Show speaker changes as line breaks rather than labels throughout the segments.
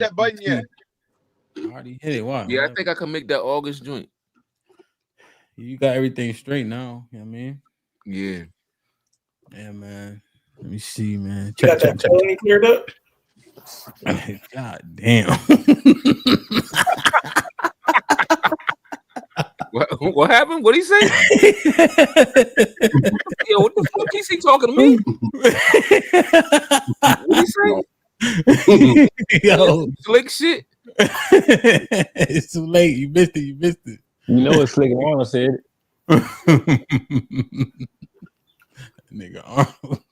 that button yet.
I already hit it. Why?
Yeah, I think I can make that August joint.
You got everything straight now. You know what I mean?
Yeah.
Yeah, man. Let me see, man.
You got that felony cleared up?
God damn.
What happened? What did he say? Yo, what the fuck is he talking to me? What did he say?
Yo,
slick shit.
It's too late. You missed it.
You know what Slick and Arnold said?
Nigga Arnold.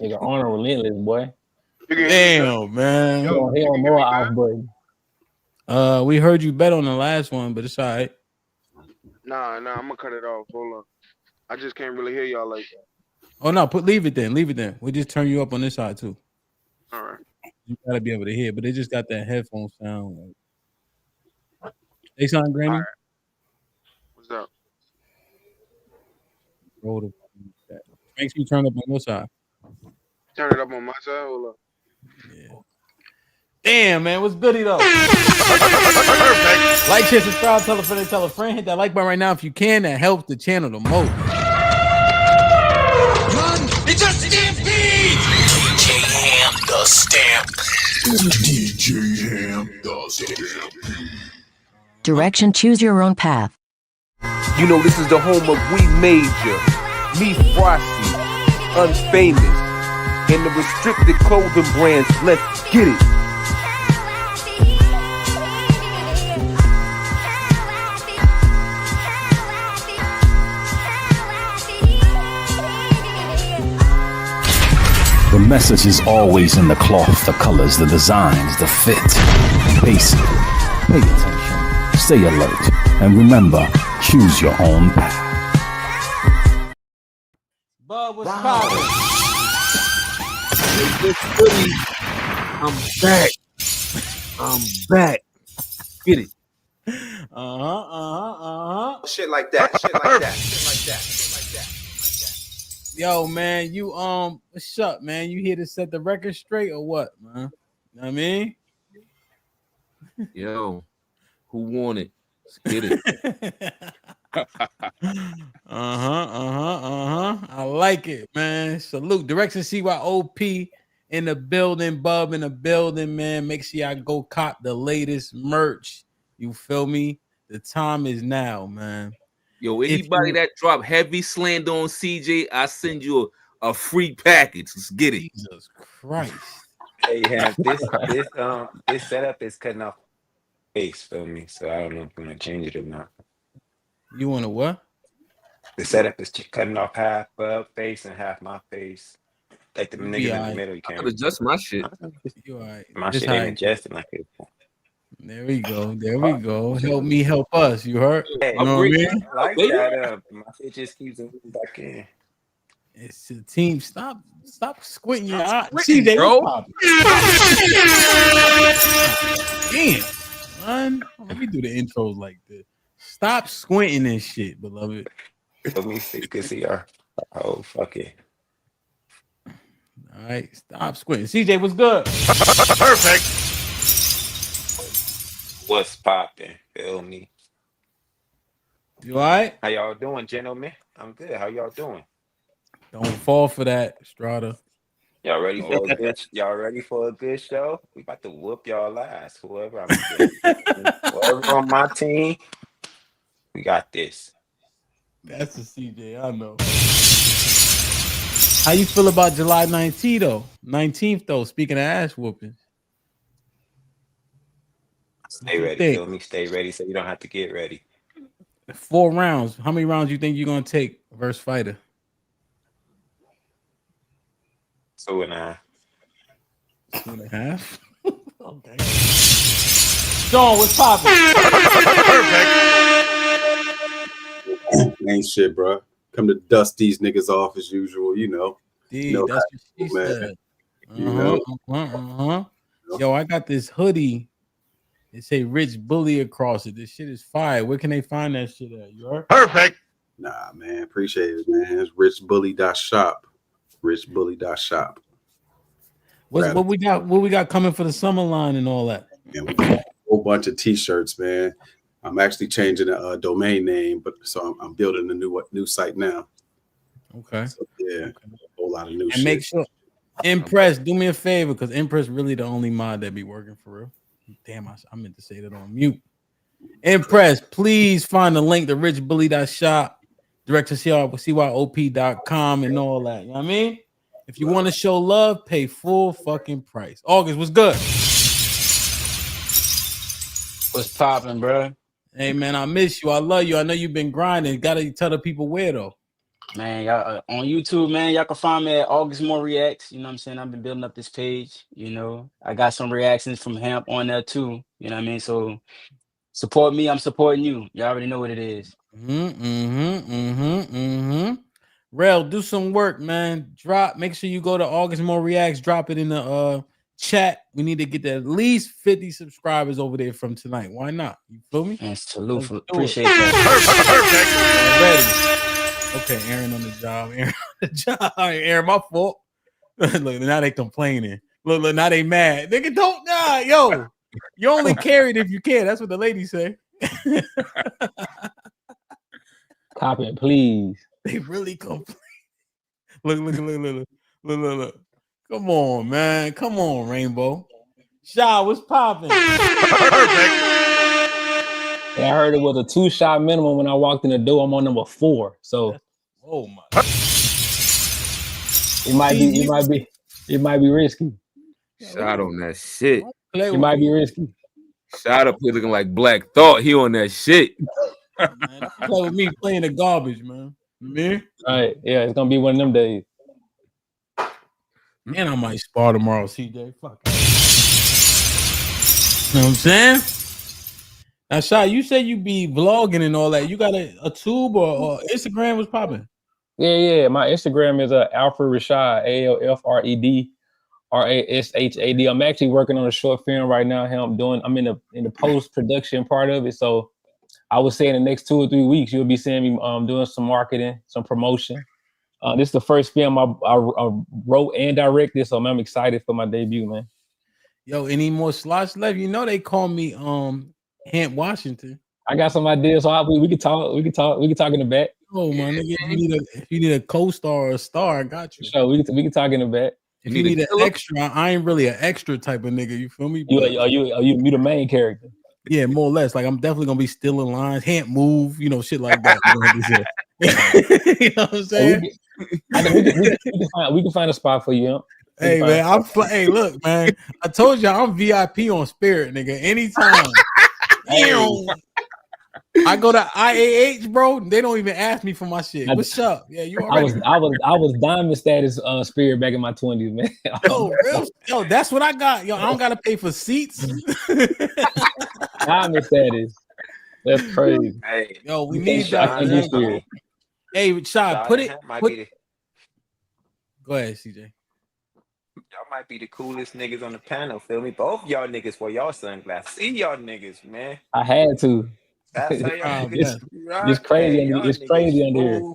Nigga Arnold relentless, boy.
Damn, man.
He don't know off button.
We heard you bet on the last one, but it's all right.
Nah, I'm gonna cut it off. Hold on. I just can't really hear y'all like that.
Oh no, leave it then. We'll just turn you up on this side too.
All right.
You gotta be able to hear, but they just got that headphone sound. They sound Granny.
All right. What's up?
Makes me turn up on your side.
Turn it up on my side. Hold up.
Yeah. Damn, man, what's goody though? Like, share, subscribe, tell a friend, hit that like button right now if you can. That helps the channel the most.
Run! It's a stampede! DJ Ham the Stampede. DJ Ham the Stampede.
Direction, choose your own path.
You know this is the home of We Major, Me Frosty, Unfamous, and the restricted clothing brands. Let's get it.
The message is always in the cloth, the colors, the designs, the fit. Basic. Pay attention. Stay alert. And remember, choose your own path.
Bub, what's poppin'?
I'm back. Get it.
Shit like that.
Yo, man, you what's up, man? You here to set the record straight or what, man? You know what I mean?
Yo, who won it? Let's get it.
I like it, man. Salute. Direction CYOP in the building, Bub in the building, man. Make sure y'all go cop the latest merch. You feel me? The time is now, man.
Yo, anybody that drop heavy slander on CJ, I send you a free package. Let's get it.
Jesus Christ.
Hey, this setup is cutting off face, feel me? So I don't know if I'm gonna change it or not.
You want to what?
The setup is cutting off half face and half my face. Like the niggas in the middle, you can't
adjust my shit.
You all right.
My shit ain't adjusting like it.
There we go. Help me, help us. You heard?
Hey,
you know what I mean?
I like that. My shit just keeps moving back in.
It's the team. Stop squinting your eyes.
CJ, bro.
Damn, son. Let me do the intros like this. Stop squinting and shit, beloved.
Let me see. You can see our whole fucking.
All right, stop squinting. CJ, what's good?
Perfect.
What's popping? Feel me?
You all right?
How y'all doing, gentlemen? I'm good. How y'all doing?
Don't fall for that, Strata.
Y'all ready for a good? Y'all ready for a good show? We about to whoop y'all ass. Whoever on my team, we got this.
That's the CJ I know. How you feel about July 19th though? 19th though. Speaking of ass whooping.
Stay ready. Feel me? Stay ready so you don't have to get ready.
4 rounds. How many rounds you think you're gonna take versus fighter?
2.5.
2.5. Okay. Sean, what's poppin'?
Ain't shit, bro. Come to dust these niggas off as usual, you know.
Dude, that's what she said. Yo, I got this hoodie. It say Rich Bully across it. This shit is fire. Where can they find that shit at? You heard?
Perfect.
Nah, man. Appreciate it, man. It's richbully.shop. Richbully.shop.
What we got coming for the summer line and all that?
And we got a whole bunch of T-shirts, man. I'm actually changing the domain name, but so I'm building a new site now.
Okay.
So, yeah, a whole lot of new
and
shit.
make sure Impress, do me a favor, because Impress really the only mod that be working for real. Damn, I meant to say that on mute. Impress, please find the link to richbully.shop, direct to CYOP.com and all that. You know what I mean? If you want to show love, pay full fucking price. August, what's good?
What's popping, bro?
Hey, man, I miss you. I love you. I know you've been grinding. Gotta tell the people where, though.
Man, y'all on YouTube, man. Y'all can find me at August More Reacts. You know what I'm saying? I've been building up this page. You know, I got some reactions from HAMP on there too. You know what I mean? So support me. I'm supporting you. You already know what it is.
Rel, do some work, man. Make sure you go to August More Reacts. Drop it in the chat. We need to get to at least 50 subscribers over there from tonight. Why not? You feel me?
And salute. Appreciate that.
Perfect. Okay, Aaron on the job. Aaron on the job. All right, Aaron, my fault. Look, now they complaining. Look, now they mad. Nigga, don't yo. You only carry it if you can. That's what the ladies say.
Copy it, please.
They really complain. Look. Come on, man. Come on, Rainbow. Shy, what's popping?
Yeah, I heard it was a 2-shot minimum when I walked in the door. I'm on number 4, so
oh my.
It might be risky.
Shot on that shit.
It might be risky.
Shot up here looking like Black Thought. He on that shit.
Man, play with me playing the garbage, man. Man.
All right, yeah, it's gonna be one of them days.
And I might spar tomorrow, CJ. Fuck. You know what I'm saying? Now, Shy, you say you be vlogging and all that. You got a tube or Instagram was popping?
Yeah. My Instagram is Alfred Rashad, ALFRED RASHAD. I'm actually working on a short film right now. I'm in the post production part of it. So I would say in the next 2 or 3 weeks you'll be seeing me doing some marketing, some promotion. This is the first film I wrote and directed, so I'm excited for my debut, man.
Yo, any more slots left? You know they call me Hamp Washington.
I got some ideas, so we can talk. We can talk in the back.
Oh my nigga, if you need a co-star or a star, I got you.
So we can talk in the back.
If you need an extra, I ain't really an extra type of nigga. You feel me?
Are you the main character?
Yeah, more or less. Like I'm definitely gonna be stealing lines, Hamp move, shit like that. You know what I'm saying?
We can find a spot for you.
Hey man, hey, look, man. I told you I'm VIP on Spirit, nigga. Anytime. I go to IAH, bro. They don't even ask me for my shit. What's up? Yeah, you already.
I was diamond status Spirit back in my 20s, man.
Oh, real? Yo, that's what I got. Yo, I don't gotta pay for seats.
Diamond status. That's crazy.
Hey,
yo, we need that. Hey, Shy, put it. Go ahead, CJ.
Y'all might be the coolest niggas on the panel, feel me? Both y'all niggas for y'all sunglasses. See y'all niggas, man.
I had to.
That's how y'all niggas
it's crazy. It's crazy under here.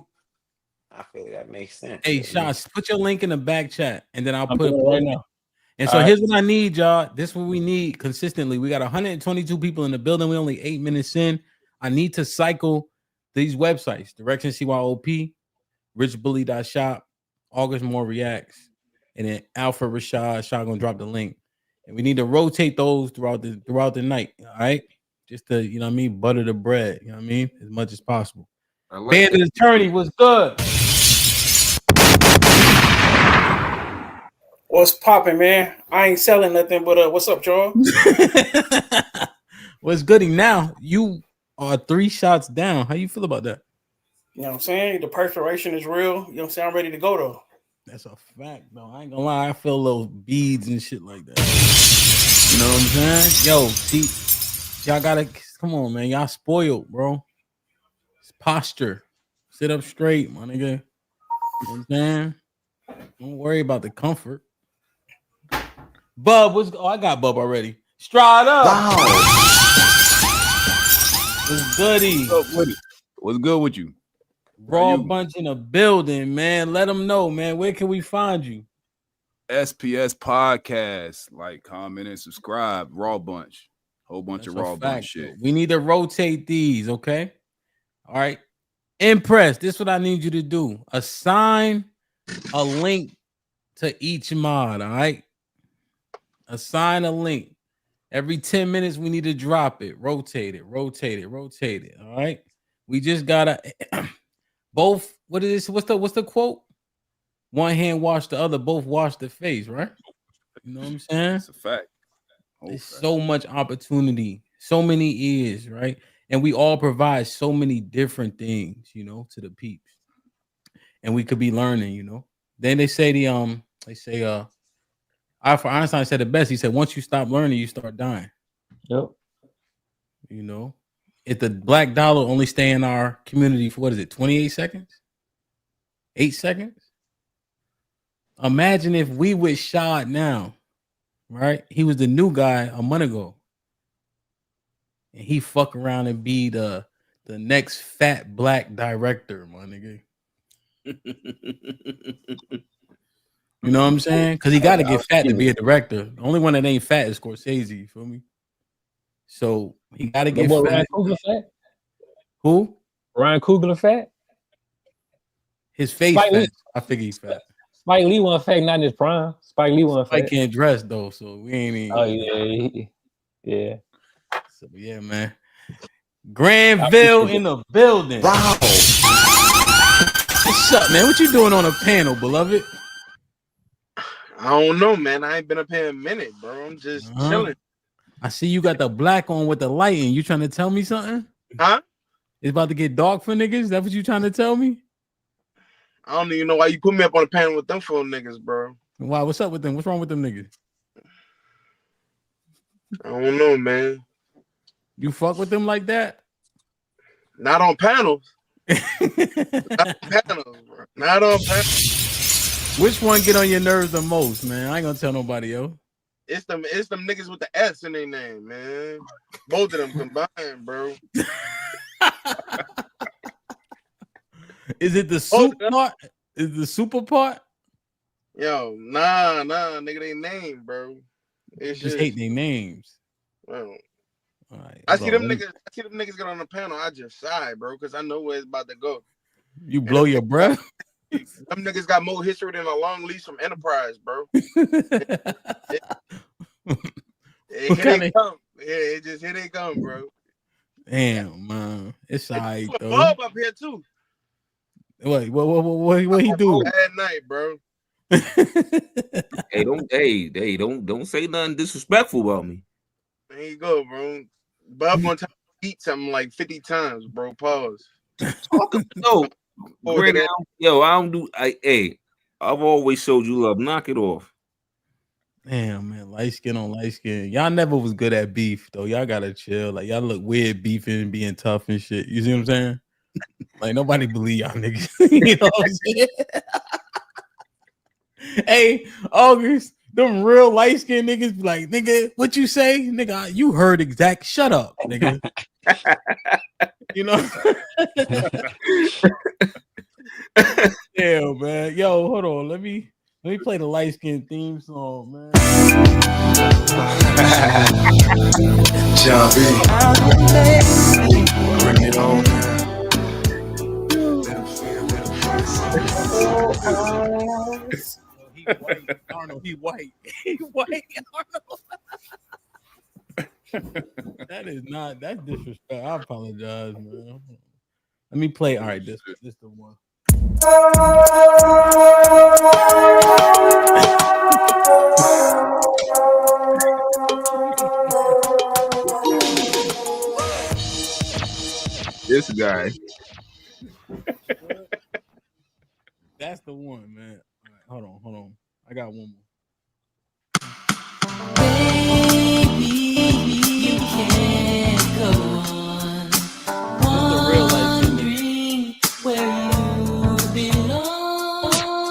I feel that makes sense.
Hey, Sean, put your link in the back chat, and then I'll put it
right now.
And so here's what I need, y'all. This is what we need consistently. We got 122 people in the building. We only 8 minutes in. I need to cycle these websites: Direction CYOP, richbully.shop, August More Reacts, and then Alpha Rashad. Shot gonna drop the link, and we need to rotate those throughout the night. All right, just to butter the bread. You know what I mean, as much as possible. Bandit Attorney was good.
What's popping, man? I ain't selling nothing, but what's up, y'all?
What's goody now? You are 3 shots down. How you feel about that?
You know what I'm saying? The perspiration is real. You know what I'm saying? I'm ready to go though.
That's a fact, though. I ain't gonna lie. I feel little beads and shit like that. You know what I'm saying? Yo, see, y'all gotta come on, man. Y'all spoiled, bro. It's posture. Sit up straight, my nigga. You know what I'm saying? Don't worry about the comfort. Bub, I got Bub already. Stride up. Wow. What's goody?
What's good with you?
Raw bunch in a building, man. Let them know, man. Where can we find you?
SPS podcast. Like, comment, and subscribe. Raw bunch. Whole bunch of raw bunch shit.
We need to rotate these, okay? All right. Impress. This is what I need you to do. Assign a link to each mod, all right? Assign a link. Every 10 minutes, we need to drop it. Rotate it. All right. We just gotta both. What is this? What's the quote? One hand wash the other, both wash the face, right? You know what I'm saying?
It's a fact.
There's so much opportunity, so many ears, right? And we all provide so many different things, you know, to the peeps. And we could be learning, you know. Then they say Albert Einstein said it best. He said, once you stop learning, you start dying.
Yep.
You know, if the black dollar only stay in our community for 28 seconds? 8 seconds? Imagine if we with Shad now, right? He was the new guy a month ago. And he fuck around and be the next fat black director, my nigga. You know what I'm saying? Because he got to get fat to be a director. The only one that ain't fat is Scorsese. You feel me? So he got to get fat.
Ryan Coogler fat?
Who?
Ryan Coogler fat?
His face fat. I figure he's fat.
Spike Lee wasn't fat, not in his prime. Spike Lee wasn't fat.
Spike can't dress though, so we ain't even.
Oh yeah, yeah.
So yeah, man. Granville in the building.
Wow.
What's up, man? What you doing on a panel, beloved?
I don't know, man. I ain't been up here in a minute, bro. I'm just chilling.
I see you got the black on with the lighting. You trying to tell me something?
Huh?
It's about to get dark for niggas? That what you trying to tell me?
I don't even know why you put me up on the panel with them full niggas, bro.
Why? What's up with them? What's wrong with them niggas?
I don't know, man.
You fuck with them like that?
Not on panels. Not on panels, bro. Not on panels.
Which one get on your nerves the most, man? I ain't gonna tell nobody else.
It's them niggas with the S in their name, man. Both of them combined, bro.
Is it the soup part? Is it the super part?
Yo, nah, nigga, they name, bro. It's
just hate their names.
Well,
all right,
I see them niggas get on the panel. I just sigh, bro, because I know where it's about to go.
You blow your breath.
Them niggas got more history than a long lease from Enterprise, bro. Here they come, bro.
Damn, man, it's alright though.
Bob up here too.
What he do?
Bad night, bro.
Hey, don't say nothing disrespectful about me.
There you go, bro. Bob gonna tell me to eat something like 50 times, bro. Pause.
No, yo, I don't do. I've always showed you love. Knock it off.
Damn, man, light skin on light skin. Y'all never was good at beef though. Y'all gotta chill. Like y'all look weird beefing, being tough and shit. You see what I'm saying? Like nobody believe y'all niggas. You know what I'm saying? Hey, August, them real light skinned niggas be like, nigga, what you say? Nigga, you heard exact. Shut up, nigga. You know? Damn, man. Yo, hold on. Let me play the light skin theme song, man.
John B. Bring it on, man.
He white. Arnold, he white. He white, Arnold. That's disrespect. I apologize, man. Let me play. All right, this the one.
This guy.
That's the one, man. All right, hold on. I got one more.
Baby, you can't go on wondering where you belong.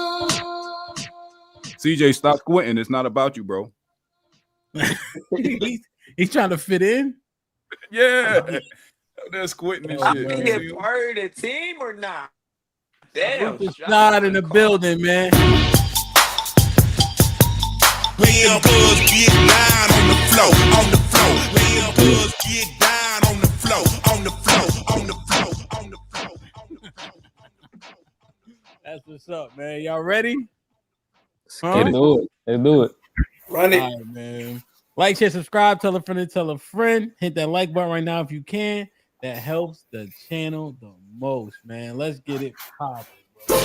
CJ, stop squinting. It's not about you, bro.
He's trying to fit in.
Yeah, they're squinting and
I'm
shit.
being part of the team or not? Damn,
Not in the building, man.
Where them girls get down on the floor, on the floor. Where them girls get down on the floor, on the floor, on the floor, on the floor.
That's what's up, man. Y'all ready?
Let's do it. Let's do it.
Run it.
All right, man. Like, share, subscribe, tell a friend to tell a friend. Hit that like button right now if you can. That helps the channel the most, man. Let's get it popping, bro.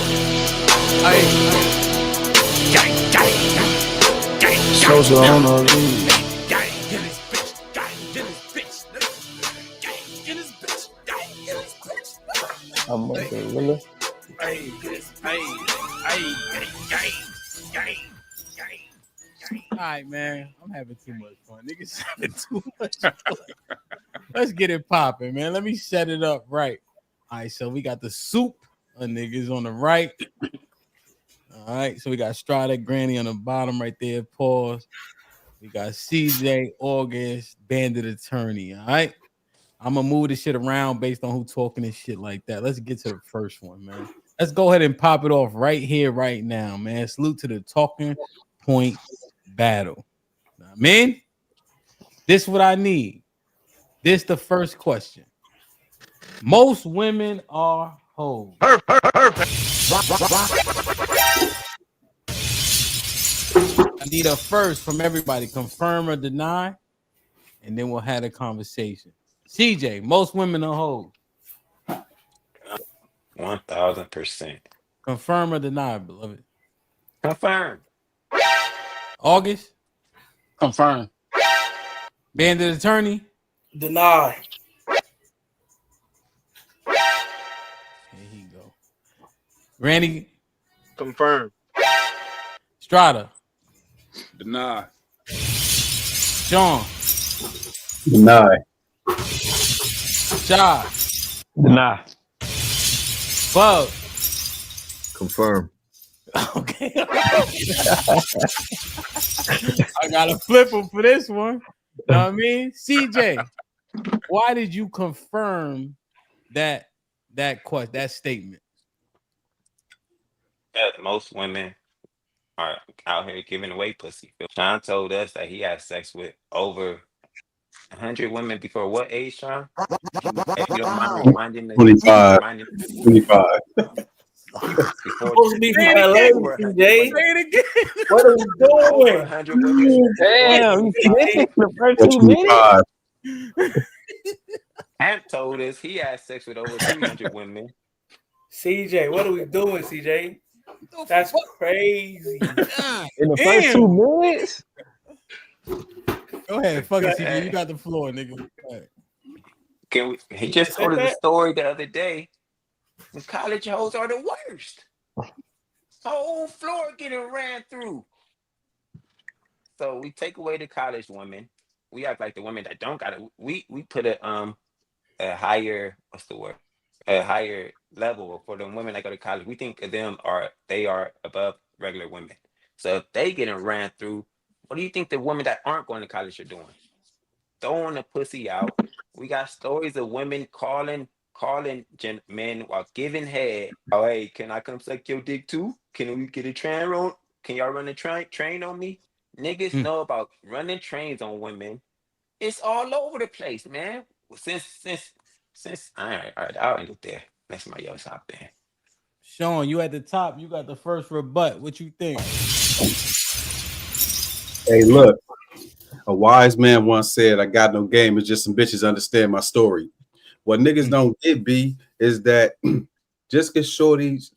Soldier on the lead.
I'm a gorilla.
All right, man. I'm having too much fun. Niggas having too much fun. Let's get it popping, man. Let me set it up right. All right, so we got the soup of niggas on the right. All right, so we got Strada Granny on the bottom right there. Pause. We got CJ, August, Bandit Attorney. All right. I'm gonna move this shit around based on who talking and shit like that. Let's get to the first one, man. Let's go ahead and pop it off right here, right now, man. Salute to the talking point battle. Man, this is what I need. This the first question. Most women are hoes. I need a first from everybody. Confirm or deny, and then we'll have a conversation. CJ, most women are hoes.
1000%.
Confirm or deny, beloved.
Confirm.
August.
Confirm.
Bandit Attorney.
Deny.
There he go. Randy.
Confirm.
Strada.
Deny.
Sean.
Deny.
Josh.
Deny.
Bug.
Confirm.
Okay. I gotta flip him for this one. Know what I mean? CJ, why did you confirm that statement?
Yeah, most women are out here giving away pussy. Sean told us that he had sex with over 100 women before what age, Sean? If you don't mind reminding the
25. 25.
Supposed to be from LA, CJ. What are we doing?
100 women.
Damn, the first 2 minutes.
Hamp told us he had sex with over 300 women.
CJ, what are we doing, CJ? That's crazy.
In the first 2 minutes?
Go ahead, fuck it, CJ. You got the floor, nigga. Go ahead.
He just told us a story the other day. The college hoes are the worst. Whole floor getting ran through. So we take away the college women. We act like the women that don't got it. We put a higher, what's the word? A higher level for the women that go to college. We think of them they are above regular women. So if they getting ran through, what do you think the women that aren't going to college are doing? Throwing the pussy out. We got stories of women calling men while giving head. Oh, hey, can I come suck your dick too? Can we get a train run? Can y'all run a train on me? Niggas know about running trains on women. It's all over the place, man. Since all right, I'll end it there. That's my yo stop there.
Sean, you at the top. You got the first rebut. What you think?
Hey, look. A wise man once said, "I got no game. It's just some bitches understand my story." What niggas don't get, B, is that just because shorties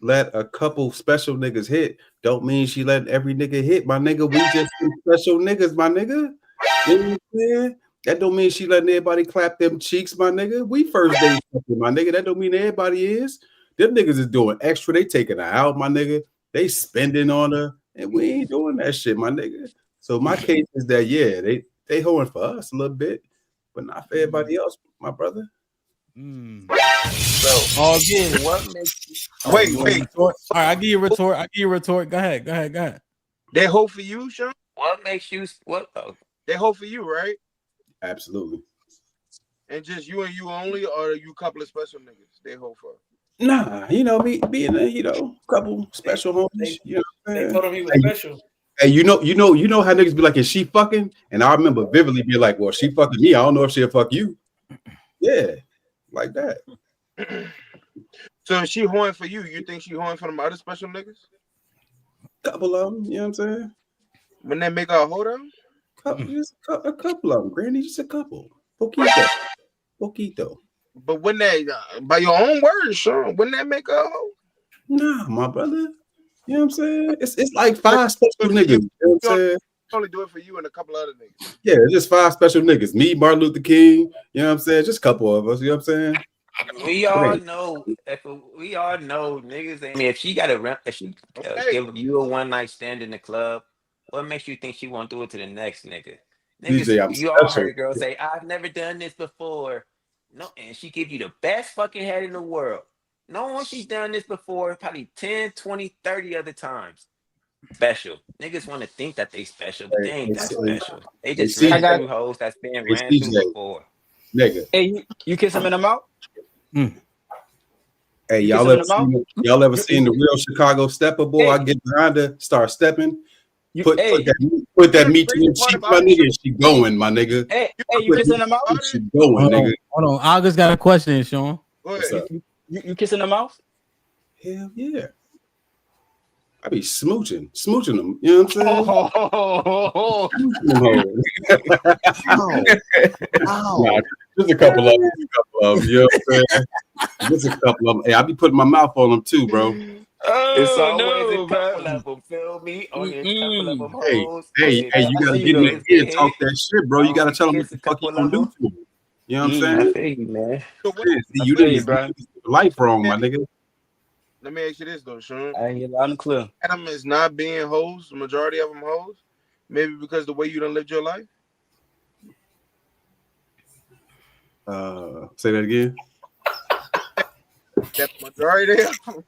let a couple special niggas hit, don't mean she let every nigga hit, my nigga. We just some special niggas, my nigga. You know what I'm saying? That don't mean she letting everybody clap them cheeks, my nigga. We first date, my nigga. That don't mean everybody is. Them niggas is doing extra. They taking her out, my nigga. They spending on her, and we ain't doing that shit, my nigga. So my case is that, yeah, they hoeing for us a little bit, but not for everybody else, my brother.
So,
again,
what makes you...
Wait.
All right, I give you a retort. Go ahead.
They hoe for you, Sean?
What makes you... What? Oh.
They hoe for you, right?
Absolutely.
And just you and you only, or you couple of special niggas they hoe for?
Nah, me being a, couple special homies.
They told him he was special.
Hey, you know how niggas be like, is she fucking? And I remember vividly being like, well, she fucking me. I don't know if she'll fuck you. Yeah, like that.
So if she horn for you, you think she horn for them other special niggas?
Couple of them, you know what I'm saying?
Wouldn't that make her a hoe down?
Just a couple of them, Granny, just a couple. Poquito.
But wouldn't that, by your own words, Sean, wouldn't that make her a hoe?
Nah, my brother. You know what I'm saying? It's like 5 special niggas. You know what I'm saying?
Only do it for you and a couple other niggas.
Yeah, just 5 special niggas. Me, Martin Luther King. You know what I'm saying? Just a couple of us. You know what I'm saying?
We all know. We all know niggas. I mean, if she give you a one night stand in the club, what makes you think she won't do it to the next nigga? Niggas,
DJ, I'm
you all
special.
heard girls say, "I've never done this before." No, and she give you the best fucking head in the world. No one she's done this before, probably 10, 20, 30 other times. Special. Niggas want to think that they special, but they ain't that special. They just ran through hoes that's been ran through before.
Nigga.
Hey, you kiss him in the mouth?
Hey, y'all ever seen the real Chicago stepper boy? I get behind her, start stepping. Put that meat to him. She my nigga, and she going, my nigga.
Hey, you kissing him out?
She going, nigga.
Hold on. August got a question, Sean.
You kissing the mouth?
Hell yeah. I be smooching them. You know what I'm saying? Nah, just a couple of them. You know what I'm saying? Just a couple of them. Hey, I be putting my mouth on them too, bro.
It's always a couple of them. Feel me? Only a couple of them hoes.
Hey, you gotta get in the ear and talk that shit, bro. You gotta tell them what the fuck you gonna do to them. You know what I'm saying?
I feel you, man.
You didn't life wrong, my nigga.
Let me ask you this though, Sean.
I hear loud and clear.
Adam is not being hoes. The majority of them hoes. Maybe because the way you done lived your life.
Say that again.
That majority of them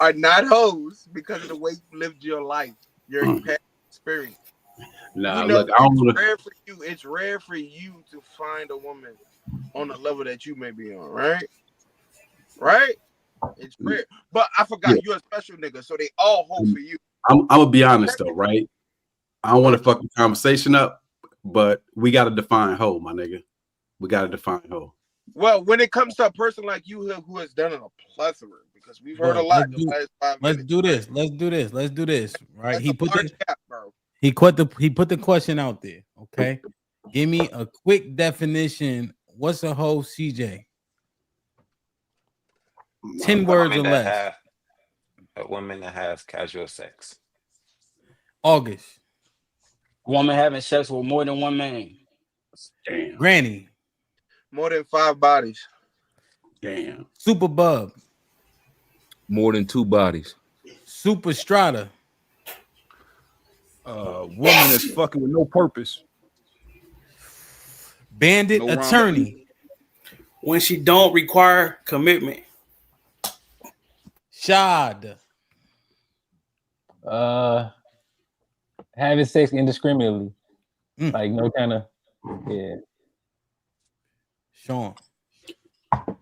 are not hoes because of the way you lived your life, your past experience.
Nah,
you know,
look, I don't want
to. It's rare for you to find a woman on the level that you may be on, right? Right? It's rare. But I forgot you're a special nigga, so they all hoe for you.
I'm gonna be honest though, right? I don't want to fuck the conversation up, but we gotta define hoe, my nigga. We gotta define hoe.
Well, when it comes to a person like you who has done it a plethora, because we've heard a lot.
Let's do this. Right? He put the question out there. Okay. Give me a quick definition. What's a hoe, CJ? 10 words or less.
A woman that has casual sex.
August.
A woman having sex with more than one man.
Damn.
Granny.
More than 5 bodies.
Damn.
Super Bub.
More than 2 bodies.
Super Strata.
Woman that's fucking with no purpose.
Bandit Attorney.
When she don't require commitment.
Shad.
Having sex indiscriminately. Like no kind of
Sean.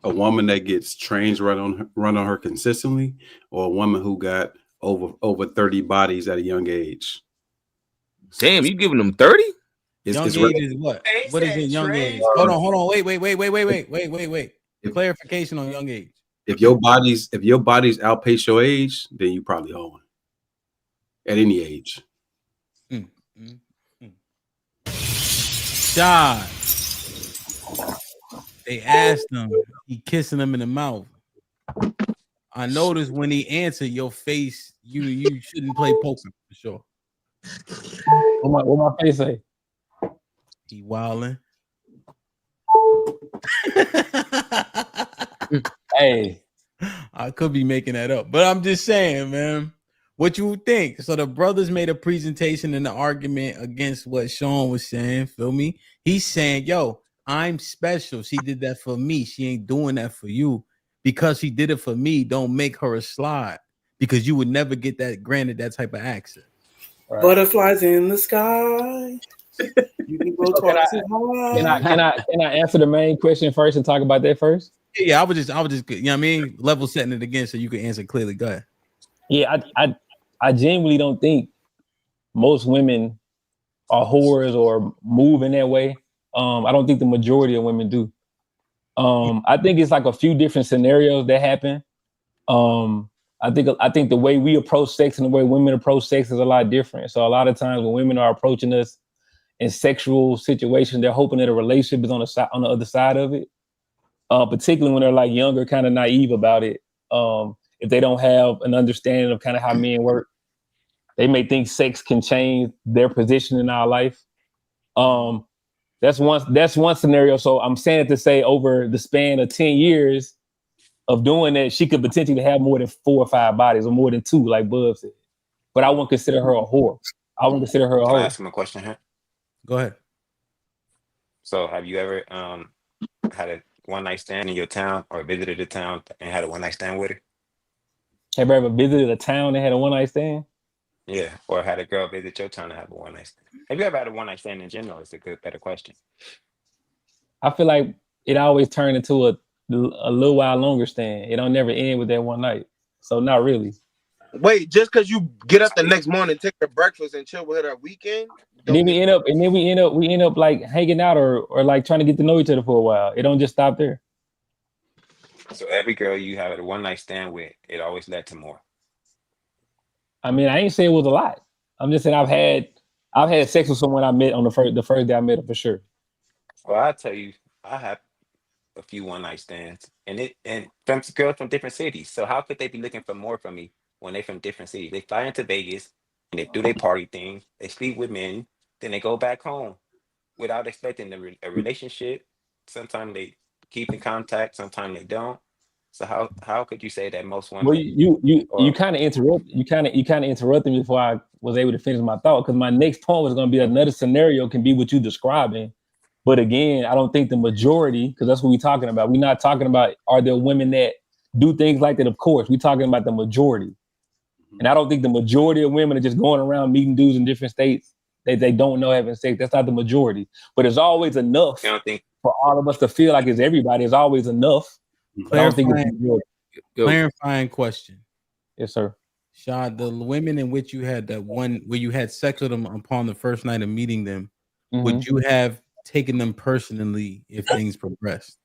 A woman that gets trains run on her consistently, or a woman who got over 30 bodies at a young age.
Damn, you giving them 30?
Young age is what? What is it? Young age. Hold on. Wait. Clarification on young age.
If your bodies outpace your age, then you probably hoeing at any age.
Shad. They asked him, he kissing them in the mouth. I noticed when he answered your face, you shouldn't play poker for sure.
What my face say?
He wilding.
Hey,
I could be making that up, but I'm just saying, man. What you think? So the brothers made a presentation in the argument against what Sean was saying. Feel me? He's saying, yo, I'm special. She did that for me. She ain't doing that for you. Because she did it for me, don't make her a slide. Because you would never get that granted that type of access.
Right. Butterflies in the sky. You can go twice as high.
Can I answer the main question first and talk about that first?
Yeah, I was just, you know what I mean? Level setting it again so you can answer clearly. Go ahead.
Yeah, I genuinely don't think most women are whores or move in that way. I don't think the majority of women do. I think it's like a few different scenarios that happen. I think the way we approach sex and the way women approach sex is a lot different. So a lot of times when women are approaching us in sexual situations, they're hoping that a relationship is on the other side of it. Particularly when they're like younger, kind of naive about it. If they don't have an understanding of kind of how men work, they may think sex can change their position in our life. That's one scenario. So I'm saying it to say over the span of 10 years of doing that, she could potentially have more than 4 or 5 bodies or more than 2, like Bub said. But I wouldn't consider her a whore. I wouldn't consider her a
Can I
whore.
ask him a question here?
Go ahead.
So have you ever had a one night stand in your town or visited a town and had a one night stand with her?
Have you ever visited a town and had a one night stand?
Yeah, or had a girl visit your town and have a one night stand? Have you ever had a one night stand in general? It's a better question.
I feel like it always turned into a little while longer stand. It don't never end with that one night. So not really.
Wait, just because you get up the next morning, take her breakfast, and chill with her that weekend,
And then we end up like hanging out or like trying to get to know each other for a while. It don't just stop there.
So every girl you have a one night stand with, it always led to more.
I mean, I ain't say it was a lot. I'm just saying I've had sex with someone I met on the first day I met her for sure.
Well, I'll tell you, I have a few one night stands, and from girls from different cities. So how could they be looking for more from me when they from different cities? They fly into Vegas and they do their party thing. They sleep with men, then they go back home without expecting a relationship. Sometimes they keep in contact, sometimes they don't. So how could you say that most women?
Well, you kind of interrupted me before I was able to finish my thought, because my next point was going to be another scenario can be what you describing. But again, I don't think the majority, because that's what we're talking about. We're not talking about are there women that do things like that? Of course, we're talking about the majority. And I don't think the majority of women are just going around meeting dudes in different states that they don't know having sex. That's not the majority. But it's always enough for all of us to feel like it's everybody. It's always enough. I don't think it's the majority.
Clarifying question.
Yes, sir.
Shad, the women in which you had that one where you had sex with them upon the first night of meeting them, would you have taken them personally if things progressed?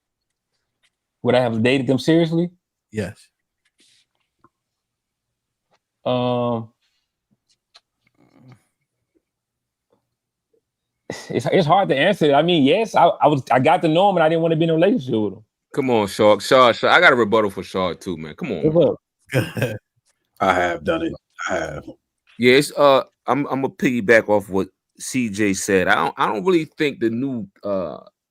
Would I have dated them seriously?
Yes.
It's hard to answer. I mean, yes, I got to know him, and I didn't want to be in a relationship with him.
Come on, Shark. Shark. I got a rebuttal for Shark too, man. Come on.
What's
up? I have done it. I have.
Yes, I'm gonna piggyback off what CJ said. I don't really think the new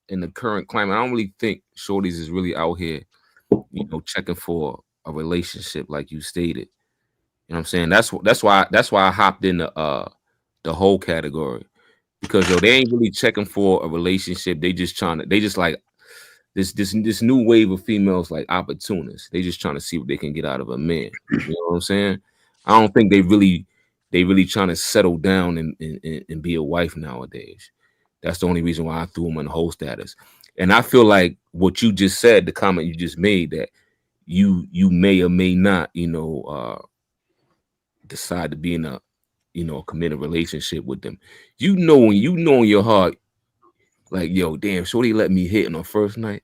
in the current climate, I don't really think shorties is really out here, checking for a relationship like you stated. You know what I'm saying? That's why I hopped in the whole category, because they ain't really checking for a relationship. They just like this new wave of females like opportunists. They just trying to see what they can get out of a man. You know what I'm saying? I don't think they really trying to settle down and be a wife nowadays. That's the only reason why I threw them on the whole status. And I feel like what you just said, the comment you just made, that you may or may not, decide to be in a committed relationship with them. When you know in your heart, like, yo, damn, shorty let me hit on the first night.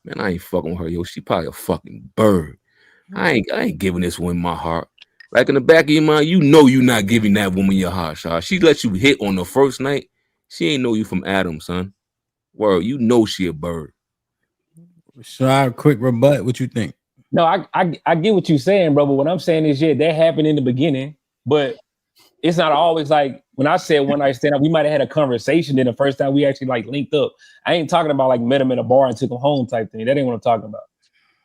Man, I ain't fucking with her, yo. She probably a fucking bird. I ain't giving this woman my heart. Like in the back of your mind, you know you're not giving that woman your heart, Shaw. She let you hit on the first night. She ain't know you from Adam, son. Word, you know she a bird.
Shaw, quick rebut. What you think?
No, I get what you're saying, bro. But what I'm saying is, yeah, that happened in the beginning, but it's not always like when I said one night stand up, we might have had a conversation. Then the first time we actually like linked up, I ain't talking about like met him in a bar and took him home type thing. That ain't what I'm talking about.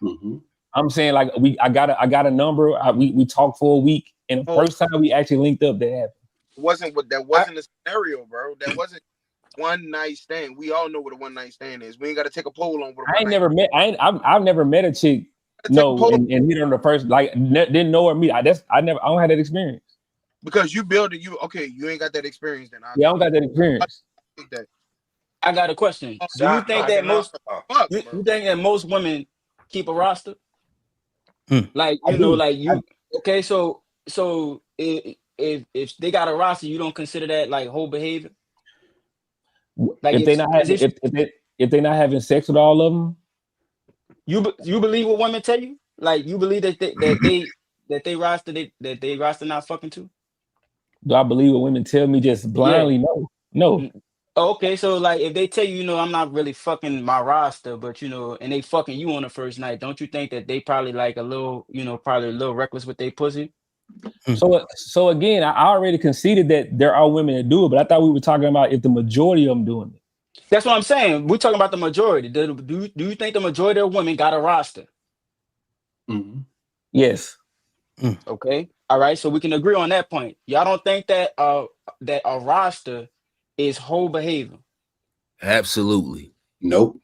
Mm-hmm.
I'm saying like I got a number. We talked for a week, and the first time we actually linked up, that happened.
That wasn't a scenario, bro. That wasn't one night stand. We all know what a one night stand is. We ain't got to take a poll on what
I've never met a chick. No, and meet her on the first, like didn't know her meet. I don't have that experience.
Because you build it, you ain't got that experience then.
I don't got that experience.
I got a question. Do you think that most women keep a roster? Like, like you, okay, so if they got a roster, you don't consider that like whole behavior? Like
If they not having, if they not having sex with all of them,
you believe what women tell you? Like you believe that they roster not fucking too?
do I believe what women tell me just blindly?
Yeah.
No.
Okay, so like if they tell you, I'm not really fucking my roster, but and they fucking you on the first night, don't you think that they probably like a little, probably a little reckless with their pussy?
So again, I already conceded that there are women that do it, but I thought we were talking about if the majority of them doing it.
That's what I'm saying. We're talking about the majority. Do you think the majority of women got a roster?
Mm-hmm.
Yes.
Okay. All right. So we can agree on that point. Y'all don't think that that a roster is whole behavior?
Absolutely.
Nope.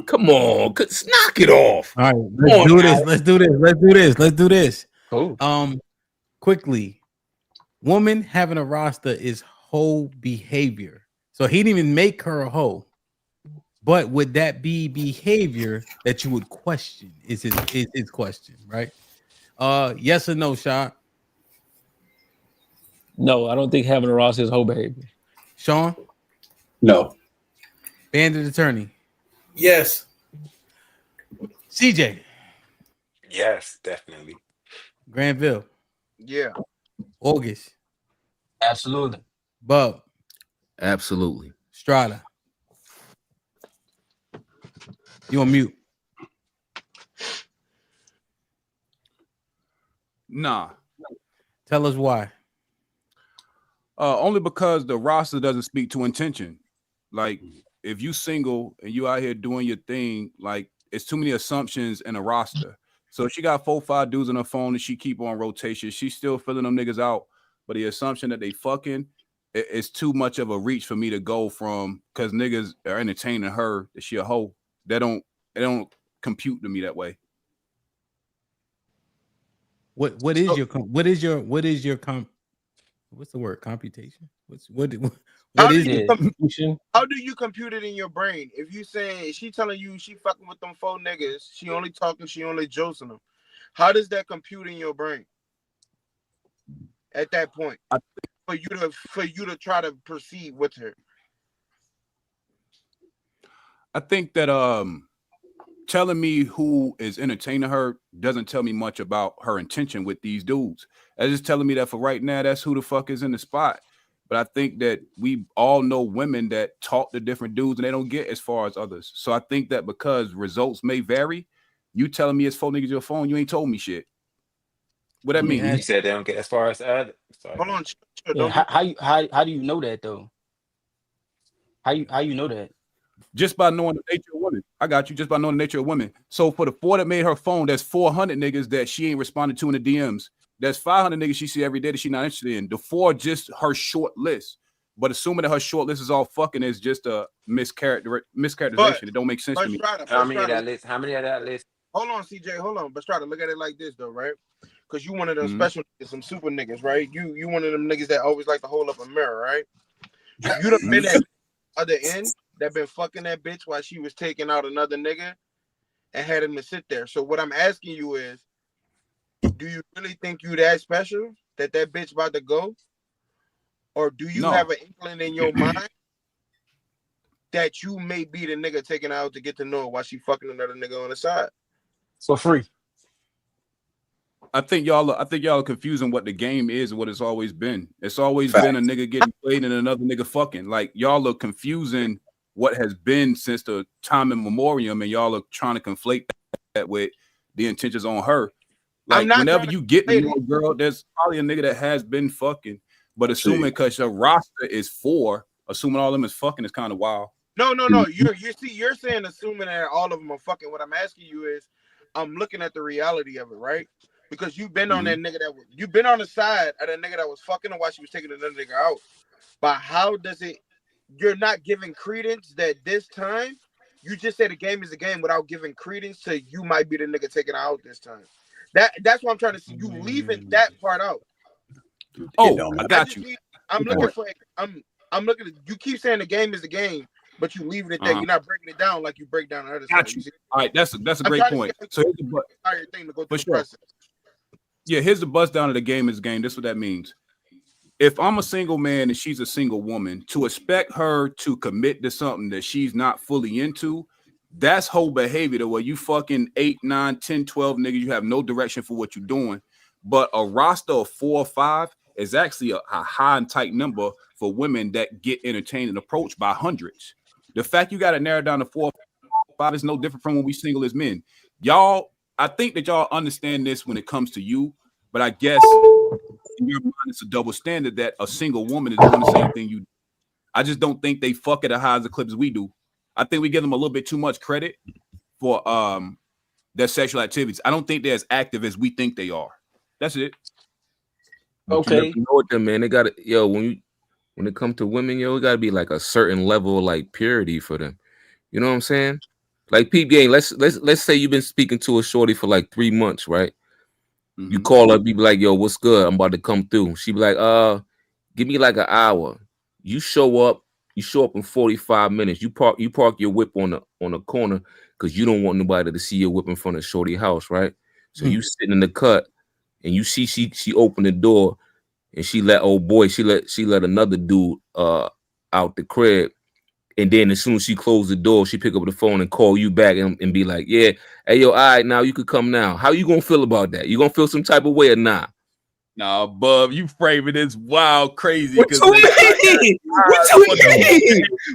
Come on, knock it off.
All right, let's do this.
Cool.
Quickly, woman having a roster is whole behavior. So he didn't even make her a hoe. But would that be behavior that you would question? Is his question, right? Yes or no, Shot?
No, I don't think having a roster is whole behavior.
Sean?
No.
Bandit attorney?
Yes.
CJ?
Yes, definitely.
Granville?
Yeah.
August?
Absolutely.
Bub?
Absolutely.
Strada? You on mute?
Nah.
Tell us why.
Only because the roster doesn't speak to intention. Like, if you single and you out here doing your thing, like, it's too many assumptions in a roster. So if she got 4-5 dudes on her phone and she keep on rotation, she's still filling them niggas out. But the assumption that they fucking, it's too much of a reach for me to go from, because niggas are entertaining her that she a hoe. They don't compute to me that way.
What's the word? Computation? What is it?
How do you compute it in your brain? If you saying she telling you she fucking with them 4 niggas, she only talking, she only josing them. How does that compute in your brain at that point? For you to try to proceed with her.
I think that telling me who is entertaining her doesn't tell me much about her intention with these dudes. That's just telling me that for right now, that's who the fuck is in the spot. But I think that we all know women that talk to different dudes and they don't get as far as others. So I think that because results may vary, you telling me it's 4 niggas your phone, you ain't told me shit. What that mean?
You said they don't get as far as other.
Hold on.
Yeah, how do you know that though? How you know that?
Just by knowing the nature of women. I got you. Just by knowing the nature of women. So for the 4 that made her phone, there's 400 niggas that she ain't responded to in the DMs. There's 500 niggas she see every day that she not interested in. The 4 just her short list. But assuming that her short list is all fucking is just a mischaracterization. It don't make sense to me.
How many of that list?
Hold on, CJ. Hold on. But try to look at it like this though, right? Because you one of them special niggas, some super niggas, right? You one of them niggas that always like to hold up a mirror, right? You done been at the other end that been fucking that bitch while she was taking out another nigga and had him to sit there. So what I'm asking you is, do you really think you that special that bitch about to go? Or do you have an inkling in your mind that you may be the nigga taking her out to get to know her while she fucking another nigga on the side?
For free.
I think y'all are confusing what the game is and what it's always been. It's always been a nigga getting played and another nigga fucking. Like, y'all are confusing what has been since the time in memoriam, and y'all are trying to conflate that with the intentions on her. Like, whenever you get to know a girl, there's probably a nigga that has been fucking, but assuming because your roster is 4, assuming all of them is fucking is kind of wild.
No. You're saying assuming that all of them are fucking. What I'm asking you is, I'm looking at the reality of it, right? Because you've been on that nigga you've been on the side of that nigga that was fucking her while she was taking another nigga out. But how does it? You're not giving credence that this time. You just said the game is a game without giving credence to you might be the nigga taking her out this time. That's what I'm trying to see. You leaving that part out.
Oh, I got you.
I'm looking for. I'm looking. You keep saying the game is a game, but you leaving it there. You're not breaking it down like you break down the other side.
You. All right, that's a great point. So here's the
entire thing to go through the process.
Yeah, here's the bust down of the game is game. This is what that means. if I'm a single man and she's a single woman, to expect her to commit to something that she's not fully into, that's whole behavior to where you fucking 8, 9, 10, 12 niggas, you have no direction for what you're doing. But a roster of 4 or 5 is actually a high and tight number for women that get entertained and approached by hundreds. The fact you got to narrow down to 4 or 5 is no different from when we single as men. Y'all, I think that y'all understand this when it comes to you, but I guess in your mind it's a double standard that a single woman is doing the same thing you do. I just don't think they fuck at as high as the clips as we do. I think we give them a little bit too much credit for their sexual activities. I don't think they're as active as we think they are. That's it.
But
Okay.
you never know with them, man. They got to, when it comes to women, it got to be like a certain level of like purity for them. You know what I'm saying? Like peep game. Let's say you've been speaking to a shorty for like 3 months, right? Mm-hmm. You call up, you be like, "Yo, what's good? I'm about to come through." She be like, give me like an hour." You show up in 45 minutes. You park your whip on the corner because you don't want nobody to see your whip in front of shorty house, right? So you sitting in the cut and you see she opened the door and she let another dude out the crib. And then as soon as she closed the door, she pick up the phone and call you back and be like, "Yeah, hey, yo, all right, now you could come now." How you gonna feel about that? You gonna feel some type of way or not?
Nah, Bub, you framing this wild crazy.
What you mean? What you mean?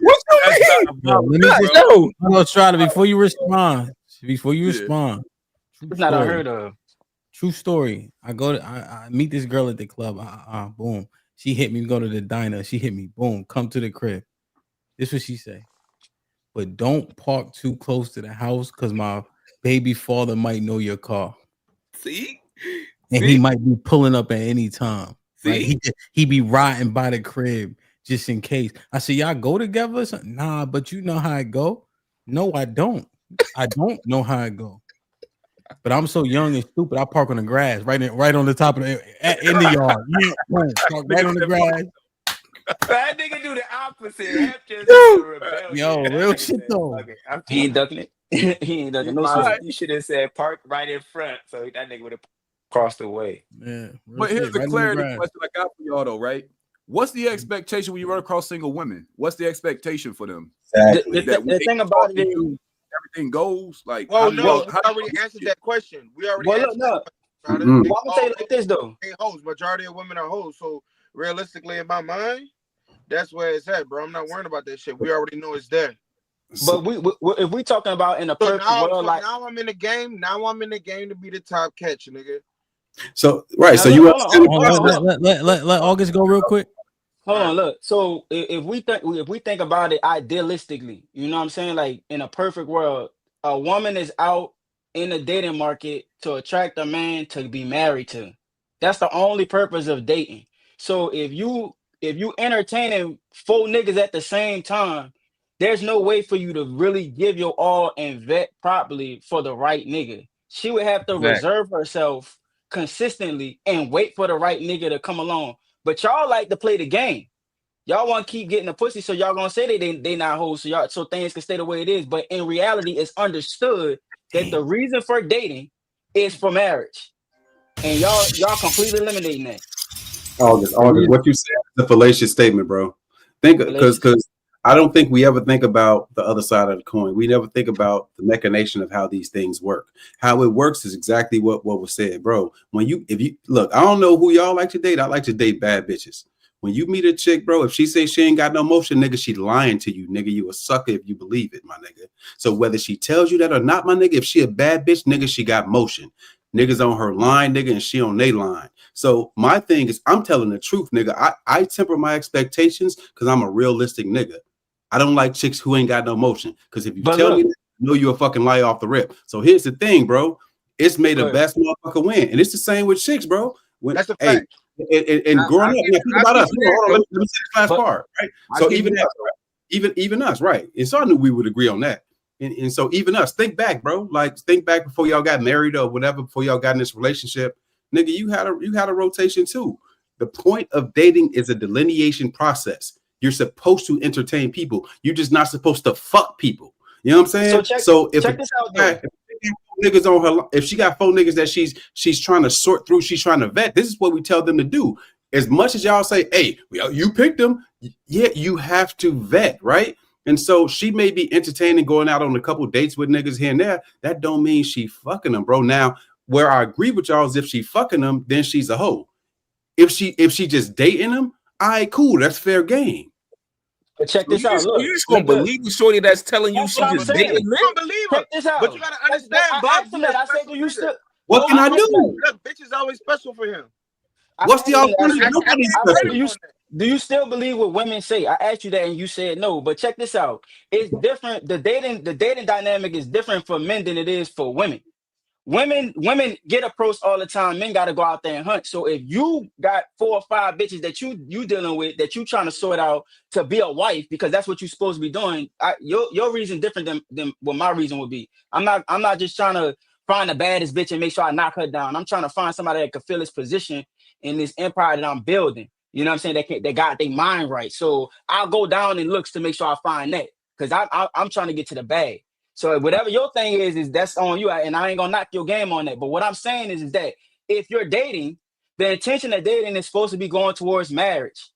What you mean?
No, try to before you respond. Respond.
It's not unheard of.
True story. I meet this girl at the club. Boom. She hit me. Go to the diner. She hit me. Boom. Come to the crib. This is what she say. But don't park too close to the house because my baby father might know your car.
See?
And he might be pulling up at any time. Right? He be riding by the crib just in case. I said, y'all go together or something? Nah, but you know how I go. No, I don't. I don't know how I go. But I'm so young and stupid. I park on the grass, right on the top of in the yard. Park right on the grass.
That nigga do the opposite.
Real shit though.
He ain't ducking it. He ain't ducking no shit.
You should have said park right in front, so that nigga would have crossed the way.
Yeah.
But here's the clarity question I got for y'all though, right? What's the expectation when you run across single women? What's the expectation for them?
Exactly. The thing about it is
everything goes like.
Well, no, we already answered that question. We already answered that question.
Well, I'm gonna say it like this though.
Hoes. Majority of women are hoes. So realistically, in my mind, that's where it's at, bro. I'm not worrying about that shit. We already know it's there.
But if we talking about in a perfect world, like
now I'm in the game. Now I'm in the game to be the top catch, nigga.
So right, so you
let August go real quick.
Hold on, look. So if we think about it idealistically, you know what I'm saying? Like in a perfect world, a woman is out in the dating market to attract a man to be married to. That's the only purpose of dating. So if you entertaining 4 niggas at the same time, there's no way for you to really give your all and vet properly for the right nigga. She would have to reserve herself consistently and wait for the right nigga to come along. But y'all like to play the game. Y'all want to keep getting the pussy, so y'all gonna say they not hoes, so things can stay the way it is. But in reality, it's understood that the reason for dating is for marriage, and y'all completely eliminating that.
August, what you said is a fallacious statement, bro. Because I don't think we ever think about the other side of the coin. We never think about the machination of how these things work. How it works is exactly what was said, bro. If you look, I don't know who y'all like to date. I like to date bad bitches. When you meet a chick, bro, if she says she ain't got no motion, nigga, she lying to you, nigga. You a sucker if you believe it, my nigga. So whether she tells you that or not, my nigga, if she a bad bitch, nigga, she got motion. Niggas on her line, nigga, and she on they line. So my thing is, I'm telling the truth, nigga. I temper my expectations because I'm a realistic nigga. I don't like chicks who ain't got no motion. Because if you tell me that, I know you a fucking lie off the rip. So here's the thing, bro. It's made the best motherfucker win. And it's the same with chicks, bro. That's a fact. And growing up, think about us. Let me say this last part, right? So even us, right? Even us, right? And so I knew we would agree on that. And so even us, think back, bro. Like think back before y'all got married or whatever, before y'all got in this relationship, nigga. You had a rotation too. The point of dating is a delineation process. You're supposed to entertain people. You're just not supposed to fuck people. You know what I'm saying? So if this out, niggas on her, if she got 4 niggas that she's trying to sort through, she's trying to vet. This is what we tell them to do. as much as y'all say, hey, you picked him, yeah, you have to vet, right? And so she may be entertaining going out on a couple dates with niggas here and there. That don't mean she fucking them, bro. Now, where I agree with y'all is if she fucking them, then she's a hoe. If she just dating them, all right, cool, that's fair game.
But check this out. Look,
you just gonna believe the shorty that's telling you
that's
she
what I'm
just
saying.
dating men?
You don't believe her.
Check this out.
But you gotta understand,
I
Bob.
asked him that. I said, do you still?
What can I do?
Look, bitch is always special for him.
What's the alternative?
I said, do you still believe what women say? I asked you that and you said no. But check this out. It's different. The dating dynamic is different for men than it is for women. Women get approached all the time. Men got to go out there and hunt. So if you got 4 or 5 bitches that you dealing with, that you trying to sort out to be a wife, because that's what you're supposed to be doing. Your reason different than what my reason would be. I'm not just trying to find the baddest bitch and make sure I knock her down. I'm trying to find somebody that can fill his position in this empire that I'm building. You know what I'm saying? They got their mind right. So I'll go down in looks to make sure I find that, because I'm trying to get to the bag. So whatever your thing is that's on you, and I ain't gonna knock your game on that. But what I'm saying is that if you're dating, the intention of dating is supposed to be going towards marriage.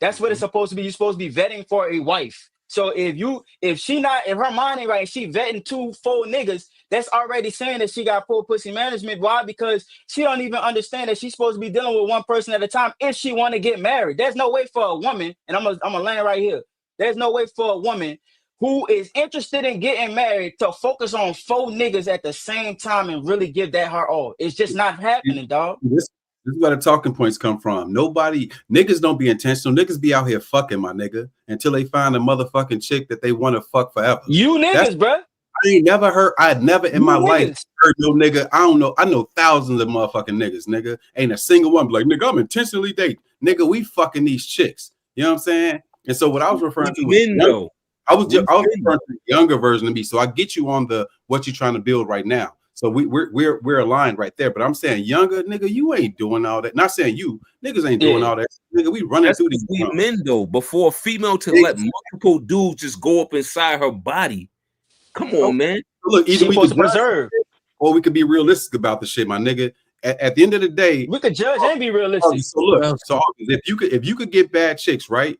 That's what it's supposed to be. You're supposed to be vetting for a wife. So if her mind ain't right, and she vetting 2 full niggas, that's already saying that she got poor pussy management. Why? Because she don't even understand that she's supposed to be dealing with one person at a time if she want to get married. There's no way for a woman, and I'm gonna land right here. There's no way for a woman who is interested in getting married to focus on 4 niggas at the same time and really give that her all. It's just not happening, dog.
This is where the talking points come from. Niggas don't be intentional. Niggas be out here fucking, my nigga, until they find a motherfucking chick that they want to fuck forever.
You niggas, bruh.
I'd never in my life heard no nigga. I don't know. I know thousands of motherfucking niggas, nigga. Ain't a single one be like, nigga, I'm intentionally dating. Nigga, we fucking these chicks. You know what I'm saying? And so what I was referring to was I was referring to the younger version of me. So I get you on the what you're trying to build right now. So we're aligned right there. But I'm saying younger, nigga, you ain't doing all that. Not saying you niggas ain't doing all that. Nigga, we running through these
men though. Before a female to let multiple dudes just go up inside her body. Come on, man.
Look, either we could preserve, or we could be realistic about the shit, my nigga. At the end of the day,
we could judge and be realistic.
So look, so if you could get bad chicks, right?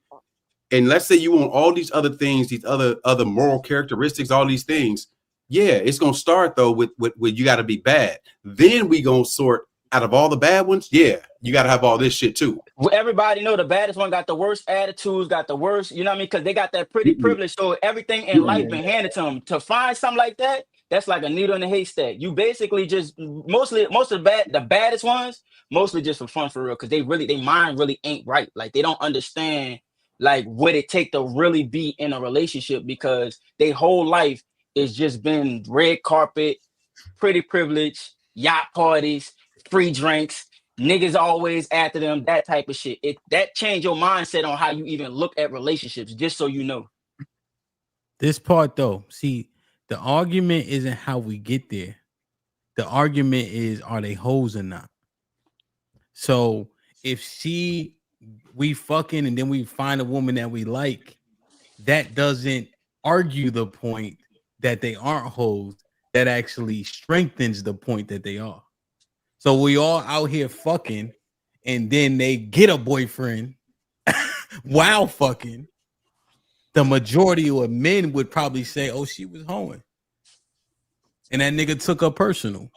And let's say you want all these other things, these other moral characteristics, all these things. Yeah, it's gonna start though with you got to be bad. Then we gonna sort out of all the bad ones. Yeah, you got to have all this shit too.
Well, everybody know the baddest one got the worst attitudes, got the worst. You know what I mean? Because they got that pretty privilege. So everything in life been handed to them. To find something like that, that's like a needle in a haystack. You basically just most of the baddest ones, mostly just for fun, for real, because they mind really ain't right. Like they don't understand like what it take to really be in a relationship, because their whole life is just been red carpet, pretty privilege, yacht parties, free drinks, niggas always after them, that type of shit. That change your mindset on how you even look at relationships, just so you know.
This part though, see, the argument isn't how we get there. The argument is, are they hoes or not? So if we fucking and then we find a woman that we like, that doesn't argue the point that they aren't hoes. That actually strengthens the point that they are. So we all out here fucking, and then they get a boyfriend while fucking. The majority of men would probably say, "Oh, she was hoeing," and that nigga took her personal.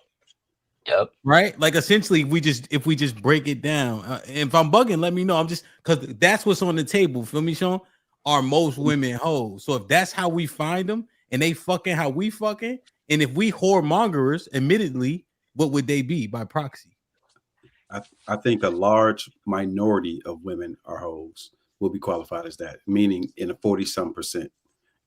Yep.
Right. Like essentially, if we just break it down. If I'm bugging, let me know. I'm just because that's what's on the table. Feel me, Sean? Are most women hoes? So if that's how we find them, and they fucking how we fucking, and if we whoremongers, admittedly, what would they be by proxy?
I think a large minority of women are hoes will be qualified as that, meaning in a 40-some%.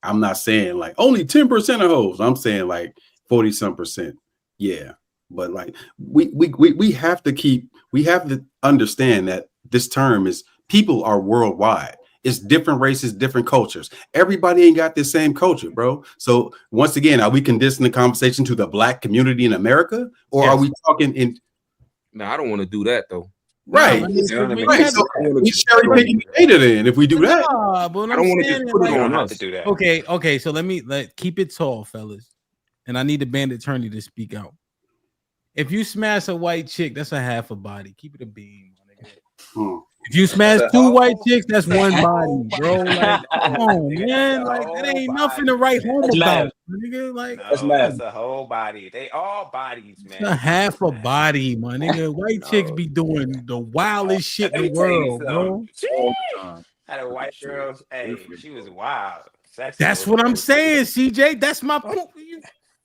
I'm not saying like only 10% are hoes. I'm saying like 40-some%. Yeah. But like we have to understand that this term is people are worldwide. It's different races, different cultures. Everybody ain't got the same culture, bro. So once again, are we condensing the conversation to the black community in America, or are we talking in?
No, I don't want to do that though.
Right.
No,
right. So we cherry picking the data then if we do that.
Nah, but
I don't want to just put it on us.
To do that.
Okay. So let keep it tall, fellas. And I need the bandit attorney to speak out. If you smash a white chick, that's a half a body. Keep it a beam. If you smash
That's a
two white
whole-
chicks, that's one
a
body,
whole
bro.
body.
Like, come on,
Nigga,
man.
that's a
Like, that
whole
ain't
body.
nothing to write home
That's
about,
math.
nigga. Like,
That's
No,
math.
that's a whole body. They all bodies,
it's
man.
a half a
Man.
body, my nigga. White chicks
No.
be doing the wildest shit
Let
in
me
the
tell you
world, bro.
something. Had a white girl. Hey, she was wild. Sexy.
That's what I'm saying, CJ. That's my point.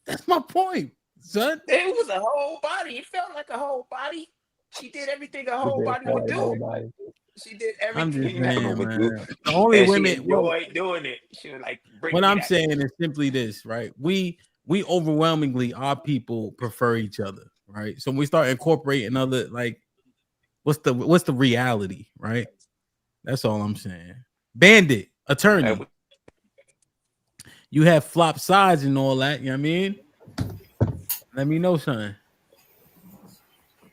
That's my point, son.
It was a whole body. It felt like a whole body. She did everything a whole body would do. She did
I'm just
everything.
saying, man. The only
And she
women. Well,
enjoyed doing it. She was like, bring
what
me
I'm
that.
saying is simply this, right? We overwhelmingly, our people prefer each other, right? So when we start incorporating other, like, what's the reality, right? That's all I'm saying. Bandit, attorney, you have flop sides and all that. You know what I mean? Let me know, son.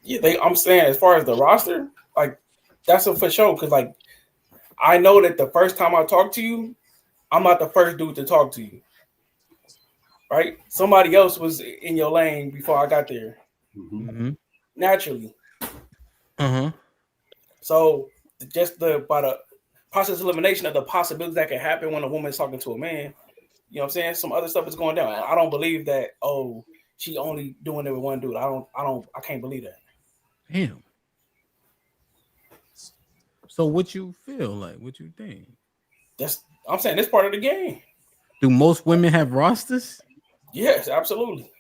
Yeah, I'm saying as far as the roster, like that's a for sure. Because like I know that the first time I talk to you, I'm not the first dude to talk to you. Right? Somebody else was in your lane before I got there.
Mm-hmm.
Naturally.
Uh-huh.
So just by the process of elimination of the possibilities that can happen when a woman is talking to a man, you know what I'm saying? Some other stuff is going down. I don't believe that, oh, she only doing it with one dude. I can't believe that.
Damn. So what you feel like? What you think?
I'm saying this part of the game.
Do most women have rosters?
Yes, absolutely.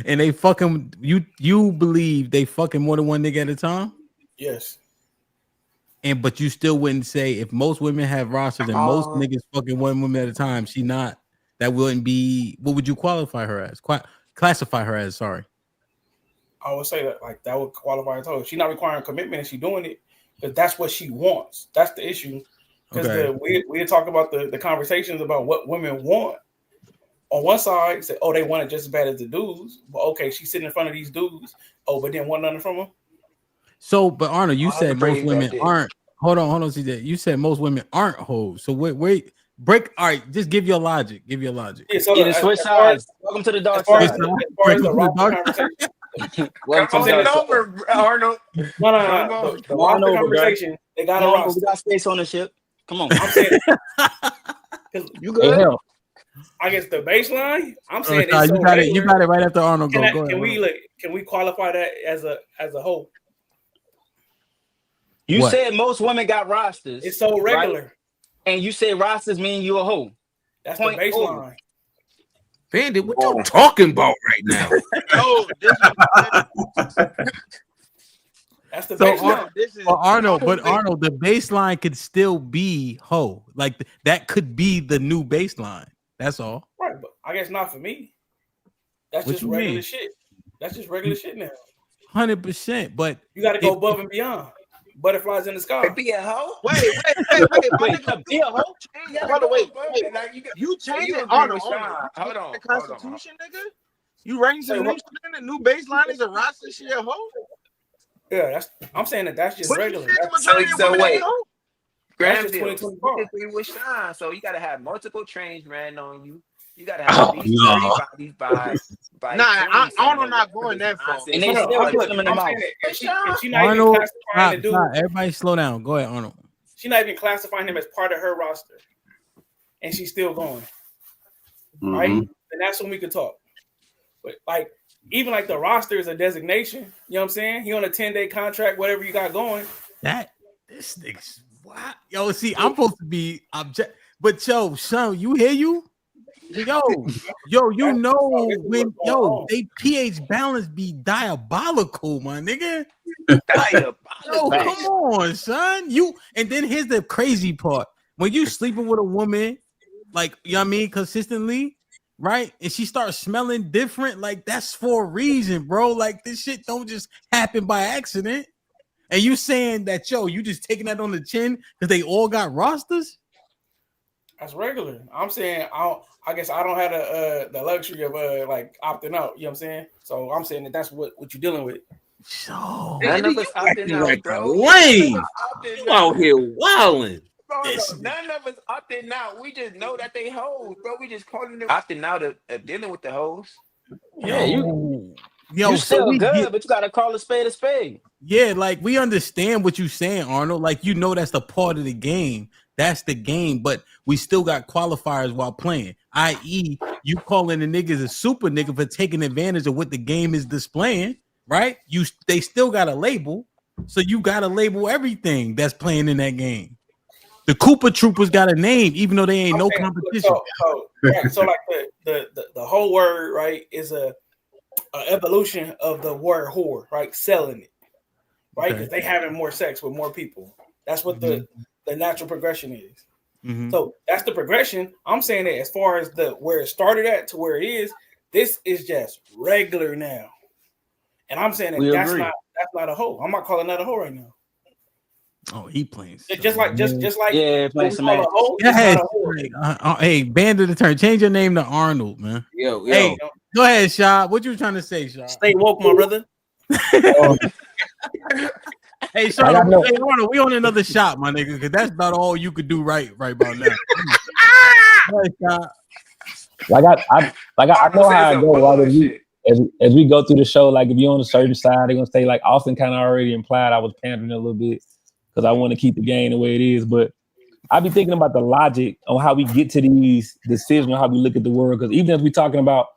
And they fucking you believe they fucking more than one nigga at a time?
Yes.
But you still wouldn't say if most women have rosters and most niggas fucking one woman at a time, she not, that wouldn't be, what would you qualify her as? Classify her as, sorry.
I would say that would qualify as her. She's not requiring commitment and she's doing it because that's what she wants. That's the issue. Because we talk about the conversations about what women want. On one side, say, oh, they want it just as bad as the dudes. But okay, she's sitting in front of these dudes. Oh, but then want nothing from them.
So, but Arnold, you said most women aren't. Hold on, CJ. You said most women aren't hoes. So wait, break. All right, just give your logic.
Yeah, so the switch sides. Welcome to the dark side. As far as the roster conversation.
Come over, Arnold.
No. The roster conversation. They got a roster.
We got space on the ship. Come on.
I'm saying.
You good?
I guess the baseline. I'm saying
it's you got it. You got it right after Arnold. Go ahead.
Can we qualify that as a whole?
You said most women got rosters.
It's so regular.
Right? And you said rosters mean you a hoe.
That's the baseline.
Bandit, what you talking about right now?
That's the baseline.
But Arnold, the baseline could still be hoe. Like that could be the new baseline. That's all.
Right, but I guess not for me. That's
What
just
you
regular
mean?
shit. That's just regular shit now.
100%. But
you got to go above and beyond. Butterflies in the sky.
Be a hoe.
Wait.
Be a hoe.
Wait. You changing Arnold?
Hold on.
The Constitution, nigga. You writing some new shit in the new baseline is a roster shit hoe.
Yeah, I'm saying that's just regular.
So wait.
That's just
Granville,
2024.
with Sean, so you gotta have multiple trains ran on you. You gotta have at least 30 bodies by
Arnold not going that far.
And they still put them in the mouth.
If she not even
Arnold,
classifying the dude,
everybody slow down. Go ahead, Arnold.
she's not even classifying him as part of her roster, and she's still going. Right, and that's when we could talk. But like, even like the roster is a designation. You know what I'm saying? He on a 10-day contract, whatever you got going.
This nigga's what? Yo, see, I'm supposed to be object, but yo, son, you hear you? Yo, you know when they pH balance be diabolical, my nigga. Yo, come on, son. And then here's the crazy part: when you sleeping with a woman, like you know what I mean, consistently, right? And she starts smelling different, like that's for a reason, bro. Like this shit don't just happen by accident. And you saying that you just taking that on the chin because they all got rosters?
That's regular. I'm saying I guess I don't have the luxury of like opting out. You know what I'm saying? So I'm saying that's what you're dealing with.
So
none of us opting out,
like
bro.
lame. You out here wilding.
None of us opting out. We just know that they hoes, bro. We just calling them opting out of dealing with the hoes.
Yeah,
Yo,
You
so
still
we
good,
get,
but you gotta call a spade a spade.
yeah, like we understand what you're saying, Arnold. Like, you know, that's the part of the game. That's the game, but we still got qualifiers while playing. I.e., you calling the niggas a super nigga for taking advantage of what the game is displaying, right? They still got a label, so you got to label everything that's playing in that game. The Koopa Troopers got a name, even though they ain't no competition.
So like the whole word, right, is a evolution of the word whore, right? Selling it, right? Because they having more sex with more people. That's what the natural progression is. So that's the progression. I'm saying that as far as where it started at to where it is, this is just regular now. And I'm saying that that's not a hoe. I'm not calling that a hoe right now.
Oh, he playing
just like
yeah, playing some
a hoe.
Go ahead. Hey, band of the turn. Change your name to Arnold, man.
Yo.
Hey, go ahead, Shaw. What you trying to say, Shaw?
Stay woke, my brother.
Hey, Shaw, hey, Arnold, we on another shot, my nigga, because that's about all you could do right about now. Go ahead, Shaw.
I know how I go, right? As we go through the show, like if you're on a certain side, they're gonna say, like Austin kind of already implied I was pandering a little bit because I want to keep the game the way it is. But I be thinking about the logic on how we get to these decisions, how we look at the world. Because even as we talking about,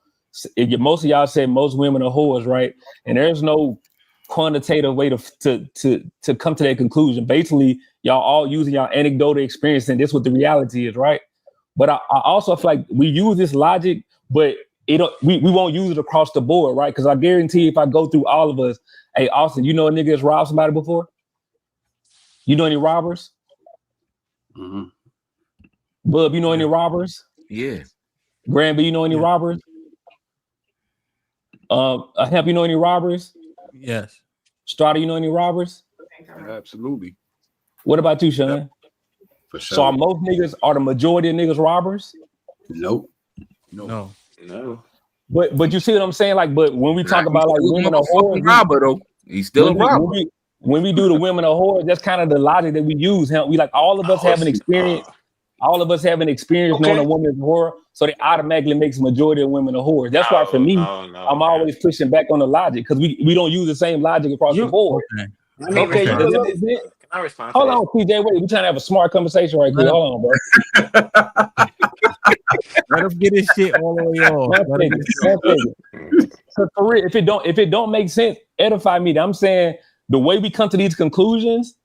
most of y'all said most women are whores, right? And there's no quantitative way to come to that conclusion. Basically, y'all all using y'all anecdotal experience, and this what the reality is, right? But I also feel like we use this logic, but we won't use it across the board, right? Because I guarantee if I go through all of us, hey, Austin, you know a nigga that's robbed somebody before? You know any robbers? Bub, you know any robbers?
Yeah.
Granby, you know any robbers? Hemp, you know any robbers?
Yes.
Strata, you know any robbers?
Absolutely.
What about you, Sean?
For sure.
So are the majority of niggas robbers?
Nope.
No.
But you see what I'm saying? Like, but when we talk about like women are whores,
robber though. He's still a robber.
When we do the women are whores, that's kind of the logic that we use. We like all of us have an experience. All of us have an experience knowing a woman is a whore, so they automatically makes the majority of women a whore. That's why for me, I'm always pushing back on the logic because we don't use the same logic across the board.
Okay.
Can
I respond?
Hold on, TJ. Wait, we're trying to have a smart conversation right quick. Hold on, bro.
Let him get his shit all the way on.
So for real, if it don't make sense, edify me. I'm saying the way we come to these conclusions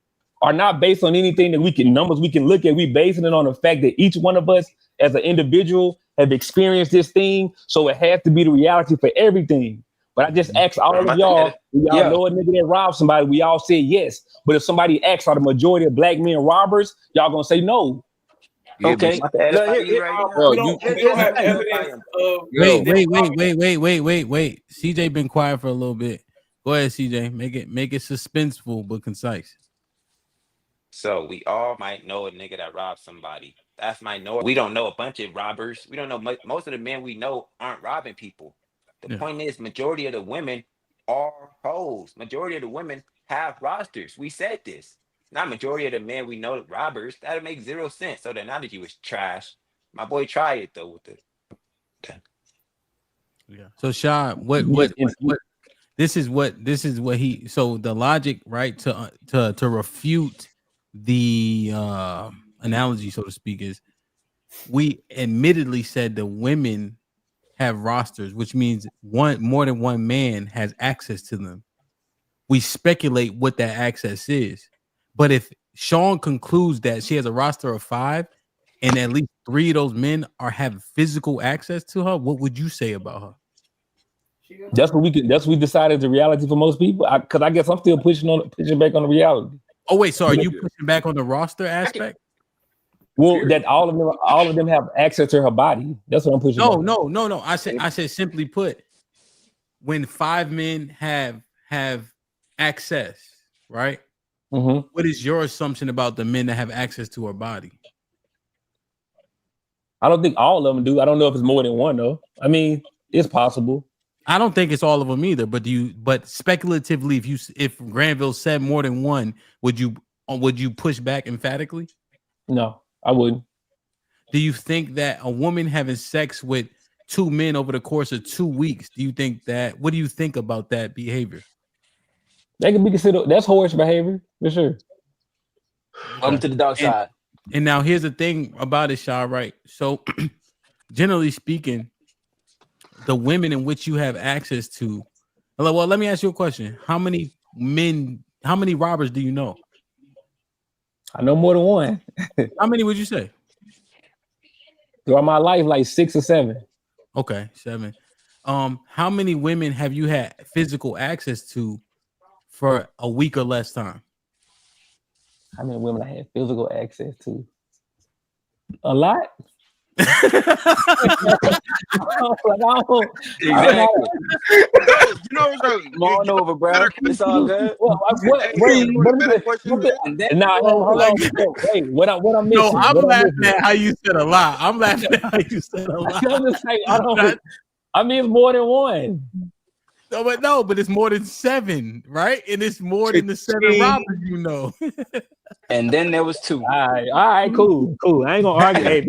are not based on anything that numbers we can look at. We basing it on the fact that each one of us as an individual have experienced this thing, so it has to be the reality for everything. But I just asked all of y'all, know a nigga that robbed somebody? We all said yes. But if somebody asks, are the majority of black men robbers? Y'all gonna say no.
Yeah,
okay.
Look,
We don't have evidence of.
Wait. CJ been quiet for a little bit. Go ahead, CJ. Make it suspenseful but concise.
So we all might know a nigga that robbed somebody. That's minority. We don't know a bunch of robbers. We don't know most of the men we know aren't robbing people. The point is, majority of the women are hoes. Majority of the women have rosters. We said this. Not majority of the men we know robbers. That'll make 0 sense. So the analogy was trash. My boy tried it though with the.
Yeah. So Sha, what this is what he, so the logic, right, to refute the analogy, so to speak, is we admittedly said the women have rosters, which means more than one man has access to them. We speculate what that access is. But if Sean concludes that she has a roster of 5 and at least 3 of those men have physical access to her, what would you say about her?
That's what we decided the reality for most people. Because I guess I'm still pushing back on the reality.
Oh wait, so are you pushing back on the roster aspect?
Well, that all of them have access to her body. That's what I'm pushing.
No. I said simply put, when 5 men have access, right?
Mm-hmm.
What is your assumption about the men that have access to her body?
I don't think all of them do. I don't know if it's more than one though. I mean, it's possible.
I don't think it's all of them either. But speculatively, if Granville said more than one, would you push back emphatically?
No, I wouldn't.
Do you think that a woman having sex with two men over the course of 2 weeks, do you think that? What do you think about that behavior?
That can be considered that's horse behavior for sure.
Welcome to the dark side.
And now here's the thing about it, Shaw, right? So generally speaking, the women in which you have access to. Well, let me ask you a question. How many robbers do you know?
I know more than one.
How many would you say?
Throughout my life, like 6 or 7.
Okay, 7. How many women have you had physical access to for a week or less time?
How many women I had physical access to? A lot.
Exactly.
You know what's up?
Come on over, bro. It's all good.
Nah, hold on. Wait, what I'm missing?
No, I'm laughing at how you said a lot. I'm laughing at how you said a lot.
I'm just saying, I mean, it's more than one.
No, but it's more than 7, right? And it's more than the 7 robbers, you know.
And then there was 2.
All right, cool. I ain't gonna argue. Hey, if it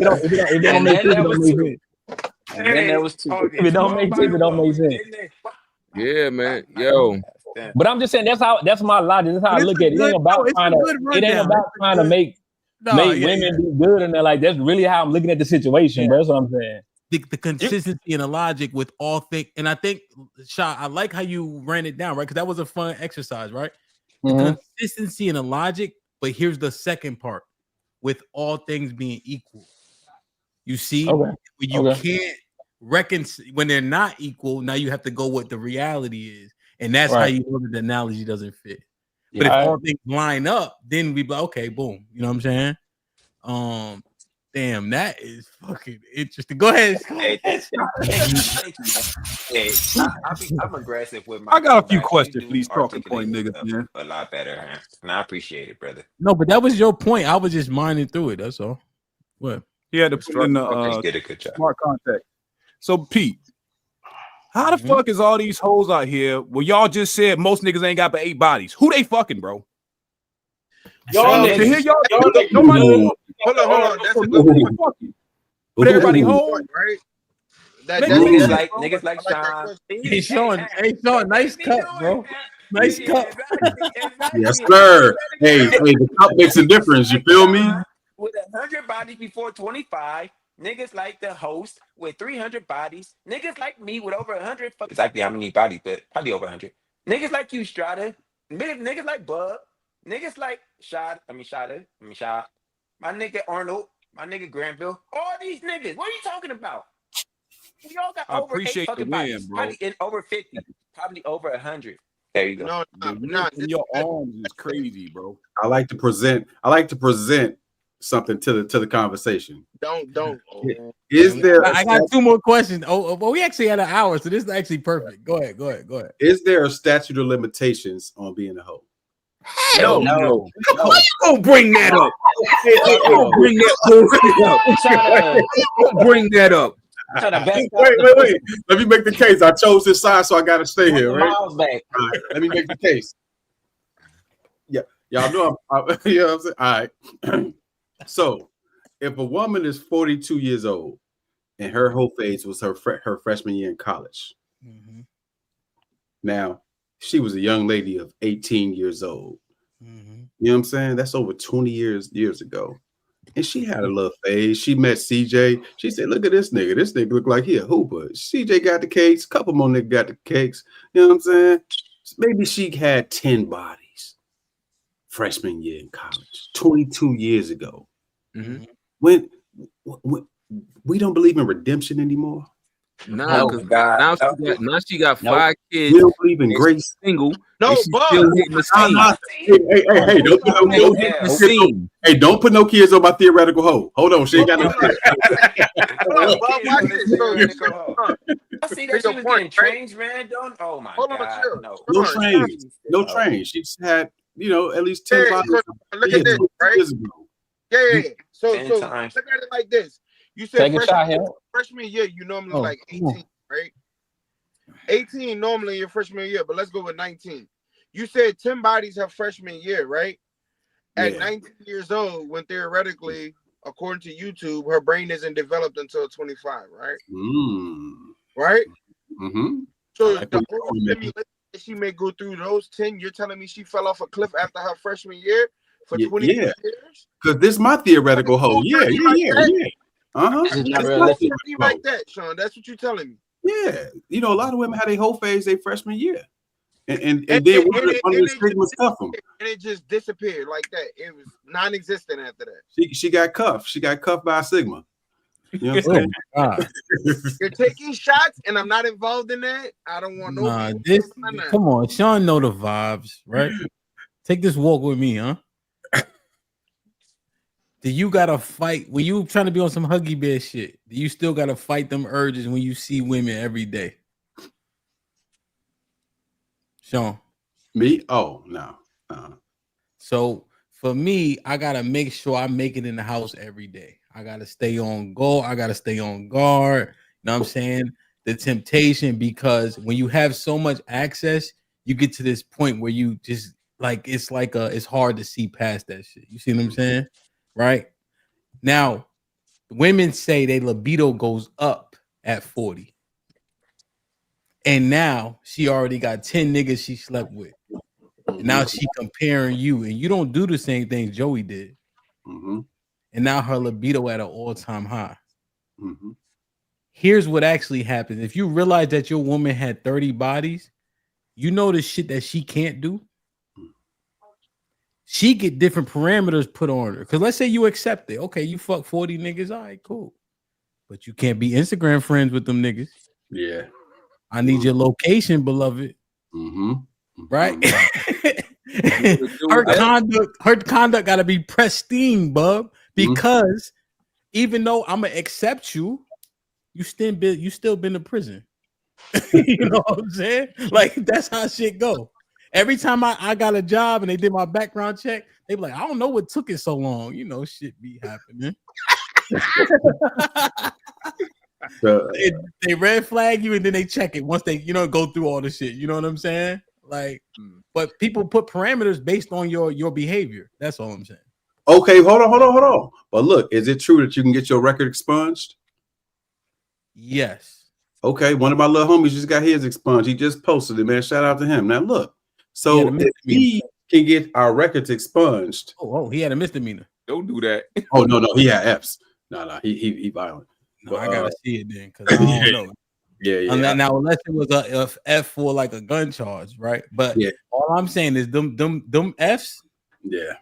don't make sense, it don't make sense.
And then there was 2.
If it don't make sense, it don't make sense.
Yeah, man. Yo.
But I'm just saying that's my logic. That's how I look at it. It ain't about trying to make women be good, and they're like, that's really how I'm looking at the situation, bro. That's what I'm saying.
The consistency and the logic with all things, and I think, Shah, I like how you ran it down, right? Because that was a fun exercise, right? The consistency and the logic, but here's the second part: with all things being equal, you see, when you can't reconcile when they're not equal. Now you have to go what the reality is, and that's how you know that the analogy doesn't fit. But if all things line up, then we be like, okay, boom. You know what I'm saying? Damn, that is fucking interesting. Go ahead.
Hey, I'm aggressive with my.
I got a few questions for these talking point niggas, man.
A lot better, and I appreciate it, brother.
No, but that was your point. I was just minding through it. That's all. What?
He had to put in the
did a good job.
Smart contact. So, Pete, how the fuck is all these hoes out here? Well, y'all just said most niggas ain't got but 8 bodies. Who they fucking, bro?
Y'all
niggas.
Hold on. That's a good
point. But everybody home,
right?
Niggas like Sean.
Hey, Sean, nice cut, bro. Nice cut.
Yes, sir. Hey, the cup makes a difference. You feel me?
With 100 bodies before 25, niggas like the host with 300 bodies. Niggas like me with over 100. Exactly how many bodies, but probably over 100. Niggas like you, Strata. Niggas like Bub. Niggas like Shad. My nigga Arnold. My nigga Granville. All these niggas. What are you talking about? We all got
I
over 8
appreciate the
fucking
win,
bodies.
bro.
Probably in over 50. Probably over 100. There you go.
No,
your arms is crazy, bro.
I like to present something to the conversation.
Don't.
Is there?
I got 2 more questions. Well, we actually had an hour, so this is actually perfect. Go ahead.
Is there a statute of limitations on being a hoe?
Hell
no.
How you gonna bring that up? Don't bring that up.
Wait. Let me make the case. I chose this side, so I got to stay here, right?
Miles back.
All right, let me make the case. Yeah, y'all know you know what I'm saying? All right. So, if a woman is 42 years old and her whole phase was her freshman year in college, now she was a young lady of 18 years old. You know what I'm saying? That's over 20 years ago. And she had a little phase. She met CJ. She said, look at this nigga. This nigga look like he a hooper. CJ got the cakes. A couple more niggas got the cakes. You know what I'm saying? Maybe she had 10 bodies freshman year in college, 22 years ago. When we don't believe in redemption anymore.
Nah, now she got 5 kids.
We don't believe in grace.
Single.
No,
still hitting the scene.
Hey, don't put no kids on my theoretical hoe. Hold on, she ain't got no kids.
I see that she was getting trains, man. Oh my god,
no train. She's had, at least 10 bodies.
Look at this, right? Yeah. So look at it like this. You said freshman year, you normally like 18, right? 18 normally your freshman year, but let's go with 19. You said 10 bodies have freshman year, right? At 19 years old, when theoretically according to YouTube, her brain isn't developed until 25, right?
Mm.
Right?
Mm-hmm.
So the whole stimulation that she may go through those 10, you're telling me she fell off a cliff after her freshman year for 20
Yeah.
years?
Because this is my theoretical hole. Yeah. Uh-huh.
It's not
It's
realistic.
Like that, Sean. That's what you're telling me.
Yeah. You know, a lot of women had a whole phase their freshman year. And then one of the stigmas cuff them.
And it just disappeared like that. It was non-existent after that.
She got cuffed. She got cuffed by a Sigma. You know what I'm saying?
You're taking shots, and I'm not involved in that. I don't want no.
Come on, Sean know the vibes, right? Take this walk with me, huh? Do you gotta fight when you trying to be on some Huggy Bear shit? Do you still gotta fight them urges when you see women every day? Sean,
me? Oh no.
So for me, I gotta make sure I make it in the house every day. I gotta stay on go. I gotta stay on guard. You know what I'm saying? The temptation, because when you have so much access, you get to this point where you just it's hard to see past that shit. You see what I'm saying? Right? Now, women say their libido goes up at 40. And now she already got 10 niggas she slept with. And now she comparing you, and you don't do the same thing Joey did.
Mm-hmm.
And now her libido at an all-time high.
Mm-hmm.
Here's what actually happens. If you realize that your woman had 30 bodies, you know the shit that she can't do. She get different parameters put on her. Because let's say you accept it. Okay, you fuck 40 niggas. All right, cool. But you can't be Instagram friends with them niggas.
Yeah.
I need your location, beloved.
Mm-hmm.
Right? her conduct got to be pristine, bub. Because even though I'm gonna accept you, you still been to prison. You know what I'm saying? Like that's how shit go. Every time I got a job and they did my background check, they be like, I don't know what took it so long. You know, shit be happening. They red flag you and then they check it once they go through all the shit. You know what I'm saying? Like, but people put parameters based on your behavior. That's all I'm saying.
Okay, hold on. But look, is it true that you can get your record expunged?
Yes.
Okay, one of my little homies just got his expunged. He just posted it, man. Shout out to him. Now look, so if he can get our records expunged.
Oh, he had a misdemeanor.
Don't do that.
Oh no, he had F's. No, he violent.
No, I gotta see it then because I don't know.
Yeah.
Unless it was a F for like a gun charge, right? But all I'm saying is them F's.
Yeah.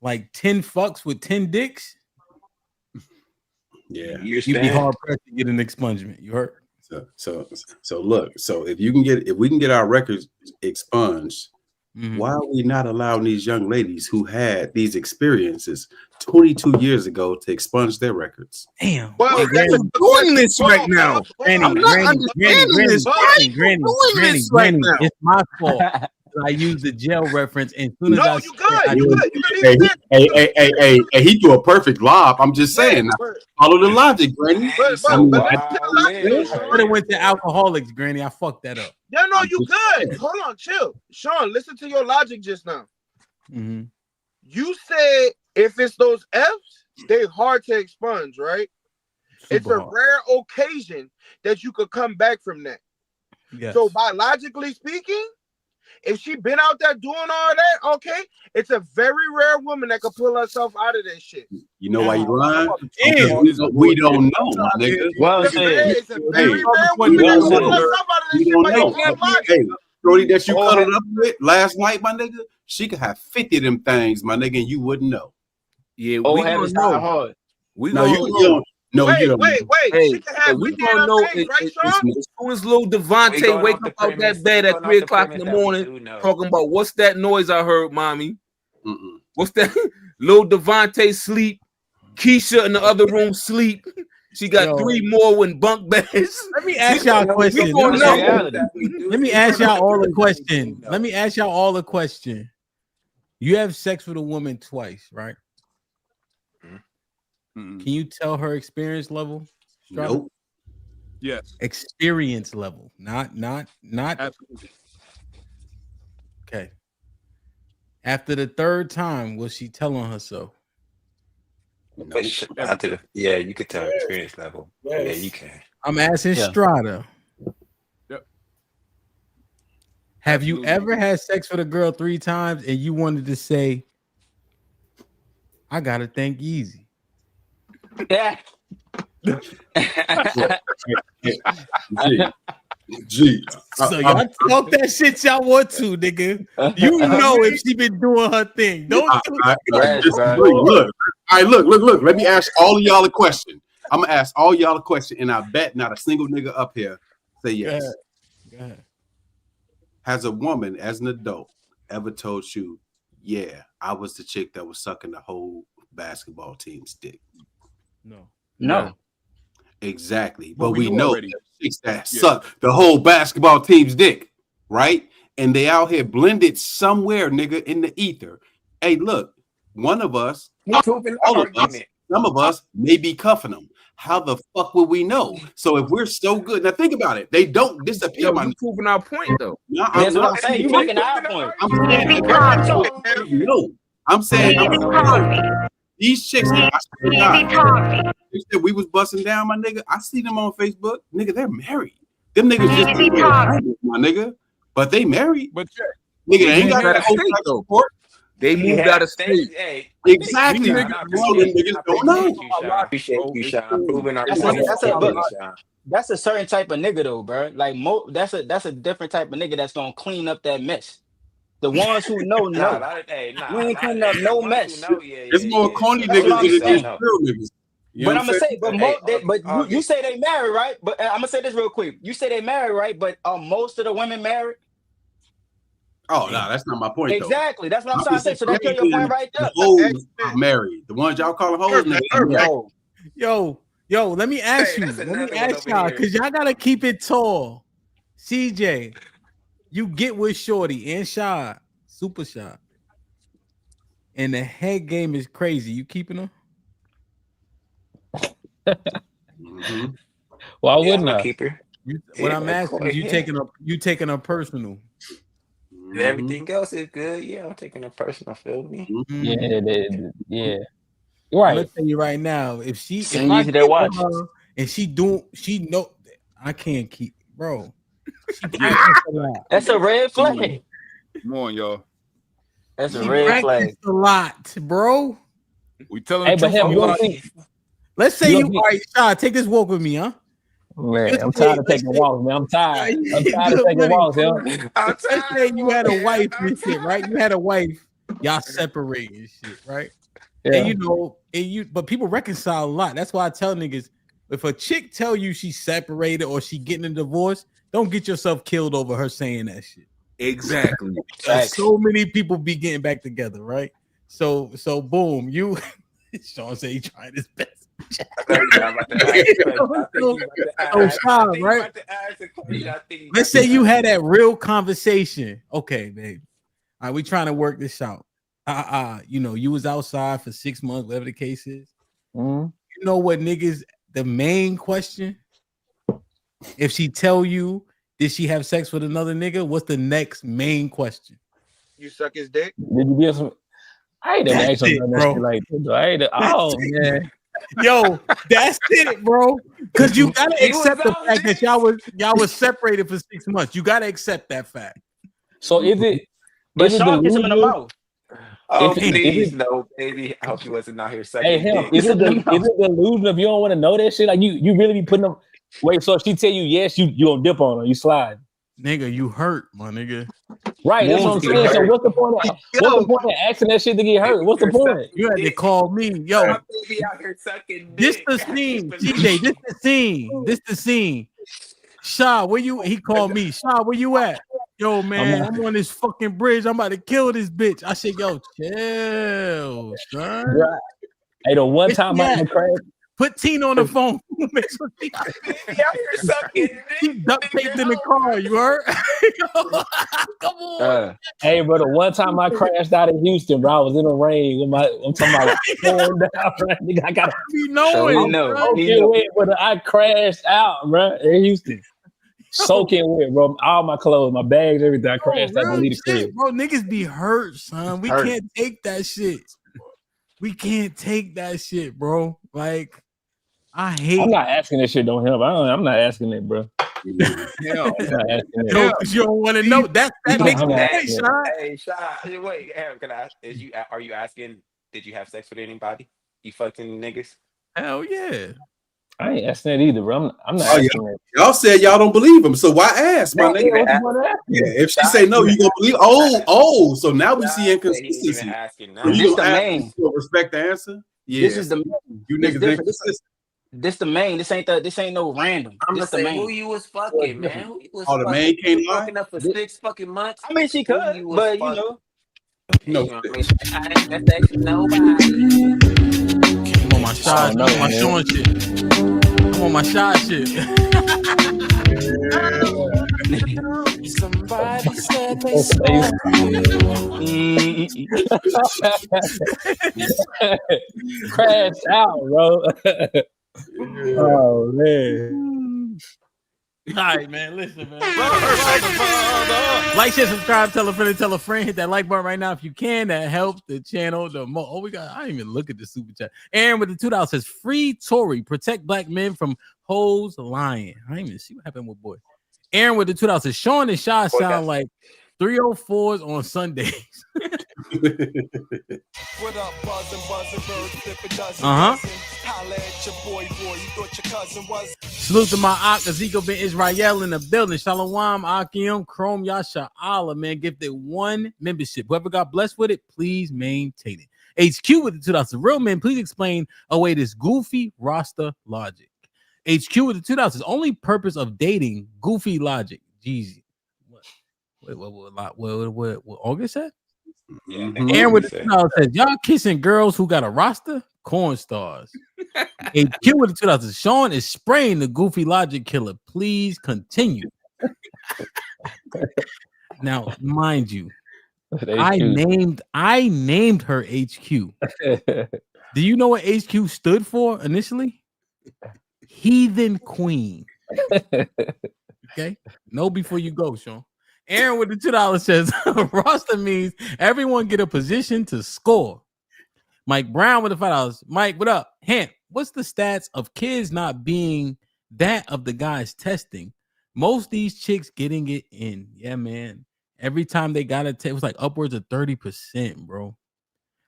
Like 10 fucks with 10 dicks.
Yeah.
You'd be hard pressed to get an expungement. You heard?
So look, so if we can get our records expunged, why are we not allowing these young ladies who had these experiences 22 years ago to expunge their records?
Damn.
Well,
hey,
Granny, doing this right now.
Granny,
I'm not understanding this.
Granny, it's my fault. I used the jail reference, and soon as
you good.
Hey, he threw a perfect lob. I'm just saying, follow the logic, Granny.
But it went to alcoholics, Granny. I fucked that up.
Yeah, no, you good. Hold on, chill. Sean, listen to your logic just now.
Mm-hmm.
You said if it's those F's, they're hard to expunge, right? It's a rare occasion that you could come back from that.
Yes.
So biologically speaking, if she been out there doing all that, okay, it's a very rare woman that could pull herself out of that shit.
You know why you lying? We don't know, my nigga.
Well,
it's a very rare woman that could pull herself out of this shit.
But hey, Brody, that you cuddled up with last night, my nigga, she could have 50 of them things, my nigga, and you wouldn't know.
Yeah, we don't know. We
no, you don't. No,
wait,
you don't.
Wait.
Hey,
she can have
we
50
don't know.
things, right, Sean?
As soon as little Devontae wake up out that bed at 3 o'clock in the morning, talking about what's that noise I heard, mommy? What's that? Little Devontae sleep. Keisha in the other room sleep. She got 3 more in bunk beds.
Let me ask y'all a question. Let me ask y'all all a question. Let me ask y'all all a question. You have sex with a woman twice, right? Can you tell her experience level?
Nope.
Yes.
Experience level, not.
Absolutely.
Okay. After the third time, was she telling her so?
But after the, yeah, you could tell experience level. Yeah, you can.
I'm asking Strata.
Yep.
Have you ever had sex with a girl 3 times and you wanted to say, I gotta think easy?
Yeah.
G.
So y'all talk that shit y'all want to, nigga. You know if she been doing her thing. Don't
look. All right, look. Let me ask all of y'all a question. I'm gonna ask all y'all a question, and I bet not a single nigga up here say yes.
Go ahead.
Has a woman, as an adult, ever told you, yeah, I was the chick that was sucking the whole basketball team's dick?
No.
Exactly.
But
But
we
we
knew
know
already.
chicks that suck the whole basketball team's dick, right? And they out here blended somewhere, nigga, in the ether. Hey, look, one of us, all of us, some of us may be cuffing them. How the fuck would we know? So if we're so good, now think about it. They don't disappear.
Yo, you proving our point though.
No,
That's what I'm saying. You making our point.
I'm saying these chicks, I swear to God, they said we was busting down, my nigga. I see them on Facebook. Nigga, they're married. Them niggas just my nigga. But they married.
But
nigga, they ain't got
out
that
of
whole
state, though.
support.
They moved out of state.
Hey,
Exactly.
I appreciate you, Sean. I appreciate you, Sean. Proving our point.
That's a certain type of nigga though, bro. Like that's a different type of nigga that's gonna clean up that mess. The ones who know, we ain't cleaning up no mess.
It's more corny
That's
niggas
what I'm
than it is
saying.
real niggas. You know
But I'm gonna say,
saying?
you say they married, right? But I'm gonna say this real quick. You say they married, right? But are most of the women married?
Oh no, that's not my point.
Exactly.
Though.
That's what I'm trying to say. So that's your point right there.
The hoes are married. The ones y'all calling hoes, niggas.
Yo, let me ask you. Let me ask y'all, because y'all gotta keep it tall. CJ, you get with Shorty and Shy, super shy, and the head game is crazy. You keeping her?
Why wouldn't I?
Keep her.
What I'm asking is, you taking a personal.
And everything else is good. Yeah, I'm taking a personal. Feel me?
Yeah. Right.
I'm gonna tell you right now, if
Send
I
you to that
get
watch.
with her and she know I can't keep, bro.
That's a red flag.
Come on, y'all.
That's a red flag.
A lot, bro.
We telling the truth.
Let's say you all right, Shy, take this walk with me, huh?
Man, I'm tired of taking walks, man. I'm tired of taking walks, yo.
Let's say you had a wife and shit, right? You had a wife, y'all separated and shit, right?
Yeah.
And but people reconcile a lot. That's why I tell niggas, if a chick tell you she's separated or she getting a divorce, don't get yourself killed over her saying that shit.
Exactly.
So many people be getting back together, right? So boom, you Sean say he tried his best. Let's say you had that real conversation. Okay, babe. All right, we trying to work this out. You was outside for 6 months, whatever the case is.
Mm-hmm.
You know what, niggas? The main question: if she tell you, did she have sex with another nigga? What's the next main question?
You suck his dick?
Did you get some? I ain't never asked him that shit like that. Man.
Yo, that's it, bro. Because you gotta accept the fact that y'all was separated for 6 months. You gotta accept that fact.
So is it?
But Sean gets him in the mouth.
Oh, please, no, baby. I hope you wasn't out here sucking.
Hey, him. Is it the illusion of you don't want to know that shit? Like you really be putting them. Wait, so if she tell you yes, you gonna dip on her, you slide.
Nigga, you hurt, my nigga.
Right, that's what I'm saying. So what's the point of asking that shit to get hurt? What's the point?
You had to call me. Yo,
baby out here sucking
this the scene. TJ, this the scene. This the scene. Shaw, where you? He called me. Shaw, where you at? Yo, man, I'm on this fucking bridge. I'm about to kill this bitch. I said, yo, chill, son.
Right. Hey, the one time I crashed.
Put Tina on the phone. She duct taped in the car. You heard? Come on.
Hey, bro, the one time I crashed out in Houston, bro, I was in the rain with I'm talking about going down, bro. Nigga, I gotta
be knowing.
But I crashed out, bro, in Houston. Soaking wet, bro. All my clothes, my bags, everything. I crashed out to leave the crib.
Bro, niggas be hurt, son. We can't take that shit. We can't take that shit, bro. Like, I hate.
I'm not asking this shit. Don't help. I'm not asking it, bro.
Hell,
I'm not asking it.
No, because you don't want to know. That makes
I'm
the
not
point,
asking it.
Sean.
Hey, Sean, wait, can I? Are you asking? Did you have sex with anybody? You fucked any niggas?
Hell yeah.
I ain't asking that either, bro. I'm not
Oh,
asking that.
y'all said y'all don't believe him, so why ask, my nigga?
What you want to ask?
Yeah, if she say no, you gonna believe? Oh, so now we see inconsistency.
Asking
So
now.
you
This
gonna
the
ask,
main.
you gonna respect the answer? Yeah,
This is the main.
you
This
niggas
different.
inconsistent.
This the main. This ain't no random.
I'm
This
gonna
the
say who
main.
you was
So it's
fucking, man.
different.
Who you was
Oh, the
fucking?
man
You
can't
was
lie.
fucking up for 6 fucking months.
I mean, she
Who
could,
you was
but you
fucking?
know,
No,
You know what I mean? I ain't got sex with nobody.
I'm on my
I
shot.
don't know,
I'm on my
man.
Sean shit. I'm on my shot shit.
Somebody said they
That's
saw
Crash out, bro. Oh man.
All right, man. Listen, man. Like, share, subscribe, tell a friend, hit that like button right now if you can. That helps the channel the most. Oh, we got. I didn't even look at the super chat. Aaron with the $2 says, "Free Tory, protect black men from hoes lying." I didn't even see what happened with boy. Aaron with the $2 says, "Sean and Shy sound like 304s on Sundays."
What up, buzzing, birds, flip a dozen. Holla at your boy, you thought your cousin was.
Salute to my Ak, Ezekiel Ben Israel in the building. Shalom, Akim, Chrome, Yasha, Allah, man. Gifted 1 membership. Whoever got blessed with it, please maintain it. HQ with the $2. Real men, please explain away this goofy roster logic. HQ with the $2. Only purpose of dating goofy logic. Jeezy. What August said?
Yeah.
Aaron with the $2 says, y'all kissing girls who got a roster? Corn stars. HQ with the $2. Sean is spraying the goofy logic killer. Please continue. Now, mind you, I named her HQ. Do you know what HQ stood for initially? Heathen Queen. Okay. Know before you go, Sean. Aaron with the $2 says roster means everyone get a position to score. Mike Brown with the $5. Mike, what up? Hamp, what's the stats of kids not being that of the guys testing? Most these chicks getting it in. Yeah, man. Every time they got it, it was like upwards of 30%, bro.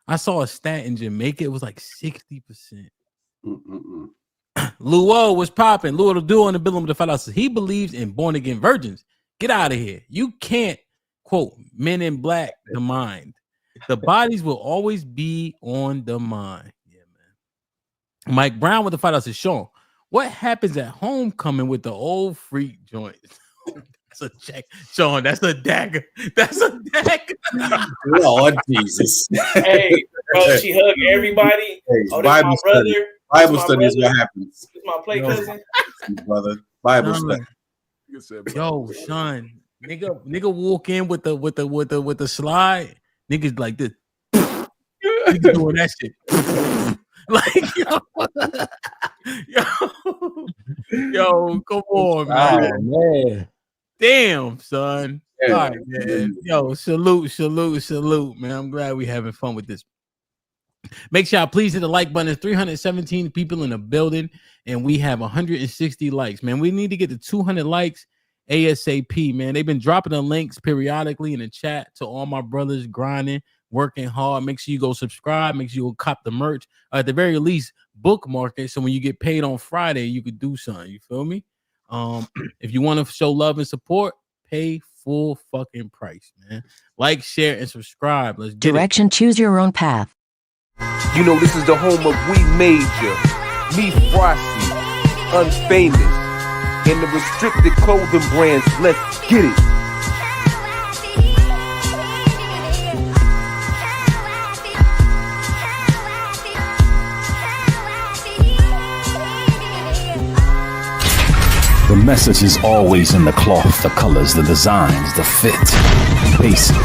I saw a stat in Jamaica. It was like 60%. Luo was popping. Luo the duo in the building with the $5. He believes in born again virgins. Get out of here. You can't quote Men in Black the mind. The bodies will always be on the mind. Yeah, man. Mike Brown with the $5 says, Sean, what happens at homecoming with the old freak joints? That's a check. Sean, that's a dagger. That's a dagger.
Lord Jesus.
Hey, bro, she hugged everybody.
Hey,
oh,
Bible
my
study.
brother.
Bible study is what happens.
This my play cousin.
Brother. Bible
Son.
study.
Yo, son. Nigga walk in with the slide. Niggas like this. Niggas doing that shit. Like yo, come on, man.
Oh, man.
Damn, son.
Yeah.
All right, man. Yo, salute, man. I'm glad we having fun with this. Make sure y'all please hit the like button. There's 317 people in the building, and we have 160 likes, man. We need to get to 200 likes ASAP, man. They've been dropping the links periodically in the chat to all my brothers grinding, working hard. Make sure you go subscribe. Make sure you go cop the merch. At the very least, bookmark it so when you get paid on Friday, you could do something. You feel me? If you want to show love and support, pay full fucking price, man. Like, share, and subscribe. Let's get
Direction, choose your own path.
You know this is the home of We Major, Me Frosty, Unfamous, and the restricted clothing brands. Let's get it.
The message is always in the cloth, the colors, the designs, the fit. Basic.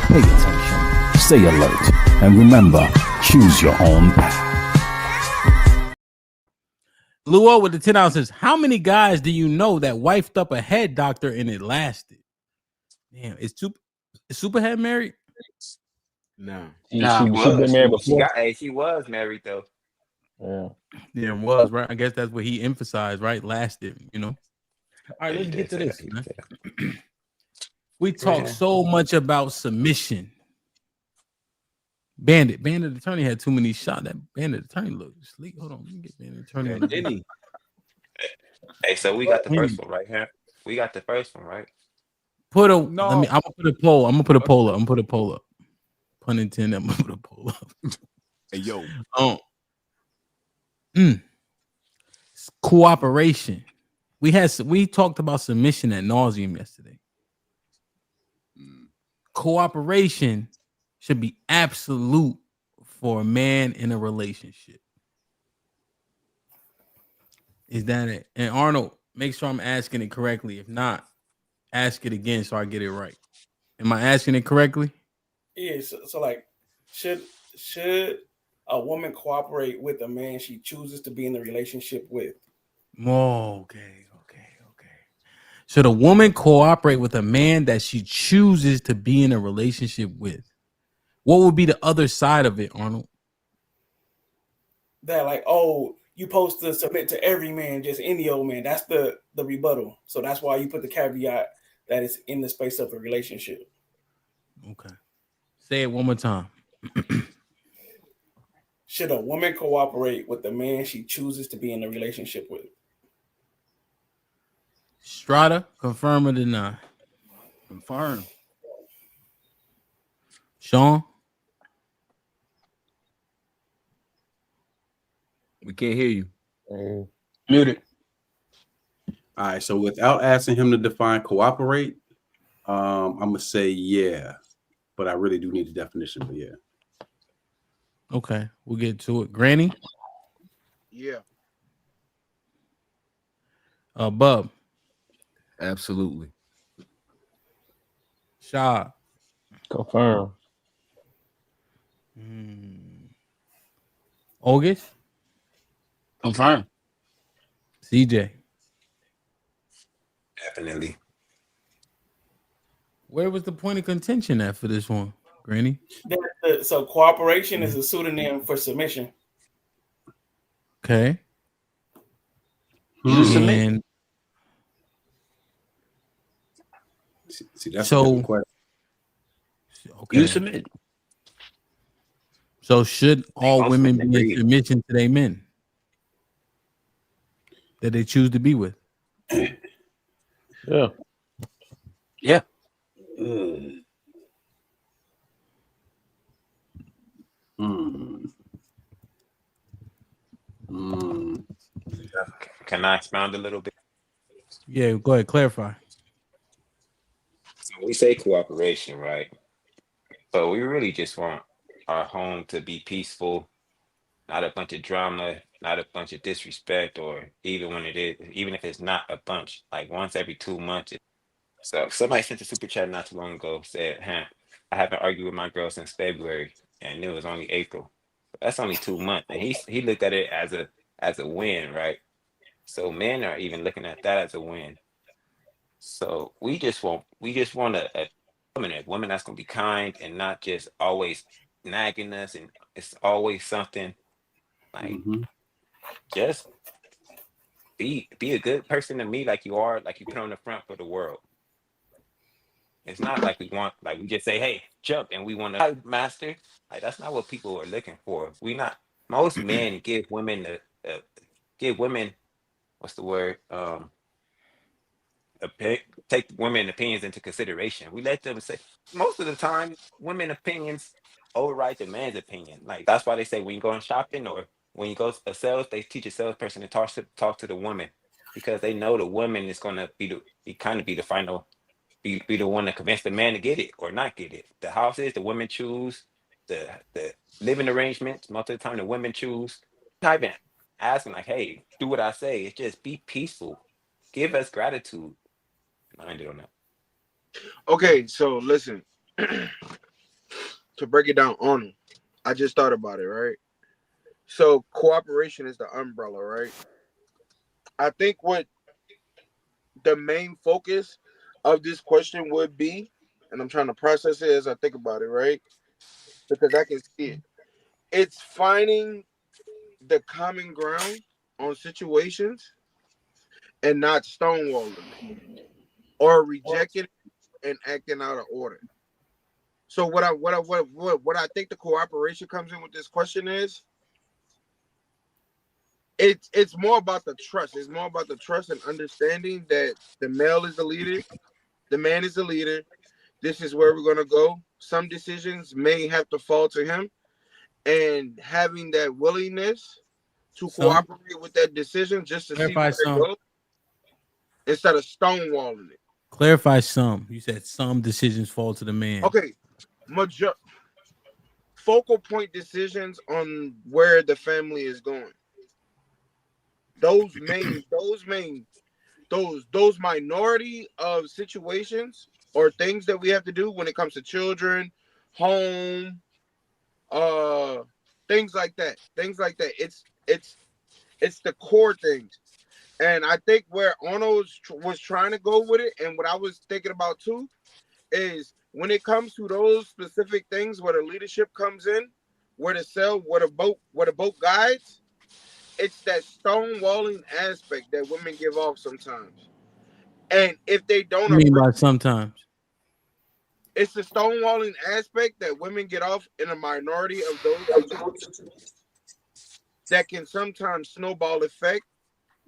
Pay attention. Stay alert. And remember, choose your own path.
Luo with the 10 ounces. How many guys do you know that wifed up a head doctor and it lasted? Damn, is Superhead married?
No.
She
She
been married before.
she was married though.
Yeah.
Yeah, it was right. I guess that's what he emphasized, right? Lasted, you know. All right,
Yeah, he
let's get
did
to
say that.
this,
He
man.
did say
We talk
that.
so much about submission. Bandit Attorney had too many shots. That Bandit Attorney looked asleep. Hold on, let me get Bandit Attorney
Yeah,
on the
didn't he?
Hey, so we got the first one right here. We got the first one right.
I'm
No.
gonna put a poll. I'm gonna put a poll up. I'm gonna put a poll up. Pun intended. I'm gonna put a poll up.
Hey, yo.
Cooperation. We talked about submission ad nauseum yesterday. Cooperation should be absolute for a man in a relationship. Is that it? And Arnold, make sure I'm asking it correctly. If not, ask it again so I get it right. Am I asking it correctly?
Yeah. So like, should a woman cooperate with a man she chooses to be in a relationship with?
Okay. Should a woman cooperate with a man that she chooses to be in a relationship with? What would be the other side of it, Arnold?
That like, oh, you supposed to submit to every man, just any old man. That's the rebuttal. So that's why you put the caveat that it's in the space of a relationship.
Okay. Say it one more time.
Should a woman cooperate with the man she chooses to be in a relationship with?
Strata, confirm or deny?
Confirm.
Sean?
We can't hear you.
Muted.
All right, so without asking him to define cooperate, I'm gonna say yeah, but I really do need a definition. But yeah,
Okay, we'll get to it. Granny?
Yeah.
Bub?
Absolutely.
Shaw?
Confirm.
August?
Confirm.
CJ?
Definitely.
Where was the point of contention at for this one, Granny?
So cooperation is a pseudonym for submission.
Okay.
You submit.
see that's
So-
a different question.
Okay.
You submit.
So should all women be in
agreed.
submission to their men that they choose to be with?
Yeah.
Yeah.
Can I expound a little bit?
Yeah, go ahead, clarify.
So we say cooperation, right? But we really just want our home to be peaceful, not a bunch of drama, not a bunch of disrespect, or even when it is, even if it's not a bunch, like once every 2 months. So somebody sent a super chat not too long ago, said, I haven't argued with my girl since February, and it was only April. That's only 2 months. And he looked at it as a win, right? So men are even looking at that as a win. So we just want a woman that's gonna be kind and not just always nagging us, and it's always something like just be a good person to me, like you are, like you put on the front for the world. It's not like we just say, hey, jump, and we want to master. Like that's not what people are looking for. Most men give women what's the word? Take women opinions into consideration. We let them say, most of the time women opinions override the man's opinion. Like that's why they say when you go shopping or when you go to sales, they teach a salesperson to talk to the woman, because they know the woman is going to be the final, be the one to convince the man to get it or not get it. The houses the women choose, the living arrangements, most of the time the women choose. Not even asking like, hey, do what I say. It's just be peaceful, give us gratitude. I ended on that.
Okay, so listen. To break it down on them, I just thought about it, right? So cooperation is the umbrella, right? I think what the main focus of this question would be, and I'm trying to process it as I think about it, right? because I can see it. It's finding the common ground on situations and not stonewalling it or rejecting it and acting out of order. So what I think the cooperation comes in with this question is it's more about the trust. It's more about the trust and understanding that the male is the leader, the man is the leader. This is where we're gonna go. Some decisions may have to fall to him, and having that willingness to cooperate with that decision just to see where it goes instead of stonewalling it.
Clarify some. You said some decisions fall to the man.
Okay, focal point decisions on where the family is going. Those minority of situations or things that we have to do when it comes to children, home, things like that. It's the core things. And I think where Ono was trying to go with it, and what I was thinking about too, is when it comes to those specific things where the leadership comes in, where the boat guides, it's that stonewalling aspect that women give off sometimes. And if they don't
What do you mean by sometimes?
it's the stonewalling aspect that women get off in a minority of those situations that can sometimes snowball effect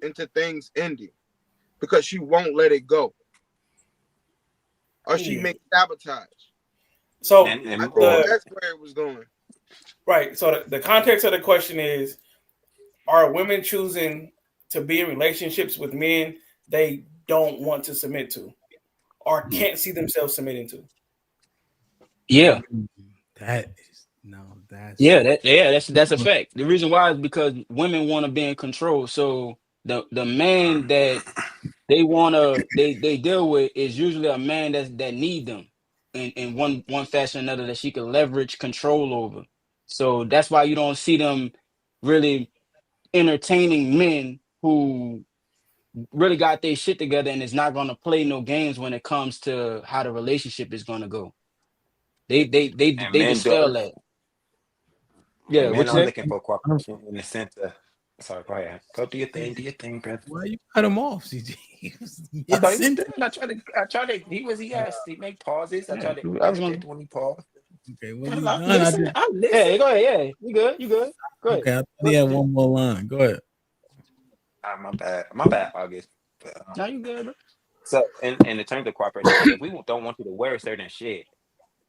into things ending because she won't let it go. Or she may sabotage.
So
I think that's where it was going.
Right. So the context of the question is, are women choosing to be in relationships with men they don't want to submit to or can't see themselves submitting to?
Yeah.
That's
a fact. The reason why is because women want to be in control. So the man that they deal with is usually a man that need them in one fashion or another that she can leverage control over. So that's why you don't see them really entertaining men who really got their shit together and is not going to play no games when it comes to how the relationship is going to go. They distill that. Yeah,
Men
what
are
you
looking for cooperation in the sense of. Sorry, go ahead. Go do your thing, brother.
Why you cut him off, CG?
I thought he was done. I tried to. He made pauses. I tried to interject when he paused.
Okay, when he's
I'm
done,
listening. I'm listening.
Yeah, go ahead. Yeah, you good. Go ahead.
Okay, I thought he had one more line. Go ahead.
My bad, August.
No, you good, bro.
So, in the terms of cooperation, like if we don't want you to wear a certain shit,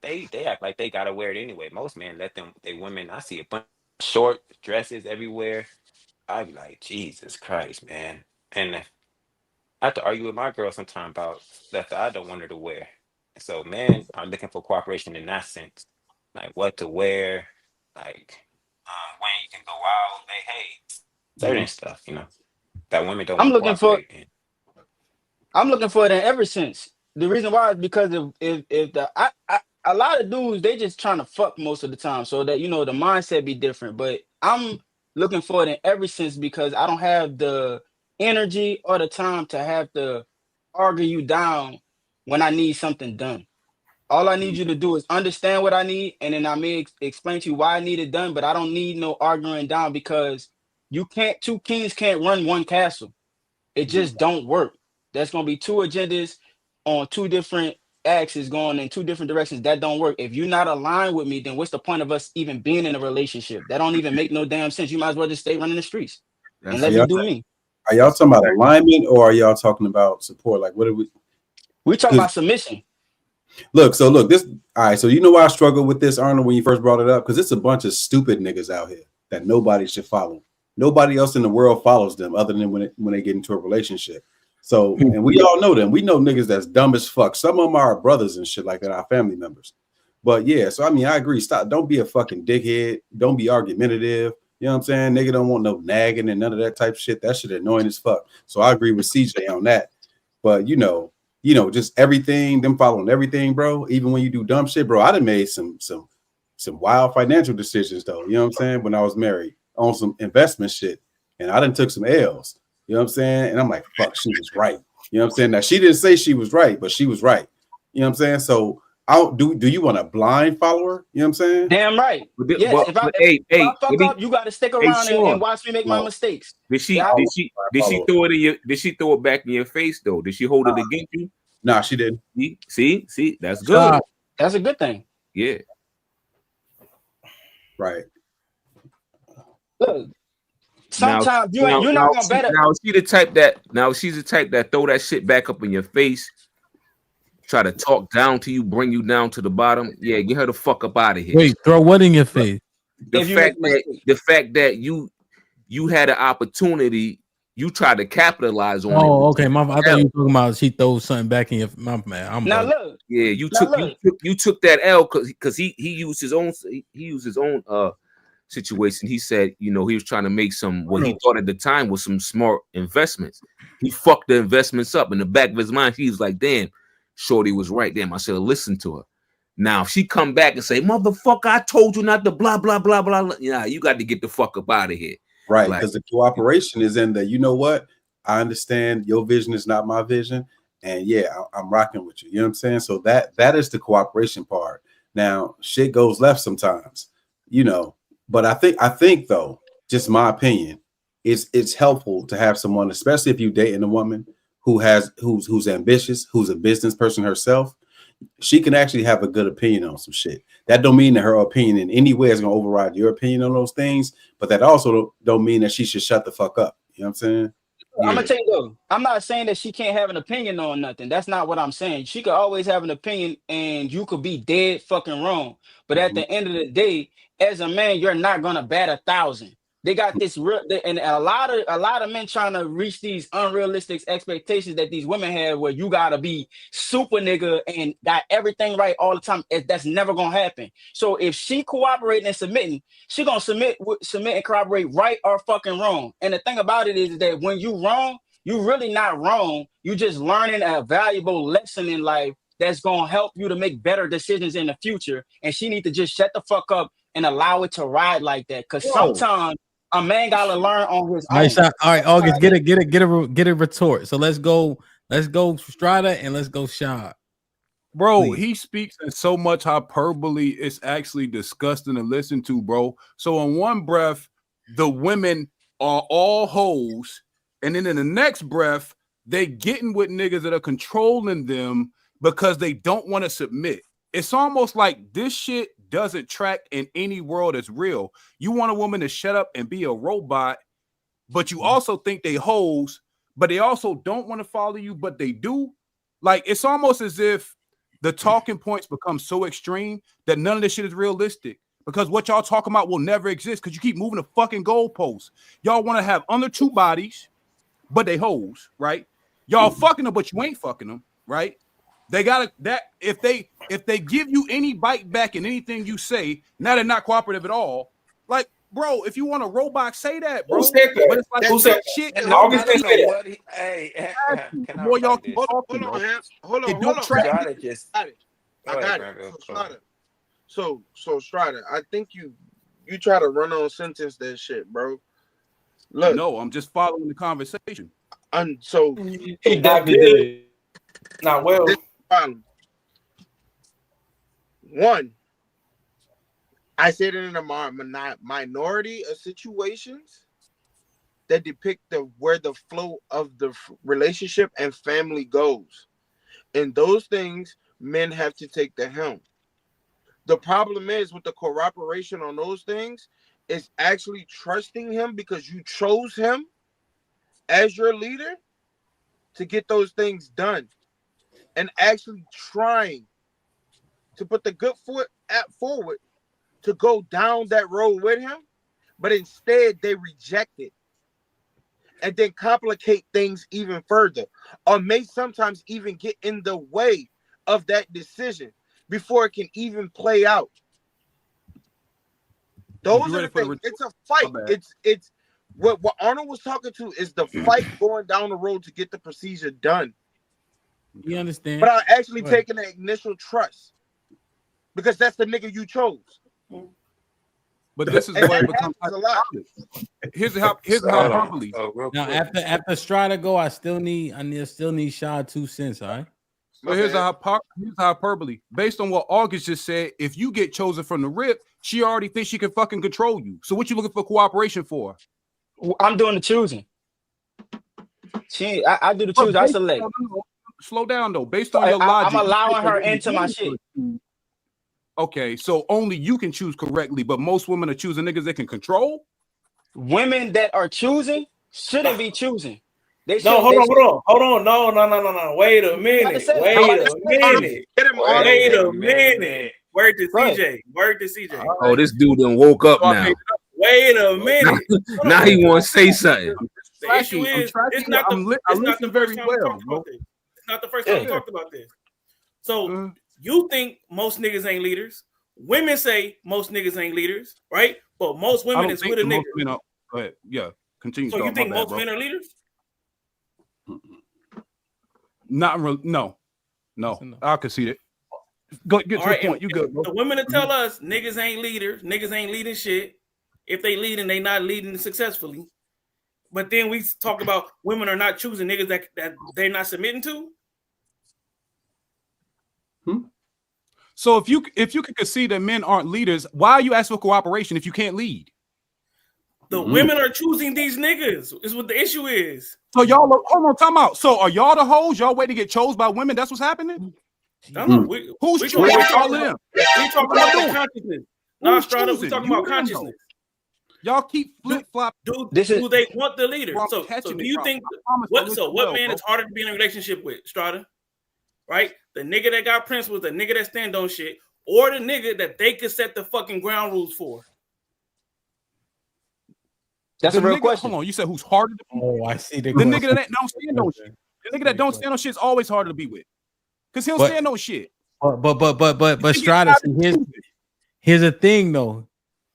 they act like they gotta wear it anyway. Most men let they women. I see a bunch of short dresses everywhere. I be like, Jesus Christ, man. And I have to argue with my girl sometime about stuff that I don't want her to wear. So, men are looking for cooperation in that sense, like what to wear, like when you can go out, hey, certain stuff, that women don't
I'm
want to
looking for
cooperate in.
I'm looking for it in ever since. The reason why is because a lot of dudes they just trying to fuck most of the time, so that the mindset be different. But I'm looking for it in ever since because I don't have the energy or the time to have to argue you down when I need something done. All I need you to do is understand what I need, and then I may explain to you why I need it done. But I don't need no arguing down because two kings can't run one castle. It just don't work. There's gonna be two agendas on two different axes going in two different directions. That don't work. If you're not aligned with me, then what's the point of us even being in a relationship? That don't even make no damn sense. You might as well just stay running the streets and let me do me.
Are y'all talking about alignment or are y'all talking about support? Like, what are we?
We talking about submission.
Look, this. All right, so you know why I struggled with this, Arnold, when you first brought it up? Because it's a bunch of stupid niggas out here that nobody should follow. Nobody else in the world follows them other than when they get into a relationship. So, and we all know them. We know niggas that's dumb as fuck. Some of them are our brothers and shit like that, our family members. But yeah, so I mean, I agree. Stop. Don't be a fucking dickhead. Don't be argumentative. You know what I'm saying? Nigga don't want no nagging and none of that type of shit. That shit annoying as fuck. So I agree with CJ on that. But you know, just everything, them following everything, bro. Even when you do dumb shit, bro. I done made some wild financial decisions though. You know what I'm saying? When I was married on some investment shit, and I done took some L's. You know what I'm saying? And I'm like, fuck, she was right. You know what I'm saying? Now she didn't say she was right, but she was right. You know what I'm saying? So Do you want a blind follower? You know what I'm saying?
Damn right. Yes. If I fuck up, you got to stick around and watch me make my mistakes.
Did she throw it back in your face though? Did she hold it against you?
Nah, she didn't.
See, that's good.
That's a good thing.
Yeah.
Right.
Look, sometimes you're not gonna better.
Now she's the type that throw that shit back up in your face, try to talk down to you, bring you down to the bottom. Yeah, get her the fuck up out of here.
Wait, throw what in your face?
The fact that you had an opportunity, you tried to capitalize on it.
Oh, okay. I thought you were talking about she throws something back in your mouth, man.
Look.
Yeah, you took that L because he used his own situation. He said, he was trying to make what he thought at the time was some smart investments. He fucked the investments up. In the back of his mind, he was like, damn, Shorty was right. Damn, I should have listened to her. Now, if she come back and say, motherfucker, I told you not to blah, blah, blah, blah. Yeah, you got to get the fuck up out of here.
Right, because the cooperation is in the, you know what? I understand your vision is not my vision. And yeah, I'm rocking with you. You know what I'm saying? So that is the cooperation part. Now, shit goes left sometimes, but I think though, just my opinion, it's helpful to have someone, especially if you're dating a woman who's ambitious, who's a business person herself. She can actually have a good opinion on some shit. That don't mean that her opinion in any way is going to override your opinion on those things, but that also don't mean that she should shut the fuck up. You know what I'm saying?
I'm gonna tell you though, I'm not saying that she can't have an opinion on nothing. That's not what I'm saying. She could always have an opinion, and you could be dead fucking wrong. But at the end of the day, as a man, you're not gonna bat 1,000. They got this real, and a lot of men trying to reach these unrealistic expectations that these women have, where you gotta be super nigga and got everything right all the time. That's never gonna happen. So if she cooperating and submitting, she gonna submit and corroborate right or fucking wrong. And the thing about it is that when you wrong, you really not wrong. You just learning a valuable lesson in life that's gonna help you to make better decisions in the future. And she need to just shut the fuck up and allow it to ride like that. Cause sometimes a man gotta learn on his own.
All right, August, get a retort. So let's go Strata and let's go Shad.
Bro,
Please.
He speaks in so much hyperbole, it's actually disgusting to listen to, bro. So in one breath, the women are all hoes, and then in the next breath, they getting with niggas that are controlling them because they don't want to submit. It's almost like this shit doesn't track in any world that's real. You want a woman to shut up and be a robot, but you also think they hoes, but they also don't want to follow you, but they do. Like, it's almost as if the talking points become so extreme that none of this shit is realistic, because what y'all talking about will never exist because you keep moving the fucking goalposts. Y'all want to have under two bodies, but they hoes, right? Y'all fucking them, but you ain't fucking them, right? They gotta that if they give you any bite back in anything you say, now they're not cooperative at all. Like, bro, if you want a robot, say that, bro.
Who said that?
But it's like
Who said
shit.
that? August didn't say that.
Hey, can
Boy, y'all
I
keep
this?
talking,
Hold
bro.
on, hold
It
on.
don't track.
I got it. So Strata, I think you try to run on sentence that shit, bro. Look,
No, I'm just following the conversation.
And so
he definitely did. Not well.
Problem. One, I said it in a minority of situations that depict where the flow of the relationship and family goes. And those things, men have to take the helm. The problem is with the cooperation on those things is actually trusting him because you chose him as your leader to get those things done, and actually trying to put the good foot forward to go down that road with him, but instead they reject it and then complicate things even further, or may sometimes even get in the way of that decision before it can even play out. Those are the things. It's a fight. It's what Arnold was talking to is the fight going down the road to get the procedure done.
You understand?
But I'm actually taking the initial trust because that's the nigga you chose.
But this is where it becomes
a lot.
Here's how hyperbole.
Now after Strata go, I still need Shad 2 cents. All right.
So here's a hyperbole. Based on what August just said, if you get chosen from the rip, she already thinks she can fucking control you. So what you looking for cooperation for?
I'm doing the choosing. I do the choosing. I select.
Slow down though. Based on your logic,
I'm allowing her into my shit.
Okay, so only you can choose correctly, but most women are choosing niggas they can control.
Women that are choosing shouldn't be choosing. They
No, hold on. No. Wait a minute. Word to CJ.
Oh, this dude done woke up now.
Wait a minute.
Now he want to say something.
The issue is, it's not the first time we talked about this. It's not the first time we talked about this. So you think most niggas ain't leaders. Women say most niggas ain't leaders, right? But most women is with a nigga.
Go ahead. Yeah, continue.
So you think most men are leaders?
Not really. No. I concede it. Go get to the point. You good, bro.
The women that tell us niggas ain't leaders, niggas ain't leading shit. If they leading, they not leading successfully. But then we talk about women are not choosing niggas that they're not submitting to.
So if you can concede that men aren't leaders, why are you asking for cooperation if you can't lead?
The women are choosing these niggas. Is what the issue is.
So y'all hold on, time out. So are y'all the hoes? Y'all waiting to get chose by women? That's what's happening. Who's choosing all of them?
We talking about the consciousness. Nah, Strata, we talking about consciousness.
Y'all keep flip flop.
Do they want the leader? So do you think what man is harder to be in a relationship with, Strata? Right? The nigga that got principles, the nigga that stand on shit, or the nigga that they could set the fucking ground rules for?
That's a real question.
Hold on, you said who's harder to be with?
Oh, I see
the nigga that don't stand on shit. The nigga that don't stand on shit is always harder to be with. Because he don't stand on shit.
But Strata, here's the thing though.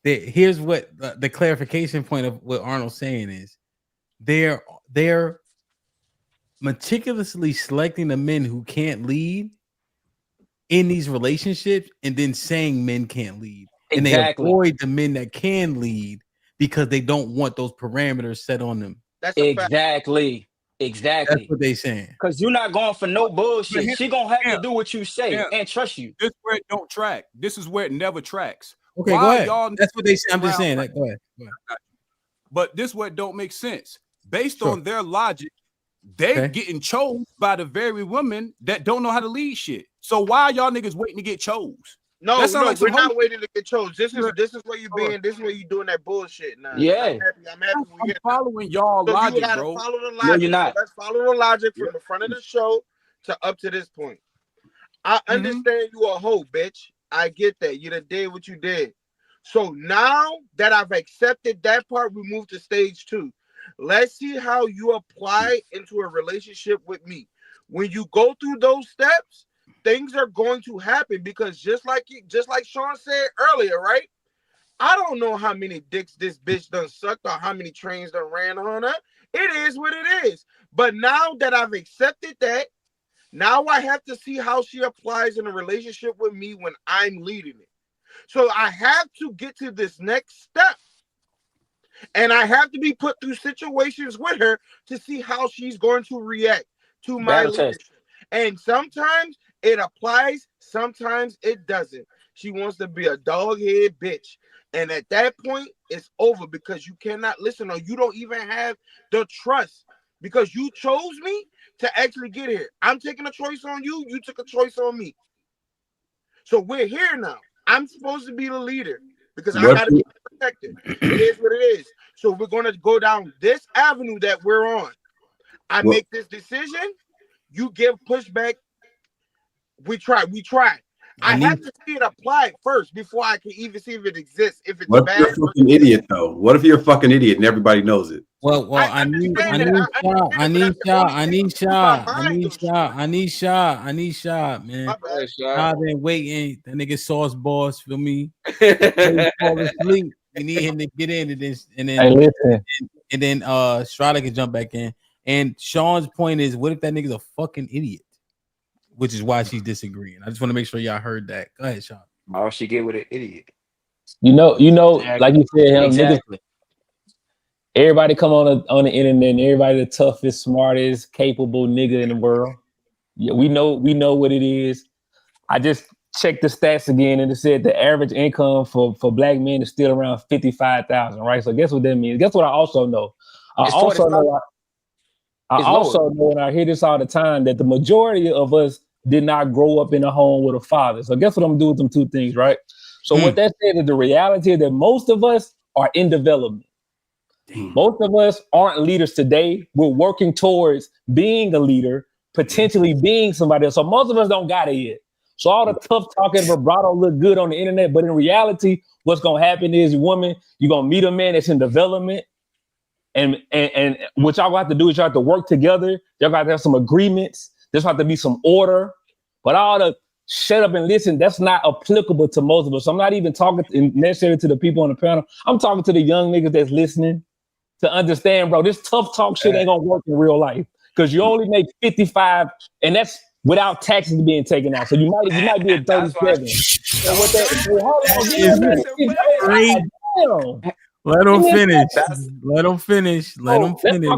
Here's what the clarification point of what Arnold's saying is they're meticulously selecting the men who can't lead in these relationships and then saying men can't lead. And they avoid the men that can lead because they don't want those parameters set on them.
That's exactly.
That's what they saying.
Because you're not going for no bullshit. She gonna have to do what you say and trust you.
This is where it don't track. This is where it never tracks.
Okay, go ahead. That's what they say. I'm just saying that. Go ahead.
But this where it don't make sense. Based on their logic, they getting chose by the very women that don't know how to lead shit. So why are y'all niggas waiting to get chose?
No, we're not waiting to get chose. This is where you being. This is where you doing that bullshit now.
Yeah,
I'm happy.
I'm following y'all logic, bro.
Follow the logic.
No, you're not.
Let's follow the logic from the front of the show to up to this point. I understand you a hoe, bitch. I get that. You done did what you did. So now that I've accepted that part, we move to stage 2. Let's see how you apply into a relationship with me. When you go through those steps, things are going to happen because just like Sean said earlier, right? I don't know how many dicks this bitch done sucked or how many trains done ran on her. It is what it is. But now that I've accepted that, now I have to see how she applies in a relationship with me when I'm leading it. So I have to get to this next step. And I have to be put through situations with her to see how she's going to react to my leadership. And sometimes it applies, sometimes it doesn't. She wants to be a dog-head bitch. And at that point, it's over because you cannot listen or you don't even have the trust because you chose me to actually get here. I'm taking a choice on you. You took a choice on me. So we're here now. I'm supposed to be the leader because I got to be protected. It is what it is. So we're going to go down this avenue that we're on. I make this decision. You give pushback. We try. I have to see it applied first before I can even see if it exists. If it's
what
bad.
If you're a fucking idiot, though? What if you're a fucking idiot and everybody knows it?
Well, I need shot, man. I've been waiting. That nigga Sauce Boss for me. Fall asleep. We need him to get in and then Strada can jump back in. And Sean's point is, what if that nigga's a fucking idiot? Which is why she's disagreeing. I just want to make sure y'all heard that. Go ahead, Sean.
All she get with an idiot.
You know, like you said, exactly. Niggas, everybody come on the internet and everybody the toughest, smartest, capable nigga in the world. Yeah, we know what it is. I just checked the stats again, and it said the average income for black men is still around 55,000, right? So guess what that means? Guess what I also know? I
It's
also know, and I hear this all the time, that the majority of us did not grow up in a home with a father. So guess what I'm doing with them two things, right? So what that said is the reality that most of us are in development. Most of us aren't leaders today. We're working towards being a leader, potentially being somebody else. So most of us don't got it yet. So all the tough talking vibrato look good on the internet, but in reality, what's gonna happen is, woman, you're gonna meet a man that's in development, and what y'all gonna have to do is y'all have to work together. Y'all gotta have some agreements. There's have to be some order. But all the shut up and listen, that's not applicable to most of us. So I'm not even talking necessarily to the people on the panel. I'm talking to the young niggas that's listening to understand, bro, this tough talk shit ain't gonna work in real life, because you only make 55, and that's without taxes being taken out. So you might be at 37. So what
Let him finish. Let him finish. Let him finish.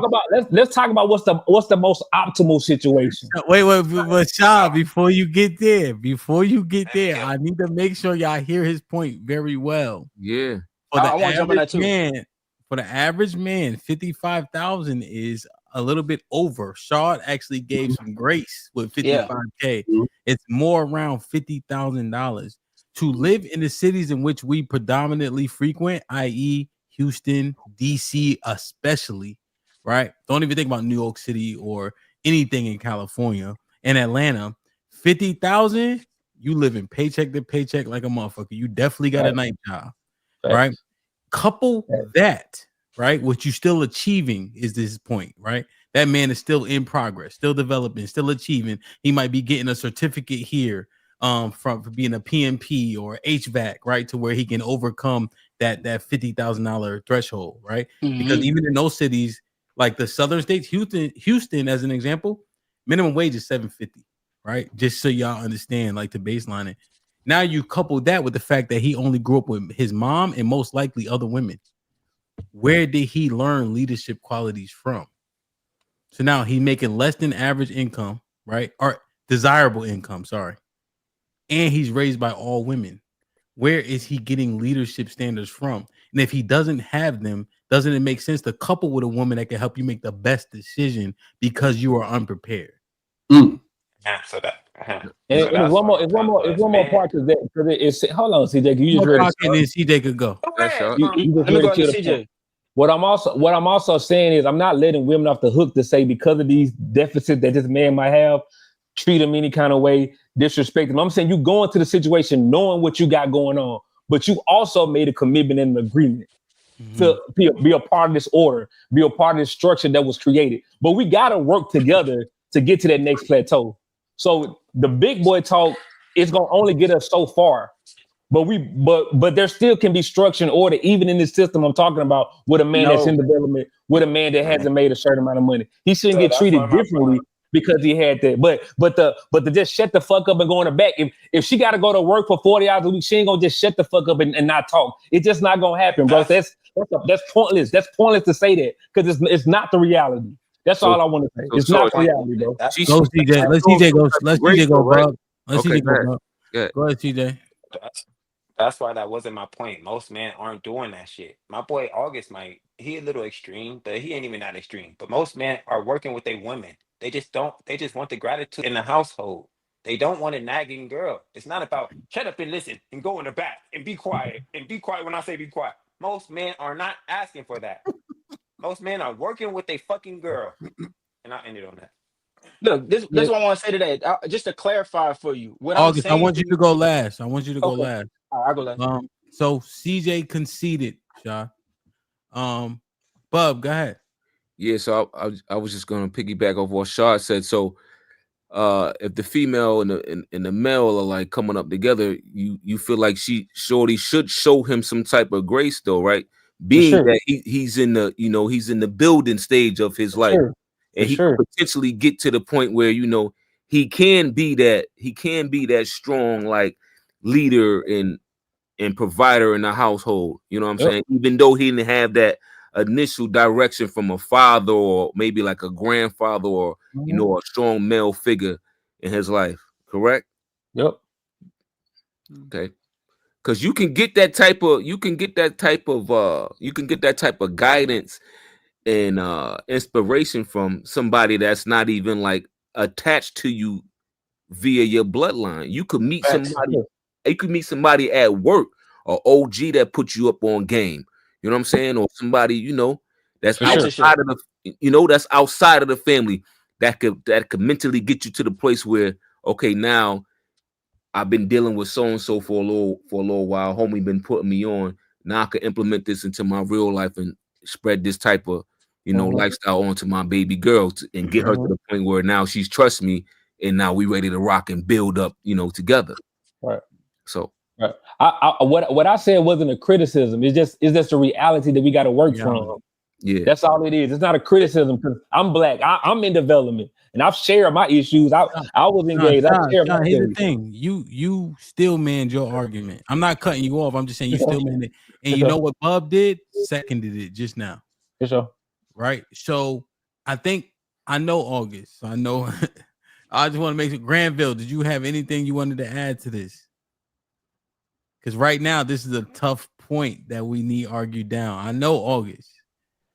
Let's talk about what's the most optimal situation.
Wait, but Shaw, before you get there, I need to make sure y'all hear his point very well.
Yeah.
I want to jump on that too.
For the average man, 55,000 is a little bit over. Shaw actually gave some grace with 55K. Yeah. It's more around $50,000 to live in the cities in which we predominantly frequent, i.e., Houston, DC, especially. Right? Don't even think about New York City or anything in California and Atlanta. 50,000, you live in paycheck to paycheck like a motherfucker. You definitely got a night job, right? Couple that, right? What you still achieving is this point, right? That man is still in progress, still developing, still achieving. He might be getting a certificate here from being a PMP or HVAC, right? To where he can overcome that $50,000 threshold, right? Mm-hmm. Because even in those cities, like the southern states, Houston as an example, minimum wage is $750, right? Just so y'all understand, like, the baseline it. Now you couple that with the fact that he only grew up with his mom and most likely other women. Where did he learn leadership qualities from? So now he's making less than average income, right? Or desirable income, sorry. And he's raised by all women. Where is he getting leadership standards from? And if he doesn't have them, doesn't it make sense to couple with a woman that can help you make the best decision because you are unprepared?
Yeah, so that.
And it's one more part to that, because it's hold on, CJ. You just read it.
And then CJ could go.
Let me go to CJ.
What I'm also saying is, I'm not letting women off the hook to say, because of these deficits that this man might have, treat him any kind of way, disrespect him. I'm saying you go into the situation knowing what you got going on, but you also made a commitment and an agreement to be a part of this order, be a part of this structure that was created. But we got to work together to get to that next plateau. So the big boy talk is going to only get us so far. But there still can be structure and order, even in this system I'm talking about, with a man that's in development, with a man that hasn't made a certain amount of money. He shouldn't get treated differently because he had that. But to just shut the fuck up and go in the back. If she got to go to work for 40 hours a week, she ain't gonna just shut the fuck up and not talk. It's just not gonna happen, bro. That's pointless. That's pointless to say that, because it's not the reality. That's all I want to say. It's not the reality, bro.
Go CJ. Let CJ go. Let CJ go, bro. Let CJ go, bro. Go ahead, CJ.
That's why that wasn't my point. Most men aren't doing that shit. My boy August he a little extreme, but he ain't even that extreme. But most men are working with their women. They just want the gratitude in the household. They don't want a nagging girl. It's not about shut up and listen and go in the back and be quiet when I say be quiet. Most men are not asking for that. Most men are working with a fucking girl. And I ended on that.
Look, this is what I want to say today. Just to clarify for you.
August, I want you to go last. Go last.
All right, I'll go last.
So CJ conceded, Shaw. Bub, go ahead.
Yeah, so I was just gonna piggyback off what Shaw said. So if the female and the male are like coming up together, you feel like Shorty should show him some type of grace, though, right? Being that he's in the building stage of his life, and he can potentially get to the point where he can be that strong like leader and provider in the household. You know what I'm saying? Even though he didn't have that initial direction from a father or maybe like a grandfather or a strong male figure in his life, correct?
Yep.
Okay. Because you can get that type of guidance and inspiration from somebody that's not even like attached to you via your bloodline. You could meet somebody at work, or OG that put you up on game. You know what I'm saying? Or somebody, that's outside of that's outside of the family that could mentally get you to the place where, okay, now I've been dealing with so and so for a little while. Homie been putting me on. Now I can implement this into my real life and spread this type of lifestyle onto my baby girl and get her to the point where now she's trust me, and now we ready to rock and build up, together.
Right.
So
right. What I said wasn't a criticism. It's just a reality that we got to work from.
Yeah,
that's all it is. It's not a criticism because I'm black. I'm in development, and I've shared my issues. I was engaged.
Here's the thing. You still manned your argument. I'm not cutting you off. I'm just saying you still manned it. And you know what Bub did? Seconded it just now.
For sure.
Right. So I think I know August. So I know. I just want to make sure. Granville, did you have anything you wanted to add to this? Because right now this is a tough point that we need argued down. I know August.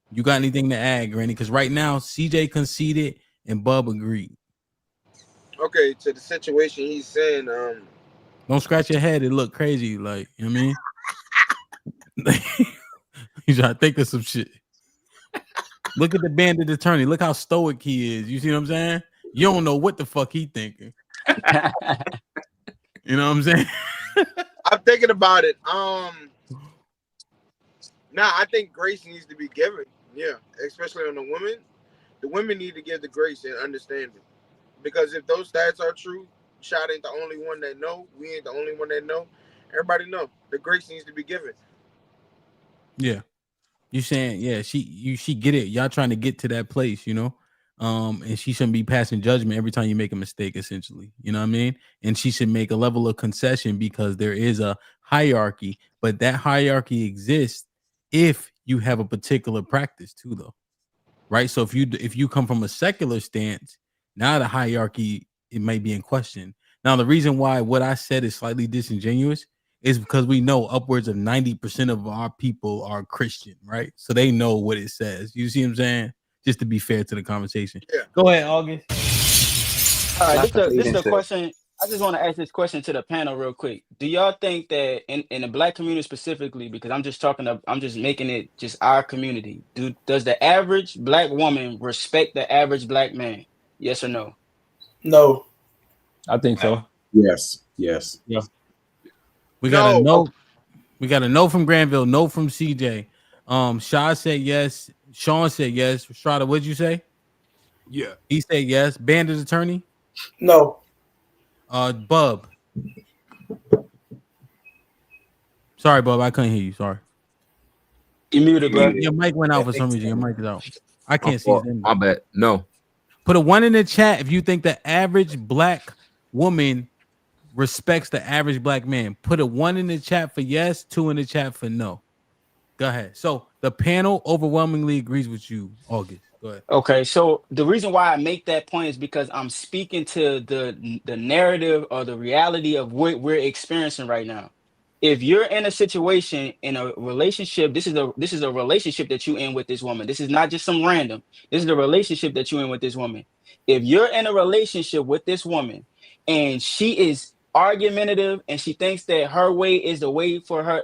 You got anything to add, Granny? Because right now, CJ conceded and Bub agreed. Okay, to the situation he's saying, don't scratch your head. It look crazy, like, you know what I mean? He's trying to think of some shit. Look at the bandit attorney. Look how stoic he is. You see what I'm saying? You don't know what the fuck he thinking. You know what I'm saying? I'm thinking about it. Nah, I think grace needs to be given. Yeah, especially on the women. The women need to give the grace and understanding. Because if those stats are true, Shot ain't the only one that know. We ain't the only one that know. Everybody know. The grace needs to be given. Yeah. You saying, yeah, she get it. Y'all trying to get to that place, and she shouldn't be passing judgment every time you make a mistake, essentially. You know what I mean? And she should make a level of concession because there is a hierarchy, but that hierarchy exists if you have a particular practice too, though, right? So if you come from a secular stance, now the hierarchy, it may be in question. Now, the reason why what I said is slightly disingenuous is because we know upwards of 90% of our people are Christian, right? So they know what it says. You see what I'm saying? Just to be fair to the conversation. Yeah. Go ahead, August.
All right, this is a question. I just want to ask this question to the panel real quick. Do y'all think that in the black community specifically, because I'm just making it just our community, does the average black woman respect the average black man? Yes or no?
No.
I think so.
Yes.
Yeah.
We got a no. We got a no from Granville, no from CJ. Shaw said yes. Sean said yes. Strada, what'd you say?
Yeah.
He said yes. Bandit attorney?
No.
Bub. Sorry, Bub, I couldn't hear you. Sorry.
You muted, bro.
Your mic went out for some reason. Your mic is out. I can't see his name.
My bad. No.
Put a 1 in the chat if you think the average black woman respects the average black man. Put a 1 in the chat for yes, 2 in the chat for no. Go ahead. So the panel overwhelmingly agrees with you, August. Go ahead.
Okay, so the reason why I make that point is because I'm speaking to the narrative or the reality of what we're experiencing right now. If you're in a situation, in a relationship, this is a relationship that you're in with this woman. This is not just some random. This is the relationship that you're in with this woman. If you're in a relationship with this woman and she is argumentative and she thinks that her way is the way for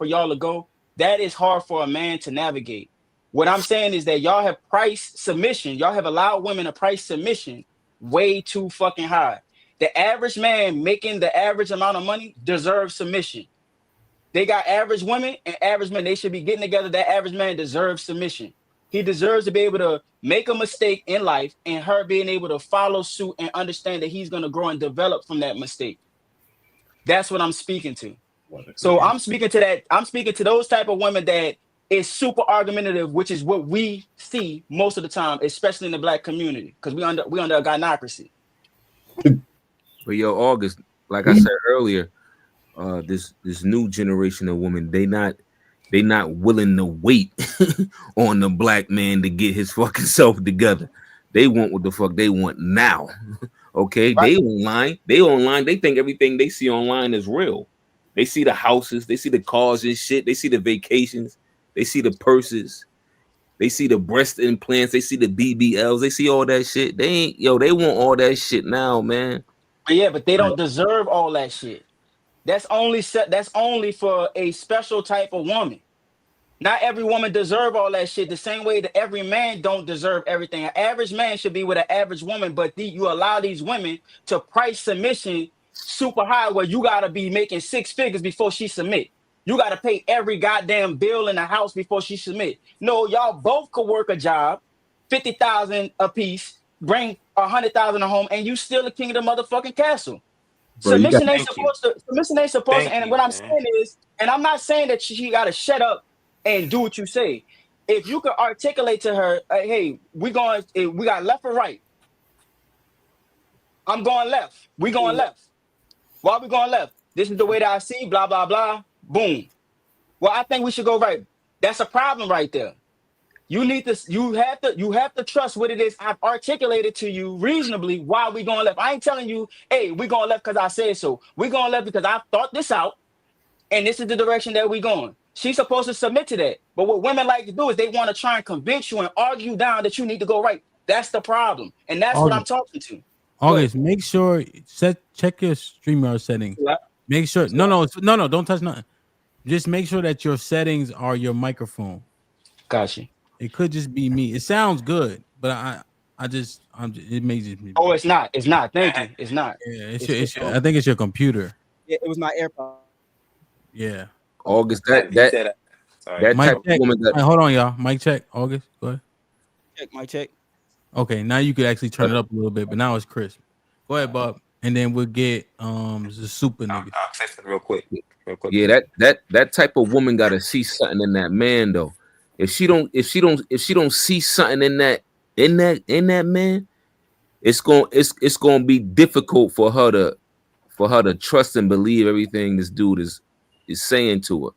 y'all to go, that is hard for a man to navigate. What I'm saying is that y'all have priced submission. Y'all have allowed women to price submission way too fucking high. The average man making the average amount of money deserves submission. They got average women and average men. They should be getting together. That average man deserves submission. He deserves to be able to make a mistake in life and her being able to follow suit and understand that he's going to grow and develop from that mistake. That's what I'm speaking to. So I'm speaking to that. I'm speaking to those type of women that is super argumentative, which is what we see most of the time, especially in the black community, because we under a gynocracy.
But yo, August, like I said earlier, this new generation of women, they not willing to wait on the black man to get his fucking self together. They want what the fuck they want now. Okay,
Right.
they online, they think everything they see online is real. They see the houses, they see the cars and shit, they see the vacations, they see the purses, they see the breast implants, they see the BBLs, they see all that shit. They ain't they want all that shit now, man.
But yeah, but they don't deserve all that shit. That's only for a special type of woman. Not every woman deserve all that shit the same way that every man don't deserve everything. An average man should be with an average woman, but you allow these women to price submission super high where you got to be making 6 figures before she submit. You got to pay every goddamn bill in the house before she submit. No, y'all both could work a job, 50,000 a piece, bring 100,000 a home, and you still the king of the motherfucking castle.
Bro, you got-
Submission ain't supposed to. Submission ain't supposed to. And what I'm saying is, and I'm not saying that she got to shut up and do what you say. If you could articulate to her, hey, we got left or right. I'm going left. We going left. Why we going left? This is the way that I see. Blah blah blah. Boom. Well, I think we should go right. That's a problem right there. You need to. You have to trust what it is I've articulated to you reasonably. Why we going left? I ain't telling you, hey, we going left because I said so. We going left because I thought this out, and this is the direction that we going. She's supposed to submit to that. But what women like to do is they want to try and convince you and argue down that you need to go right. That's the problem. And that's what I'm talking to.
August, make sure check your StreamYard settings.
Yeah.
Make sure no, don't touch nothing. Just make sure that your settings are your microphone.
Gotcha.
It could just be me. It sounds good, but it may just be.
Oh, it's not. It's not. Thank you. It's not.
Yeah, it's your, I think it's your computer.
Yeah, it was my AirPod.
Yeah.
August, that type of woman that.
Hold on, y'all. Mic check. August, go ahead.
Check my check.
Okay, now you could actually turn it up a little bit, but now it's crisp. Go ahead, Bob, and then we'll get the super niggas.
I'll say something real quick.
Yeah, that type of woman gotta see something in that man though. If she don't see something in that man, it's gonna be difficult for her to trust and believe everything this dude is saying to her.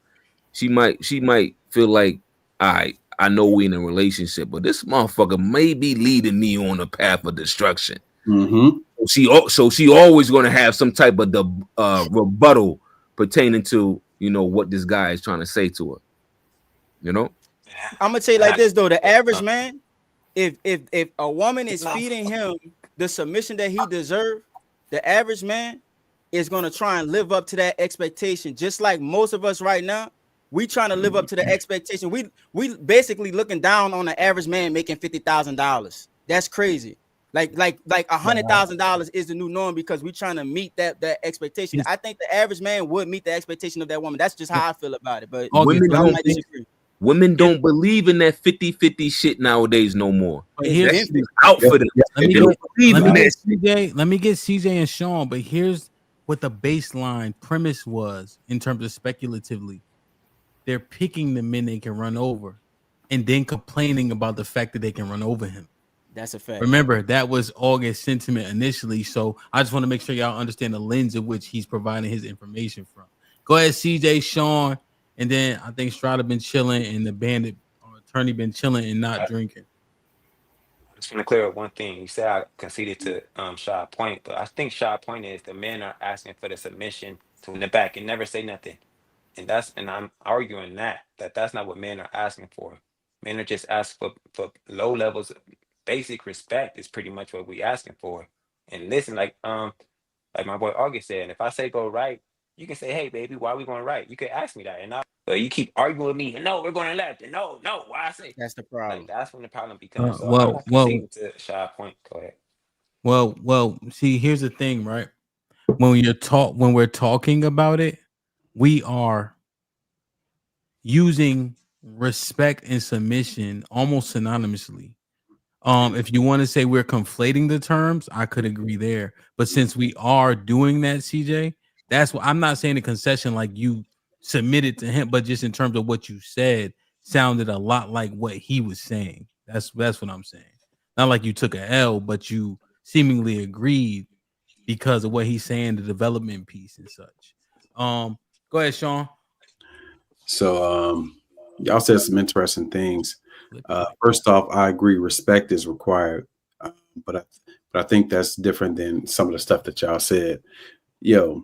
She might feel like, all right, I know we in a relationship, but this motherfucker may be leading me on a path of destruction.
Mm-hmm.
So she always gonna have some type of rebuttal pertaining to what this guy is trying to say to her.
I'm gonna tell you like this though: the average man, if a woman is feeding him the submission that he deserves, the average man is gonna try and live up to that expectation. Just like most of us right now, we trying to live up to the expectation. We basically looking down on the average man making $50,000. That's crazy. Like $100,000 is the new norm because we trying to meet that expectation. I think the average man would meet the expectation of that woman. That's just how I feel about it. But
women don't believe in that 50-50 shit nowadays no more.
But here's
out for them.
Let me get CJ and Sean. But here's what the baseline premise was in terms of speculatively. They're picking the men they can run over and then complaining about the fact that they can run over him.
That's a fact.
Remember, that was August's sentiment initially. So I just want to make sure y'all understand the lens in which he's providing his information from. Go ahead, CJ, Sean, and then I think Strada been chilling and the bandit or attorney been chilling and not drinking.
I just want to clear up one thing. You said I conceded to Shaw Point, but I think Shaw Point is the men are asking for the submission to in the back and never say nothing. And I'm arguing that's not what men are asking for. Men are just asking for low levels of basic respect is pretty much what we asking for. And listen, like my boy August said, if I say go right, you can say, hey baby, why are we going right? You can ask me that. But you keep arguing with me, no, we're going left, and no, why I say
that's the problem.
Like, that's when the problem becomes. To Shaw Point. Go ahead.
Well, see, here's the thing, right? When we're talking about it, we are using respect and submission almost synonymously. If you want to say we're conflating the terms, I could agree there. But since we are doing that, CJ, that's what I'm not saying a concession like you submitted to him, but just in terms of what you said, sounded a lot like what he was saying. That's what I'm saying. Not like you took a L, but you seemingly agreed because of what he's saying, the development piece and such. Go ahead, Sean.
So y'all said some interesting things. First off, I agree respect is required, but but I think that's different than some of the stuff that y'all said. Yo,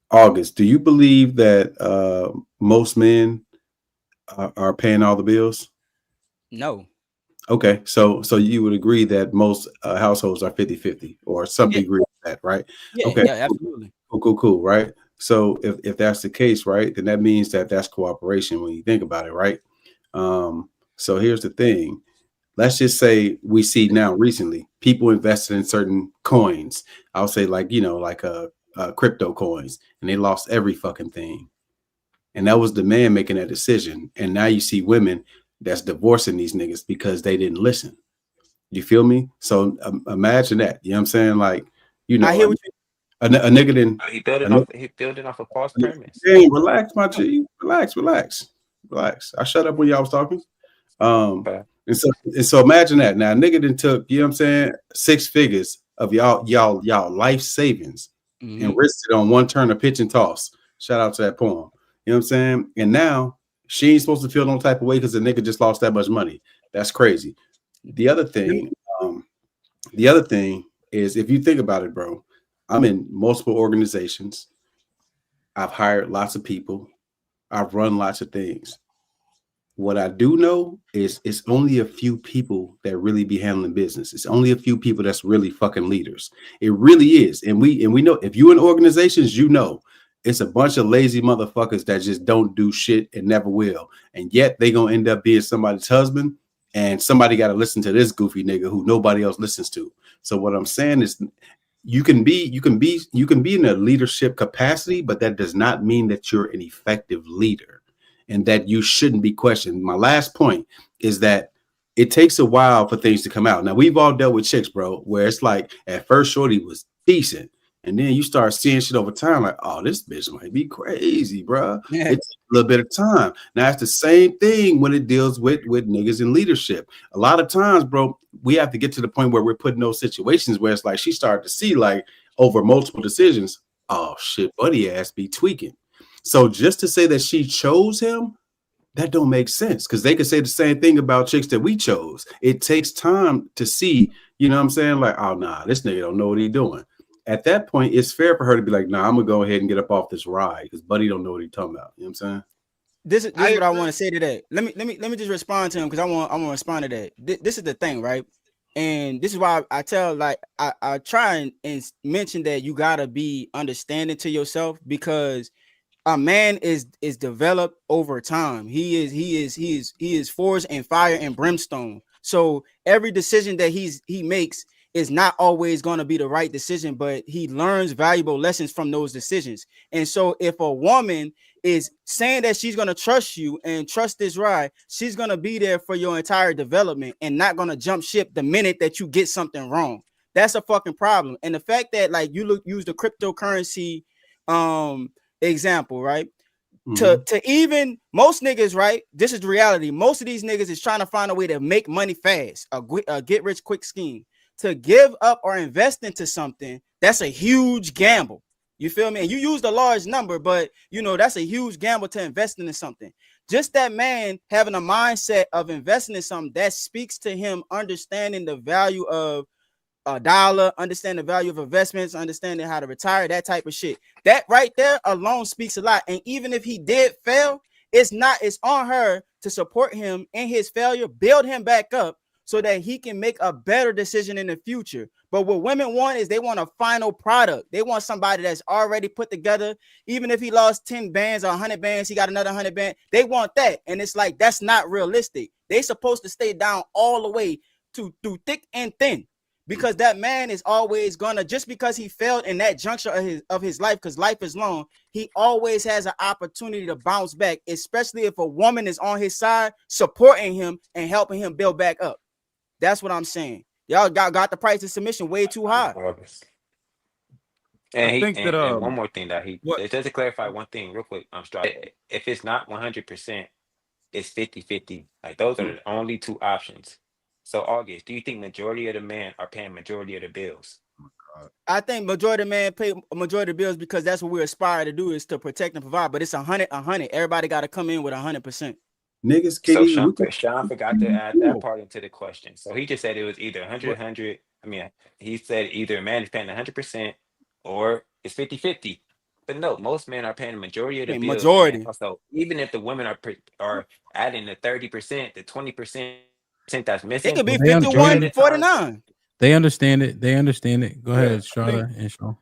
August, do you believe that most men are paying all the bills?
No.
Okay, so you would agree that most households are 50-50 or some degree of that, right?
Yeah,
Okay,
yeah, absolutely.
cool, right? So if that's the case, right, then that means that that's cooperation when you think about it, right? So here's the thing. Let's just say we see now recently people invested in certain coins. I'll say like, like crypto coins, and they lost every fucking thing. And that was the man making that decision. And now you see women that's divorcing these niggas because they didn't listen. You feel me? So imagine that. You know what I'm saying? Like,
I hear what you.
a nigga didn't.
He building off a false premise.
Hey, relax, my G. Relax. I shut up when y'all was talking. And so imagine that. Now, nigga done took, you know what I'm saying, 6 figures of y'all life savings and risked it on one turn of pitch and toss. Shout out to that poem. You know what I'm saying? And now she ain't supposed to feel no type of way because the nigga just lost that much money. That's crazy. The other thing is, if you think about it, bro, I'm in multiple organizations. I've hired lots of people. I've run lots of things. What I do know is it's only a few people that really be handling business. It's only a few people that's really fucking leaders. It really is. And we know, if you in organizations, you know, it's a bunch of lazy motherfuckers that just don't do shit and never will. And yet they gonna end up being somebody's husband, and somebody got to listen to this goofy nigga who nobody else listens to. So what I'm saying is, you can be in a leadership capacity, but that does not mean that you're an effective leader and that you shouldn't be questioned. My last point is that it takes a while for things to come out. Now, we've all dealt with chicks, bro, where it's like at first shorty was decent, and then you start seeing shit over time like, oh, this bitch might be crazy, bro.
Yeah.
It's a little bit of time. Now, it's the same thing when it deals with niggas in leadership. A lot of times, bro, we have to get to the point where we're put in those situations where it's like she started to see, like, over multiple decisions, oh, shit, buddy ass be tweaking. So just to say that she chose him, that don't make sense, because they could say the same thing about chicks that we chose. It takes time to see, you know what I'm saying? Like, oh, nah, this nigga don't know what he's doing. At that point, it's fair for her to be like, nah, I'm going to go ahead and get up off this ride because buddy don't know what he's talking about. You know what I'm saying?
This is what I want to say to that. Let me just respond to him because I want to respond to that. This is the thing, right? And this is why I tell, like, I try and mention that you gotta be understanding to yourself, because a man is developed over time. He is forged in fire and brimstone. So every decision that he makes is not always going to be the right decision, but he learns valuable lessons from those decisions. And so if a woman is saying that she's going to trust you and trust this ride, she's going to be there for your entire development and not going to jump ship the minute that you get something wrong. That's a fucking problem. And the fact that, like, you use the cryptocurrency example, right? To even most niggas, right? This is the reality. Most of these niggas is trying to find a way to make money fast, a get rich quick scheme. To give up or invest into something, that's a huge gamble. You feel me? And you used a large number, but you know that's a huge gamble to invest into something. Just that man having a mindset of investing in something, that speaks to him understanding the value of a dollar, understand the value of investments, understanding how to retire, that type of shit. That right there alone speaks a lot. And even if he did fail, it's on her to support him in his failure, build him back up so that he can make a better decision in the future. But what women want is they want a final product. They want somebody that's already put together. Even if he lost 10 bands or 100 bands, he got another 100 bands. They want that. And it's like, that's not realistic. They supposed to stay down all the way through thick and thin. Because that man is always gonna, just because he failed in that juncture of his life, because life is long, he always has an opportunity to bounce back, especially if a woman is on his side, supporting him and helping him build back up. That's what I'm saying. Y'all got the price of submission way too high.
And one more thing just to clarify one thing real quick. If it's not 100%, it's 50-50. Like, those are the only two options. So, August, do you think majority of the men are paying majority of the bills?
I think majority of men pay a majority of the bills because that's what we aspire to do, is to protect and provide. But it's 100. Everybody got to come in with 100%.
Niggas
can't. So Sean forgot to add that part into the question. So he just said it was either 100, I mean, he said either a man is paying 100% or it's 50-50. But no, most men are paying the majority of the bills, and
Majority.
also even if the women are adding the 30%, the 20% that's
It
missing,
could be
Well,
majority of the time,
51-49.
they understand it. They understand it. Go
Yeah,
ahead,
I think
Strada and Shaw.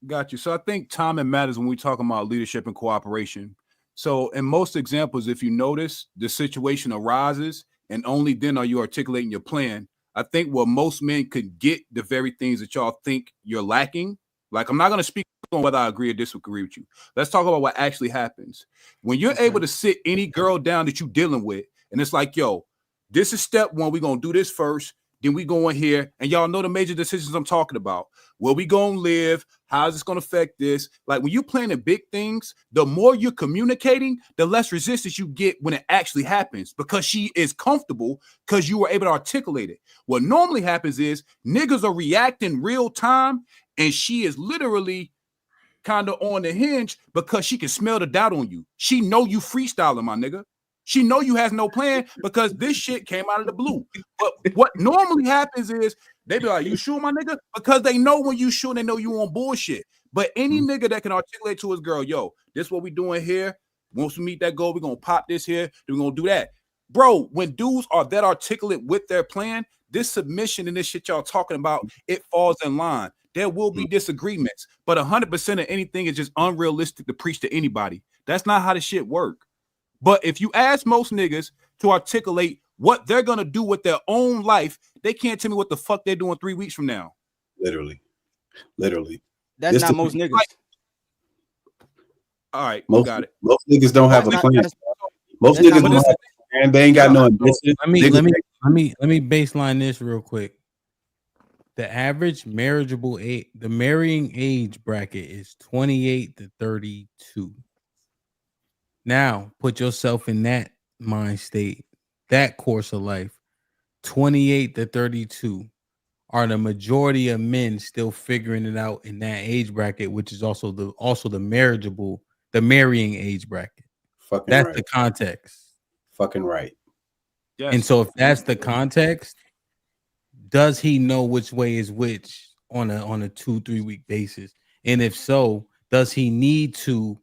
got you. So I think timing matters when we talk about leadership and cooperation. So in most examples, if you notice, the situation arises, and only then are you articulating your plan. I think where most men could get the very things that y'all think you're lacking. Like, I'm not going to speak on whether I agree or disagree with you. Let's talk about what actually happens. When you're able to sit any girl down that you're dealing with, and it's like, yo, this is step one. We're going to do this first. Then we go in here, and y'all know the major decisions I'm talking about. Where we going to live? How is this going to affect this? Like, when you're planning big things, the more you're communicating, the less resistance you get when it actually happens, because she is comfortable because you were able to articulate it. What normally happens is niggas are reacting real time, and she is literally kind of on the hinge because she can smell the doubt on you. She know you freestyling, my nigga. She know you has no plan because this shit came out of the blue. But what normally happens is they be like, you sure, my nigga? Because they know when you sure, they know you on bullshit. But any nigga that can articulate to his girl, yo, this what we doing here. Once we meet that goal, we're gonna pop this here, then we're gonna do that. Bro, when dudes are that articulate with their plan, this submission and this shit y'all talking about, it falls in line. There will be disagreements, but 100% of anything is just unrealistic to preach to anybody. That's not how the shit work. But if you ask most niggas to articulate what they're gonna do with their own life, they can't tell me what the fuck they're doing 3 weeks from now.
Literally.
That's not most niggas.
All right,
most,
got it.
Most niggas don't have a plan. Most niggas don't have a plan. They ain't got no ambition.
Let me baseline this real quick. The average marriageable age, the marrying age bracket is 28 to 32. Now, put yourself in that mind state, that course of life. 28 to 32 are the majority of men still figuring it out in that age bracket, which is also the marriageable, the marrying age bracket. That's the context.
Fucking right.
Yes.
And so if that's the context, does he know which way is which on a 2-3 week basis? And if so, does he need to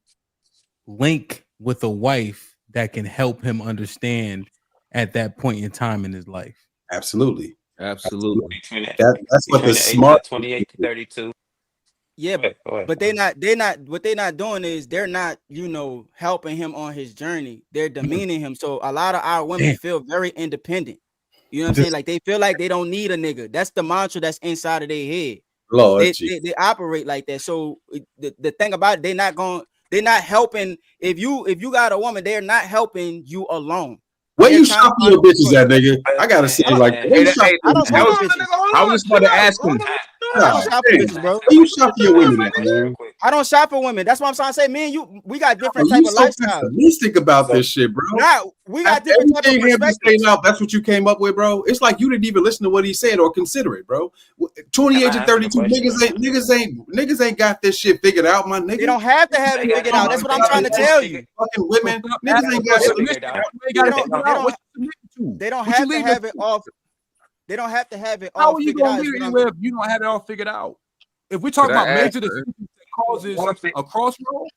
link with a wife that can help him understand at that point in time in his life?
Absolutely.
That's
what the smart
28 to 32.
Yeah,
go ahead.
but they're not what they're not doing is they're not, helping him on his journey. They're demeaning him. So a lot of our women feel very independent. You know what I'm saying? Like they feel like they don't need a nigga. That's the mantra that's inside of their head.
Lord,
they operate like that. So the thing about it, they're not helping. If you got a woman, they're not helping you alone.
Where you shop for your bitches at, nigga? I gotta say, like, where you shop for
I don't shop for bitches.
I was just about to ask him.
I don't shop for bitches, bro.
Where you shop for your women at, man?
I don't shop for women. That's what I'm trying to say. Me and you, we got different type of lifestyles.
Pessimistic about this shit, bro.
We got different type of perspectives.
That's what you came up with, bro. It's like you didn't even listen to what he said or consider it, bro. 28 to 32 niggas ain't got this shit figured out, my nigga.
They don't have to have it figured out. That's what I'm trying to tell you.
Fucking women, niggas ain't got shit figured out.
They don't have to have it all. They don't have to have it all.
How are you gonna lead anywhere if you don't have it all figured out? If we're talking about major decisions that causes a crossroad,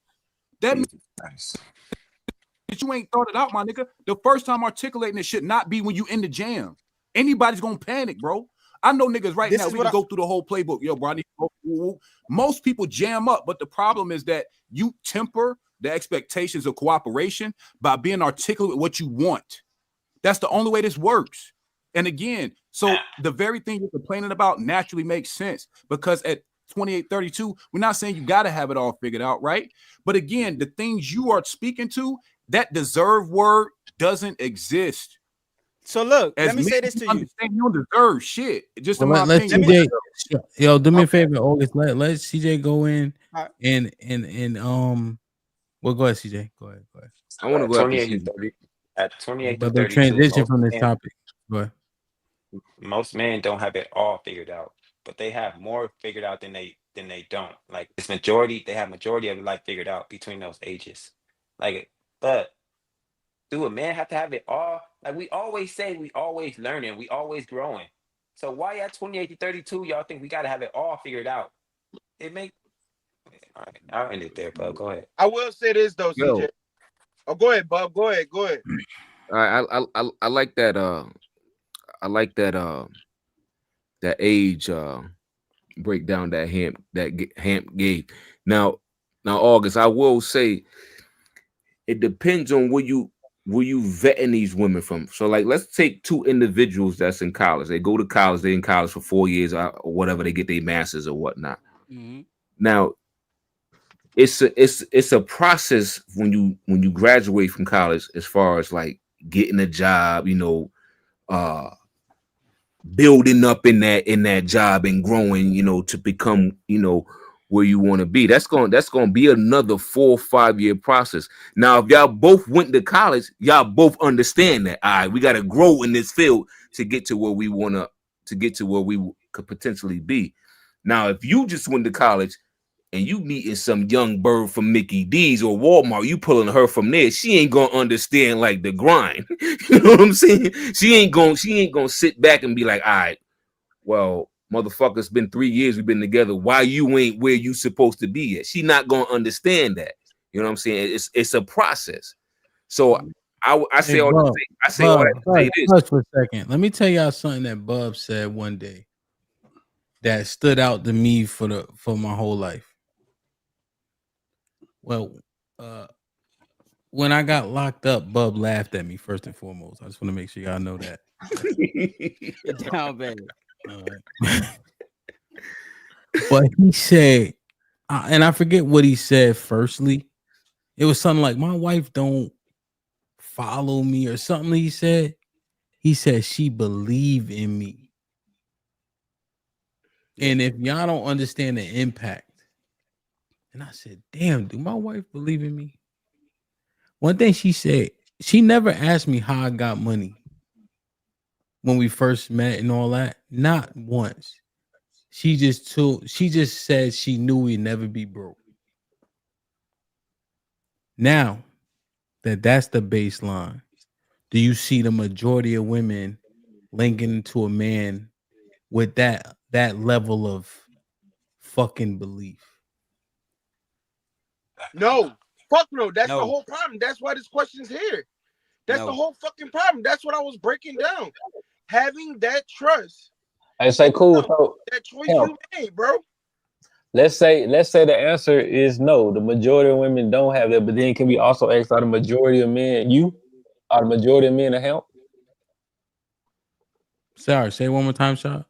that means that you ain't thought it out, my nigga. The first time articulating it should not be when you in the jam. Anybody's gonna panic, bro. I know niggas right now. We can go through the whole playbook. Yo, bro, most people jam up, but the problem is that you temper the expectations of cooperation by being articulate with what you want. That's the only way this works. And again, so the very thing you're complaining about naturally makes sense because at 28, 32, we're not saying you got to have it all figured out, right? But again, the things you are speaking to, that deserve word doesn't exist.
So look, let me say this to you.
You don't deserve shit. Just in
Well,
my
let
opinion.
CJ, do me a favor, August. Let CJ go in and well, go ahead, CJ. Go ahead.
I want to go
28 to 30. At 28 to
But the
32,
transition from this
men,
topic. Go ahead.
most men don't have it all figured out, but they have more figured out than they don't. Like it's majority, they have majority of their life figured out between those ages. Like, but do a man have to have it all? Like we always say, we always learning, we always growing. So why at 28 to 32, y'all think we gotta have it all figured out? It make all right, I'll end it there, bro. Go ahead.
I will say this though,
Yo,
CJ. Oh, go ahead, Bub. Go ahead. Go ahead.
I like that. I like that. That age breakdown that Hamp gave. Now, August, I will say it depends on where you vetting these women from. So, like, let's take two individuals that's in college. They go to college. They're in college for 4 years or whatever. They get their masters or whatnot.
Mm-hmm.
Now, it's a process when you graduate from college, as far as like getting a job, building up in that job and growing, to become, where you want to be. That's going to be another 4 or 5 year process. Now, if y'all both went to college, y'all both understand that. All right, we got to grow in this field to get to where we could potentially be. Now, if you just went to college and you meeting some young bird from Mickey D's or Walmart, you pulling her from there, she ain't gonna understand like the grind. You know what I'm saying? She ain't gonna sit back and be like, all right, well, motherfucker, it's been 3 years we've been together. Why you ain't where you supposed to be yet? She not gonna understand that. You know what I'm saying? It's a process. So I say all
Bub,
I say all that to say this.
Hush for a second. Let me tell y'all something that Bub said one day that stood out to me for my whole life. Well, when I got locked up, Bub laughed at me first and foremost. I just want to make sure y'all know that.
Get down, baby.
But he said, and I forget what he said. Firstly, it was something like, "My wife don't follow me" or something. He said she believe in me. And if y'all don't understand the impact, and I said, damn, do my wife believe in me? One thing she said, she never asked me how I got money when we first met and all that. Not once. She just said she knew we'd never be broke. Now that's the baseline. Do you see the majority of women linking to a man with that level of fucking belief?
No, fuck no. That's the whole problem. That's why this question's here. That's the whole fucking problem. That's what I was breaking down. Having that trust.
I say cool. So
that choice you made, bro.
Let's say the answer is no. The majority of women don't have that. But then can we also ask, are the majority of men are the majority of men a help?
Sorry, say it one more time, Shot.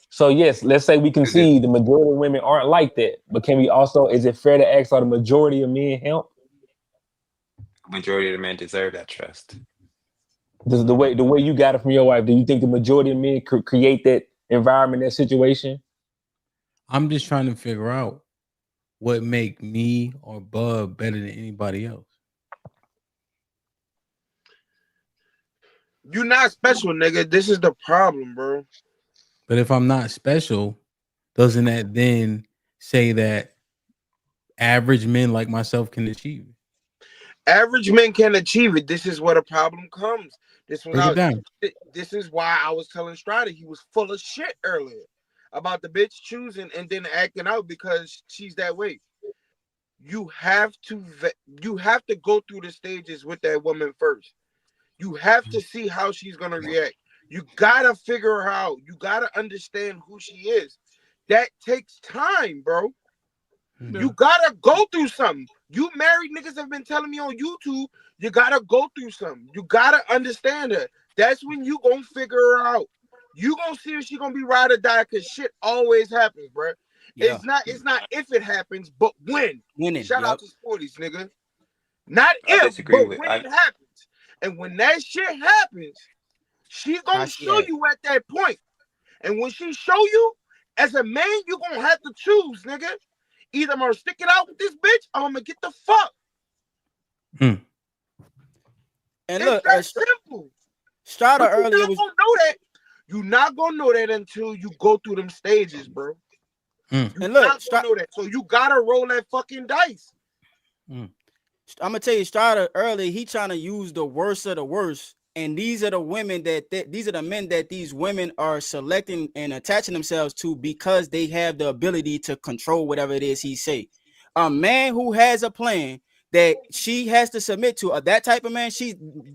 So yes, let's say we can see the majority of women aren't like that. But can we also, is it fair to ask, are the majority of men help?
Majority of the men deserve that trust.
The way you got it from your wife, do you think the majority of men could create that environment, that situation?
I'm just trying to figure out what make me or Bub better than anybody else.
You're not special, nigga. This is the problem, bro.
But if I'm not special, doesn't that then say that average men like myself can achieve it?
Average men can achieve it. This is where the problem comes. This is why I was telling Strider he was full of shit earlier about the bitch choosing and then acting out because she's that way. You have to go through the stages with that woman first. You have to see how she's gonna react. You gotta figure her out. You gotta understand who she is. That takes time, bro. You gotta go through something. You married niggas have been telling me on YouTube, you gotta go through something. You gotta understand her. That's when you gonna figure her out. You gonna see if she gonna be ride or die, because shit always happens, bro. Yeah. It's not if it happens, but when. Shout out to Sporties, nigga. Not if, but when it happens. And when that shit happens, she's gonna show you at that point. And when she show you, as a man, you gonna have to choose, nigga. Either I'm gonna stick it out with this bitch, or I'm gonna get the fuck.
And
it's
look,
that simple.
Strata earlier was
gonna know that. You're not gonna know that until you go through them stages, bro.
And look,
not gonna know that. So you gotta roll that fucking dice.
I'm gonna tell you, Strata earlier, he trying to use the worst of the worst And these are the women these are the men that these women are selecting and attaching themselves to because they have the ability to control whatever it is he say. A man who has a plan that she has to submit to, that type of man,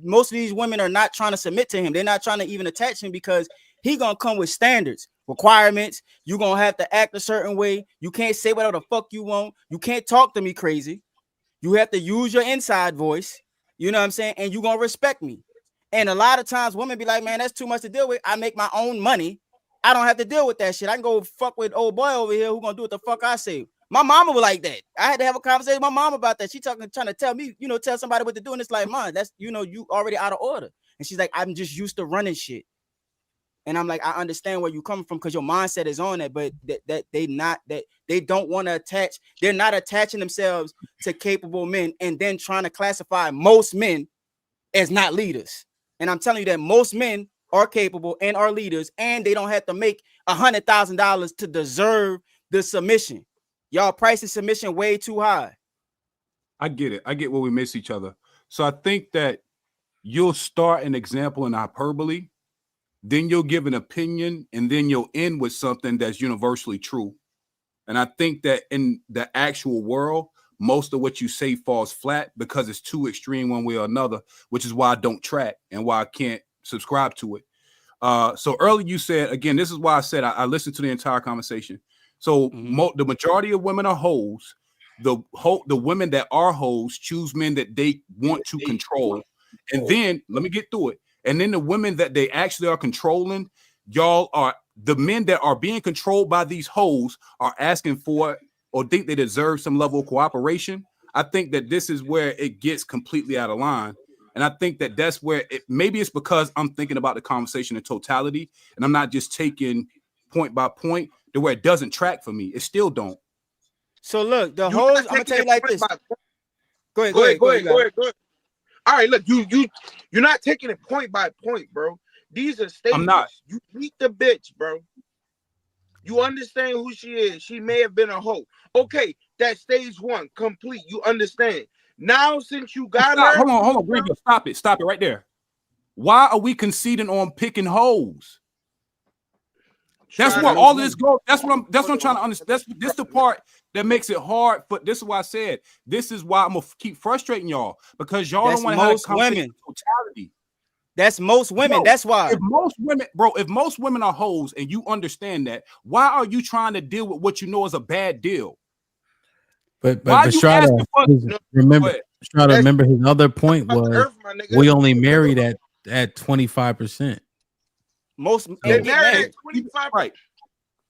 most of these women are not trying to submit to him. They're not trying to even attach him because he gonna come with standards, requirements. You're gonna have to act a certain way. You can't say whatever the fuck you want. You can't talk to me crazy. You have to use your inside voice. You know what I'm saying? And you're gonna respect me. And a lot of times women be like, man, that's too much to deal with. I make my own money. I don't have to deal with that shit. I can go fuck with old boy over here who gonna do what the fuck I say. My mama was like that. I had to have a conversation with my mom about that. She trying to tell me, tell somebody what to do. And it's like, man, that's, you already out of order. And she's like, I'm just used to running shit. And I'm like, I understand where you coming from because your mindset is on that, but they don't want to attach. They're not attaching themselves to capable men and then trying to classify most men as not leaders. And I'm telling you that most men are capable and are leaders, and they don't have to make $100,000 to deserve the submission. Y'all pricing submission way too high.
I get it. I get where we miss each other. So I think that you'll start an example in hyperbole, then you'll give an opinion, and then you'll end with something that's universally true. And I think that in the actual world, most of what you say falls flat because it's too extreme one way or another, which is why I don't track and why I can't subscribe to it. So earlier you said, again, this is why I said I listened to the entire conversation. So the majority of women are hoes. The women that are hoes choose men that they want to control. And then let me get through it. And then the women that they actually are controlling, y'all are the men that are being controlled by these hoes are asking for it or think they deserve some level of cooperation. I think that this is where it gets completely out of line. And I think that that's where maybe it's because I'm thinking about the conversation in totality and I'm not just taking point by point to where it doesn't track for me. It still don't.
So look, the hoes, I'm gonna tell you like this. Go ahead.
All right, look, you're not taking it point by point, bro. These are stages.
I'm not.
You meet the bitch, bro. You understand who she is. She may have been a hoe. Okay, that's stage one, complete. You understand. Now, since you got her,
hold on, Gringo, stop it right there. Why are we conceding on picking hoes? That's what all of this goes. That's what I'm trying to understand. This the part that makes it hard. But this is why I said this is why I'm gonna keep frustrating y'all because y'all don't want to have a conversation totality.
That's most women. That's why.
If most women are hoes and you understand that, why are you trying to deal with what you know is a bad deal?
But Strada, remember his other point was we only married at 25%.
Most
they married at 25%.
Right.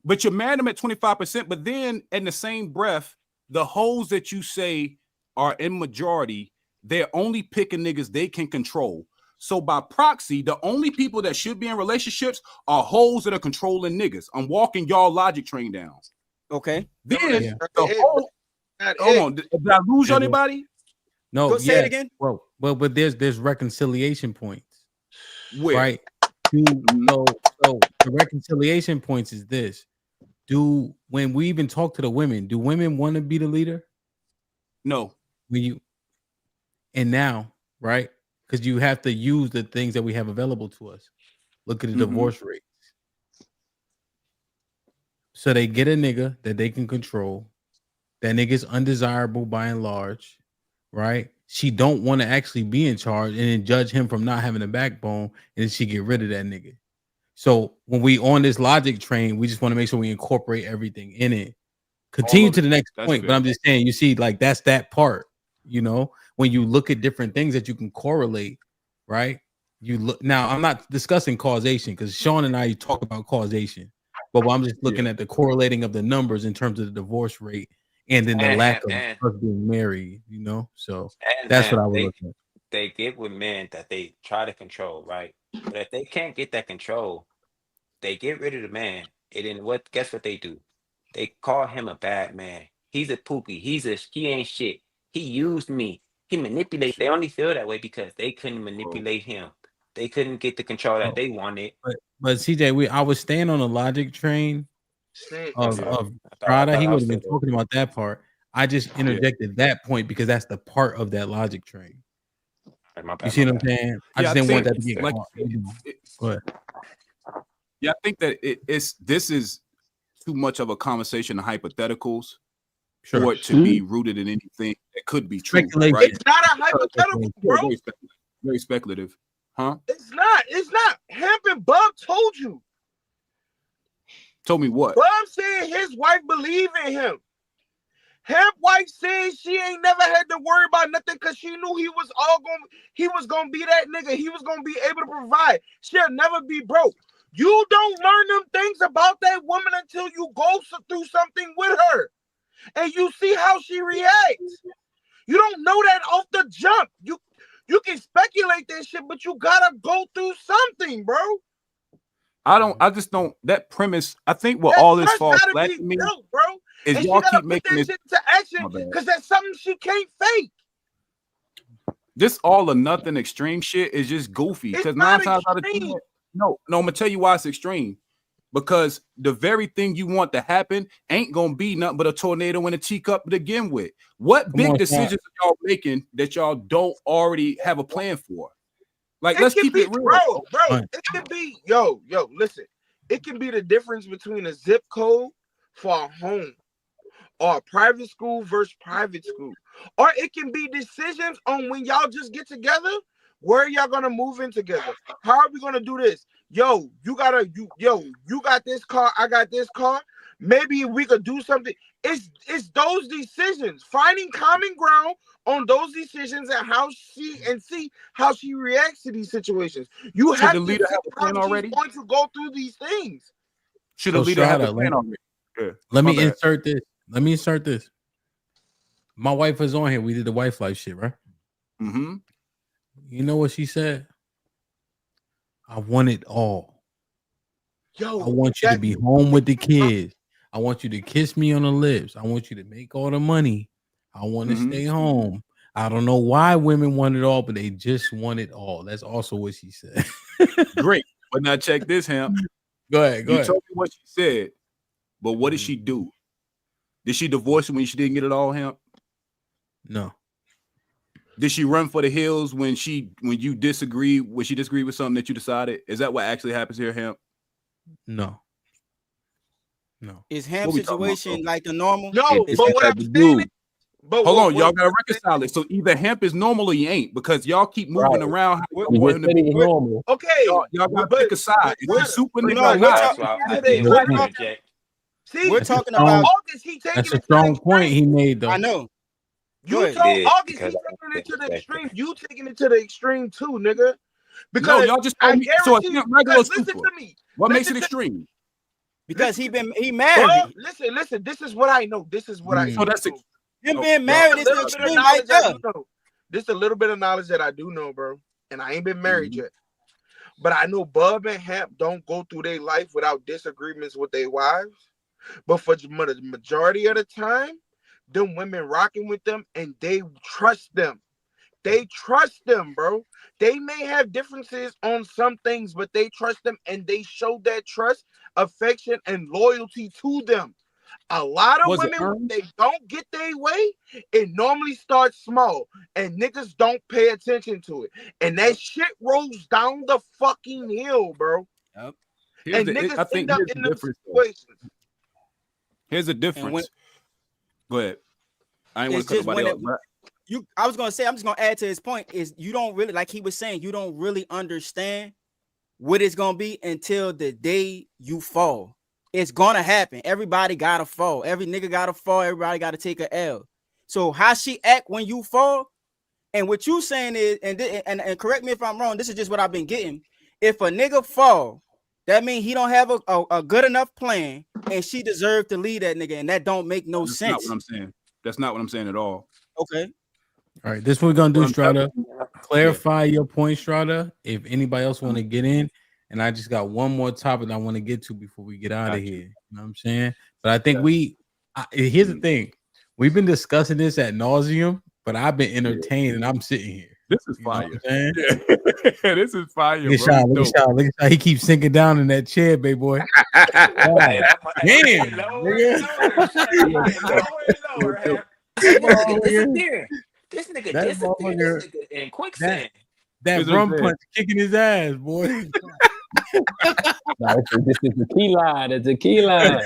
But you married them at 25%, but then in the same breath, the hoes that you say are in majority, they're only picking niggas they can control. So by proxy, the only people that should be in relationships are hoes that are controlling niggas. I'm walking y'all logic train down.
Okay.
Then the whole hold on. Did I lose anybody?
No,
say it again.
Well, but there's reconciliation points.
Where?
Right. So the reconciliation points is this. When we even talk to the women, do women want to be the leader?
No.
Now, right? Because you have to use the things that we have available to us. Look at the divorce rates. So they get a nigga that they can control. That nigga's undesirable by and large, right? She don't want to actually be in charge and then judge him from not having a backbone, and then she get rid of that nigga. So when we on this logic train, we just want to make sure we incorporate everything in it. Continue to the next point, but I'm just saying, you see, like that's that part, when you look at different things that you can correlate, right? You look now. I'm not discussing causation because Sean and I talk about causation, but I'm just looking at the correlating of the numbers in terms of the divorce rate and then the lack of us being married, So that's what I would look at.
They get with men that they try to control, right? But if they can't get that control, they get rid of the man. And then guess what they do? They call him a bad man. He's a pookie. He ain't shit. He used me. He manipulates. They only feel that way because they couldn't manipulate him. They couldn't get the control that they wanted.
But CJ, I was staying on the logic train of Prada. He would have been talking about that part. I just interjected that point because that's the part of that logic train. You see what I'm saying? I just didn't want that to get
like,
Go ahead.
Yeah, I think that this is too much of a conversation of hypotheticals for it to be rooted in anything that could be true. Right?
It's not a hypothetical, bro.
Very speculative, huh?
It's not. It's not. Hemp and Bub told you.
Told me what?
Bub said his wife believed in him. Hemp wife said she ain't never had to worry about nothing because she knew he was gonna be that nigga. He was gonna be able to provide. She'll never be broke. You don't learn them things about that woman until you go through something with her, and you see how she reacts. You don't know that off the jump. You can speculate that shit, but you gotta go through something, bro.
I just don't. That premise. I think what all this falls back to me,
bro,
is
and
y'all
she gotta
keep making
put
this
that shit into action because that's something she can't fake.
This all or nothing extreme shit is just goofy. Because 9 times out of 10, no, I'm gonna tell you why it's extreme. Because the very thing you want to happen ain't gonna be nothing but a tornado in a teacup to begin with. What big decisions are y'all making that y'all don't already have a plan for? Like, let's keep it real,
bro. It can be, yo, listen. It can be the difference between a zip code for a home, or a private school versus private school, or it can be decisions on when y'all just get together. Where y'all gonna move in together? How are we gonna do this? Yo, you got this car, I got this car. Maybe we could do something. It's those decisions, finding common ground on those decisions and see how she reacts to these situations. You have to see how she's going to go through these things.
Should the leader have a plan already? Yeah.
Let me insert this. My wife was on here. We did the wife life shit, right?
Mm-hmm.
You know what she said? I want it all.
Yo,
I want you to be home with the kids. I want you to kiss me on the lips. I want you to make all the money. I want to stay home. I don't know why women want it all, but they just want it all. That's also what she said.
Great. But now check this, Hamp.
Go ahead.
You told me what she said, but what did she do? Did she divorce you when she didn't get it all, Hamp?
No.
Did she run for the hills when she disagreed with something that you decided? Is that what actually happens here, Hamp?
No.
Is Ham's situation like the normal?
No, but what I'm saying is,
hold on, y'all gotta reconcile it. So either Hemp is normal or he ain't, because y'all keep moving around.
Normal. Okay,
y'all gotta pick a side. If you super nigga or not.
See,
we're talking about
August.
That's a strong point he made, though.
I know.
You told August he's taking it to the extreme. You taking it to the extreme too, nigga. Because
y'all just told me. So it's not regular super.
Listen to me.
What makes it extreme?
Because he married.
Listen. This is what I know.
So that's
him being married is an extreme right there.
This is a little bit of knowledge that I do know, bro. And I ain't been married yet. But I know Bub and Hamp don't go through their life without disagreements with their wives. But for the majority of the time, them women rocking with them and they trust them. They trust them, bro. They may have differences on some things, but they trust them and they show that trust, affection, and loyalty to them. A lot of women, when they don't get their way, it normally starts small and niggas don't pay attention to it. And that shit rolls down the fucking hill, bro.
Yep.
And niggas end up in those situations.
Here's the difference. Go ahead. I ain't want to cut nobody else.
I was gonna say, I'm just gonna add to his point, is you don't really, like he was saying, you don't really understand what it's gonna be until the day you fall. It's gonna happen. Everybody gotta fall. Every nigga gotta fall. Everybody gotta take a L. So how she act when you fall, and what you saying is, and correct me if I'm wrong, this is just what I've been getting. If a nigga fall, that means he don't have a good enough plan, and she deserved to lead that nigga, and that don't make no sense.
That's not what I'm saying. That's not what I'm saying at all.
Okay.
All right, this is what we're gonna do, Strata. Clarify your point, Strata. If anybody else want to get in, and I just got one more topic I want to get to before we get out of here. You know what I'm saying? But I think here's the thing. We've been discussing this ad nauseum, but I've been entertained and I'm sitting here.
This is fire. This is fire.
Look at how he keeps sinking down in that chair, baby boy. Damn.
This nigga in quicksand.
That rum punch kicking his ass, boy.
This is the key line. It's a key line.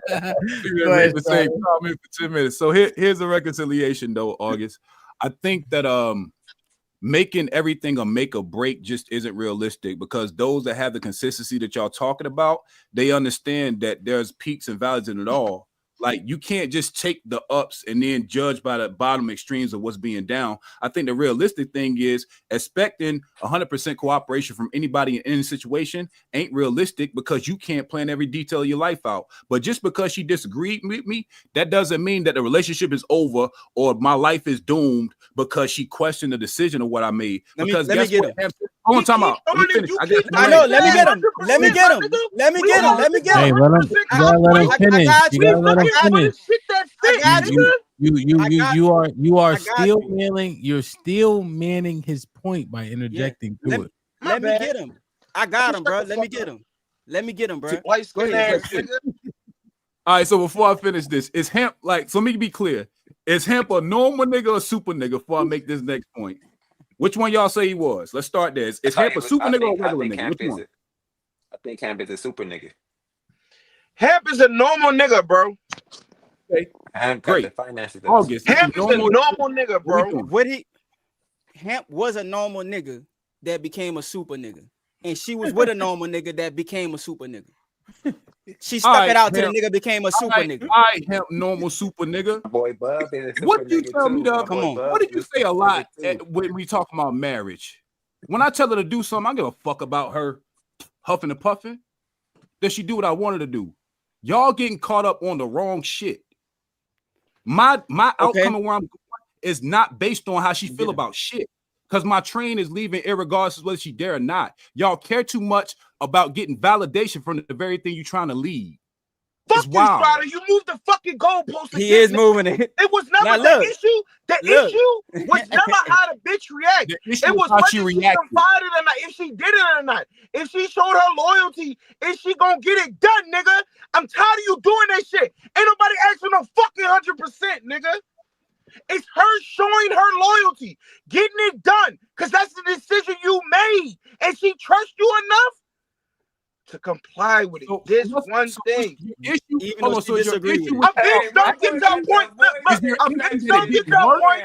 The same comment for 10 minutes. So here's a reconciliation, though, August. I think that making everything a make or break just isn't realistic, because those that have the consistency that y'all talking about, they understand that there's peaks and valleys in it all. Like, you can't just take the ups and then judge by the bottom extremes of what's being down. I think the realistic thing is expecting 100% cooperation from anybody in any situation ain't realistic, because you can't plan every detail of your life out. But just because she disagreed with me, that doesn't mean that the relationship is over or my life is doomed because she questioned the decision of what I made.
Let me
guess
get
what?
him.
Hold on, time out. Let me finish.
I know. Let me get him. Let me get him. Let me get him. Let me get him.
Hey, you gotta let him finish. You gotta let him finish. You are still manning. You're still manning his point by interjecting through it.
Let me get him. I got him, bro. Let me get him. Let me get him, bro. Go ahead.
All right, so before I finish this, is Hemp, like, so let me be clear. Is Hemp a normal nigga or a super nigga before I make this next point? Which one y'all say he was? Let's start there. Is Hemp a super nigga or a regular nigga? Which one?
I think Hemp is a super nigga.
Hemp is a normal nigga, bro.
Okay.
Hemp got the finances.
August.
Hemp is a normal nigga, bro.
Hemp was a normal nigga that became a super nigga. And she was with a normal nigga that became a super nigga. She stuck it out till the nigga became a super nigga.
I Hemp normal super nigga.
Boy, Bub is a super
What you
nigga
tell
too.
me the
Come on.
What did you say a lot when we talk about marriage? When I tell her to do something, I don't give a fuck about her huffing and puffing. Does she do what I want her to do? Y'all getting caught up on the wrong shit. My outcome of where I'm going is not based on how she feel about shit. Because my train is leaving irregardless of whether she dare or not. Y'all care too much about getting validation from the very thing you're trying to lead.
Fuck you, Strider. You moved the fucking goalpost.
He is moving it.
It was never the issue. The issue was never how the bitch react. It was whether she confided or not, if she did it or not. If she showed her loyalty, is she gonna get it done, nigga? I'm tired of you doing that shit. Ain't nobody asking no fucking 100%, nigga. It's her showing her loyalty, getting it done, because that's the decision you made. And she trusts you enough to comply with it. This one thing.
Even though she disagreed with it.
A bitch don't get to a point. A bitch don't get to a point.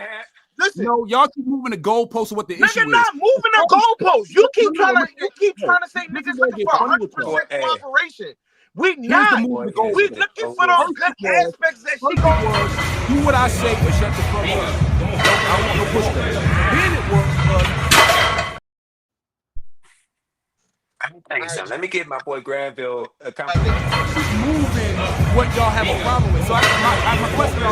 Listen.
No, y'all keep moving the goalpost of what the issue is.
Nigga not moving the goalpost. You keep trying to say niggas looking for 100% cooperation. We not. We looking for those good aspects that she gonna
do what I say and shut the fuck up. I want no pushback. Then it was.
Let me give my boy Granville a compliment.
Moving what y'all have a problem with. So my question is,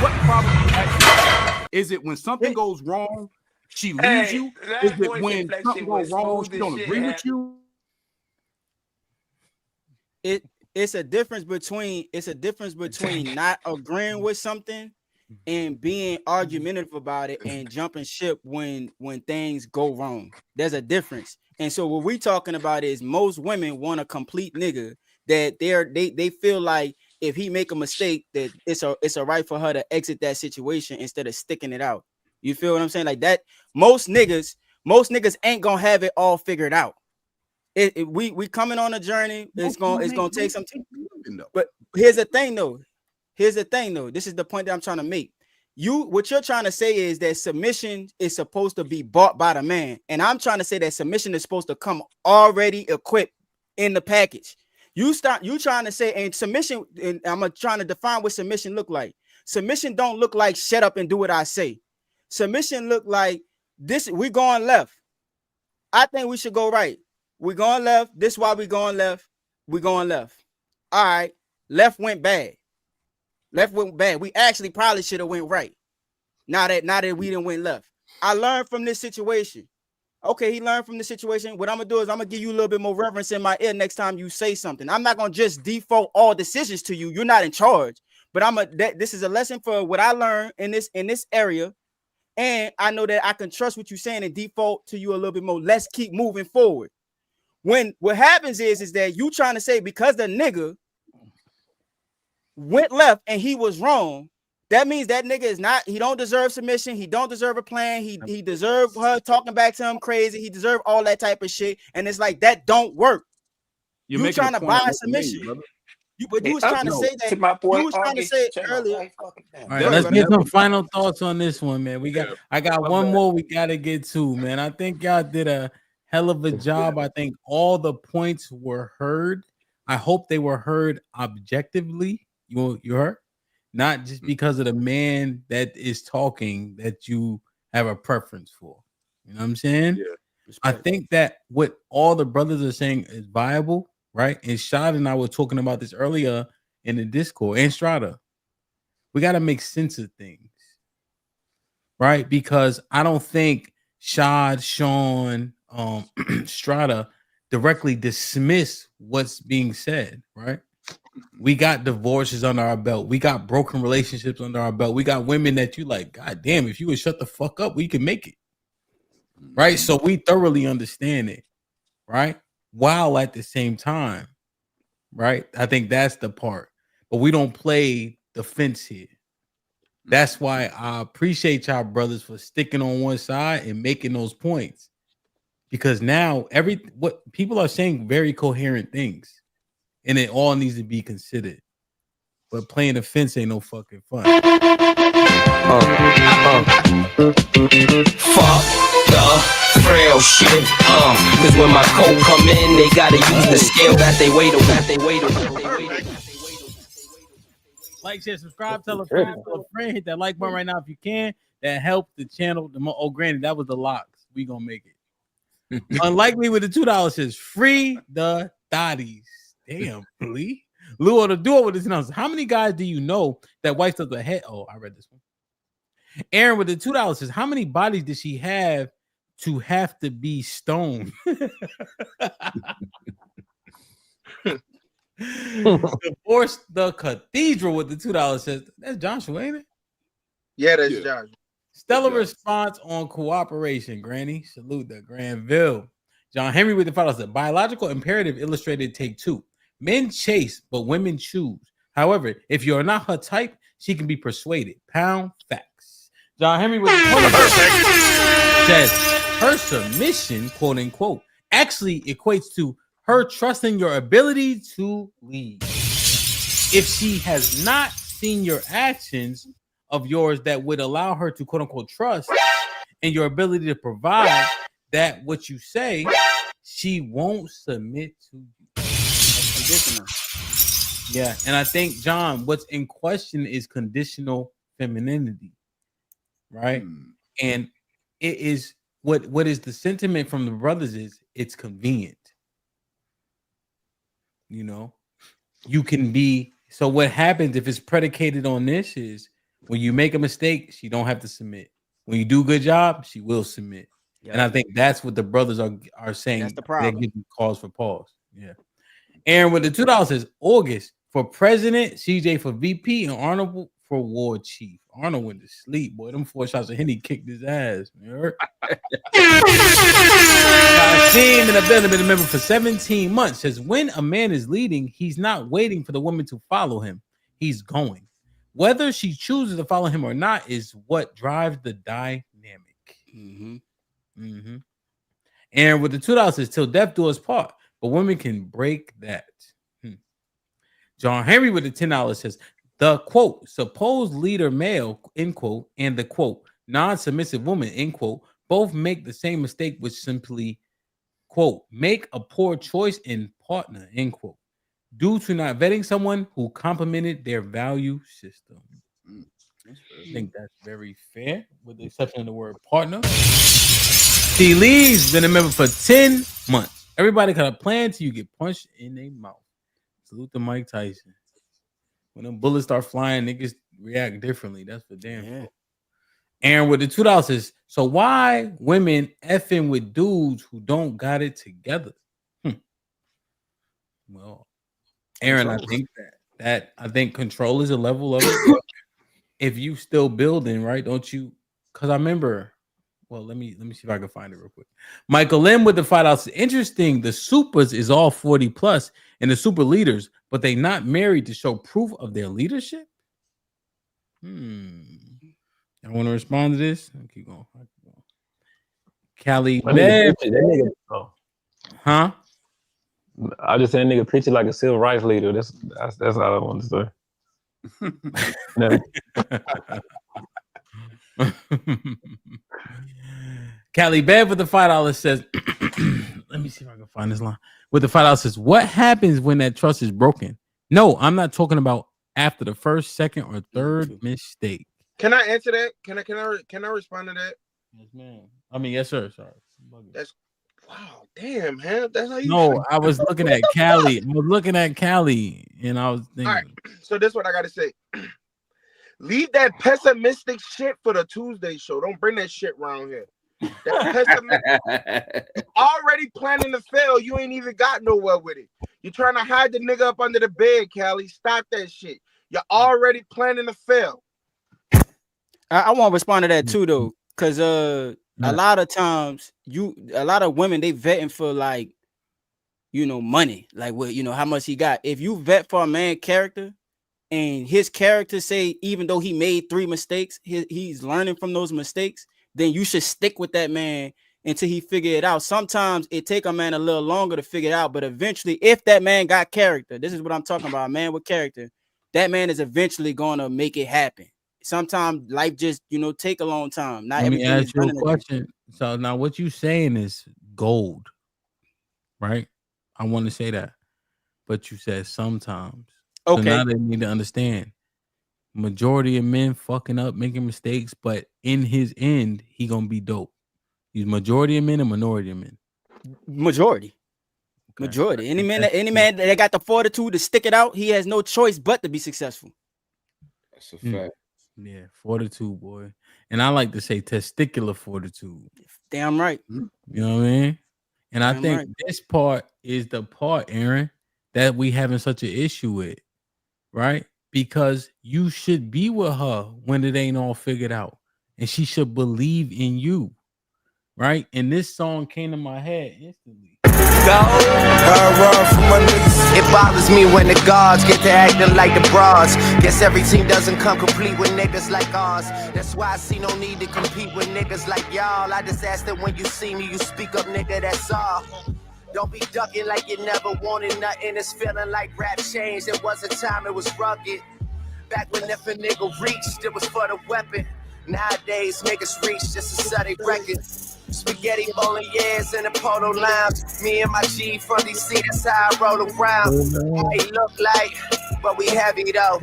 what problem do you actually have? Is it when something goes wrong, she leaves you? Is it when something goes wrong, she don't agree with you?
It's a difference between not agreeing with something and being argumentative about it and jumping ship when things go wrong. There's a difference. And so what we're talking about is most women want a complete nigga that they feel like if he make a mistake that it's a right for her to exit that situation instead of sticking it out. You feel what I'm saying? Like that, most niggas ain't gonna have it all figured out. We coming on a journey. It's gonna take some time. But here's the thing though. This is the point that I'm trying to make. What you're trying to say is that submission is supposed to be bought by the man, and I'm trying to say that submission is supposed to come already equipped in the package. You trying to say, and submission, and I'm trying to define what submission look like. Submission don't look like shut up and do what I say. Submission look like this. We going left. I think we should go right. We going left. This is why we going left. We going left. All right. Left went bad. We actually probably should have went right. Now that we didn't went left. I learned from this situation. Okay, he learned from the situation. What I'm gonna do is I'm gonna give you a little bit more reverence in my ear next time you say something. I'm not gonna just default all decisions to you. You're not in charge. But this is a lesson for what I learned in this area. And I know that I can trust what you're saying and default to you a little bit more. Let's keep moving forward. When what happens is that you trying to say because the nigga went left and he was wrong, that means that nigga is not. He don't deserve submission. He don't deserve a plan. He deserve her talking back to him crazy. He deserve all that type of shit. And it's like that don't work. You trying to buy submission. But you was trying to say that. You was trying to say it earlier.
All right, let's get some final thoughts on this one, man. I got one more we got to get to, man. I think y'all did a hell of a job. I think all the points were heard. I hope they were heard objectively. You heard? Not just because of the man that is talking that you have a preference for. You know what I'm saying?
Yeah.
I think that what all the brothers are saying is viable. Right, and Shad and I were talking about this earlier in the Discord. And Strata, we got to make sense of things, right? Because I don't think Shad, Sean, Strata directly dismiss what's being said. Right? We got divorces under our belt. We got broken relationships under our belt. We got women that you like. God damn, if you would shut the fuck up, we can make it. Right? So we thoroughly understand it. Right? While at the same time, right? I think that's the part. But we don't play the fence here. That's why I appreciate y'all brothers for sticking on one side and making those points. Because now what people are saying very coherent things. And it all needs to be considered. But playing the fence ain't no fucking fun.
Fuck the frail shit, cause when my coat come in, they gotta use the scale that they weigh
Like, share, subscribe, tell a friend, hit that like button right now if you can. That helps the channel. Oh, granted, that was the locks. We gonna make it. Unlikely with the $2 says free the thotties. Damn, Lee. Lou or the duo with this announcement. How many guys do you know that wipes up the head? Oh, I read this one. Aaron with the $2 says, how many bodies did she have to have to be stoned? Divorce the cathedral with the $2 says, that's Joshua, ain't it?
Yeah, that's Joshua.
Stellar response on cooperation, Granny. Salute the Granville. John Henry with the $5 said, biological imperative illustrated take 2. Men chase, but women choose. However, if you're not her type, she can be persuaded. Pound facts. John Henry with the $20 says, her submission, quote unquote, actually equates to her trusting your ability to lead. If she has not seen your actions of yours that would allow her to, quote unquote, trust in your ability to provide that what you say, she won't submit to you. That's conditional. Yeah, and I think, John, what's in question is conditional femininity, right? And it is what is the sentiment from the brothers is it's convenient. You know, you can be. So what happens if it's predicated on this is when you make a mistake, she don't have to submit. When you do a good job, she will submit. Yep. And I think that's what the brothers are saying. That's the problem. They're giving cause for pause. Yeah. Aaron with the $2 says August for president, CJ for VP, and Arnold for war chief. Arnold went to sleep, boy. Them 4 shots of Henny kicked his ass. Seen in the building, been a member for 17 months. Says when a man is leading, he's not waiting for the woman to follow him. He's going. Whether she chooses to follow him or not is what drives the dynamic. And with the $2 says till death do us part, but women can break that. John Henry with the $10 says the quote supposed leader male end quote and the quote non-submissive woman end quote both make the same mistake, which simply quote make a poor choice in partner end quote due to not vetting someone who complemented their value system. I think that's very fair, with the exception of the word partner. T. Lee's been a member for 10 months. Everybody got a plan till you get punched in their mouth. Salute to Mike Tyson. When them bullets start flying, niggas react differently. That's for damn sure. Aaron with the $2 says, so why women effing with dudes who don't got it together? Well, Aaron, I think that I think control is a level of it. If you still building, right? Don't you? Because I remember. Well, let me see if I can find it real quick. Michael M with the $5. Interesting. The supers is all 40 plus and the super leaders, but they not married to show proof of their leadership. I want to respond to this. Keep going. Cali
That
Bev.
nigga,
Huh?
I just said nigga picture like a civil rights leader. That's all I want to say. No.
Cali Bev with the $5 says, let me see if I can find this line. With the $5 says, what happens when that trust is broken? No, I'm not talking about after the first, second, or third mistake.
Can I answer that? Can I respond to that?
Yes, ma'am. I mean, yes, sir. Sorry.
That's wow, damn, man. That's how you
No, I was looking at Cali. I was looking at Cali, and I was thinking.
All right, so this is what I gotta say. Leave that pessimistic shit for the Tuesday show. Don't bring that shit around here. That pessimistic. You already planning to fail. You ain't even got nowhere with it. You're trying to hide the nigga up under the bed, Cali. Stop that shit. You're already planning to fail.
I want to respond to that too, though, because a lot of times a lot of women, they vetting for like, money, like what, how much he got. If you vet for a man character and his character say, even though he made 3 mistakes, he's learning from those mistakes, then you should stick with that man until he figure it out. Sometimes it take a man a little longer to figure it out, but eventually, if that man got character, this is what I'm talking about, a man with character, that man is eventually going to make it happen. Sometimes life just, take a long time. Not
Let me
everything is
ask you
done
a
in a
question. So now what you saying is gold, right? I want to say that. But you said sometimes.
Okay.
So now they need to understand. Majority of men fucking up, making mistakes, but in his end, he gonna be dope. He's majority of men and minority of men.
Majority. Okay. Majority. Any man that got the fortitude to stick it out, he has no choice but to be successful.
That's a fact.
Yeah, fortitude, boy. And I like to say testicular fortitude.
Damn right.
You know what I mean? And I think this part is the part, Aaron, that we having such an issue with, right? Because you should be with her when it ain't all figured out. And she should believe in you, right? And this song came to my head instantly.
It bothers me when the gods get to acting like the bras. Guess every team doesn't come complete with niggas like ours. That's why I see no need to compete with niggas like y'all. I just ask that when you see me, you speak up, nigga, that's all. Don't be ducking like you never wanted nothing. It's feeling like rap changed. It was a time it was rugged. Back when if a nigga reached, it was for the weapon. Nowadays, niggas reach just to set a record. Spaghetti bowling years in the polo lounge. Me and my G from DC, that's how I roll around. Might look like, but we heavy though.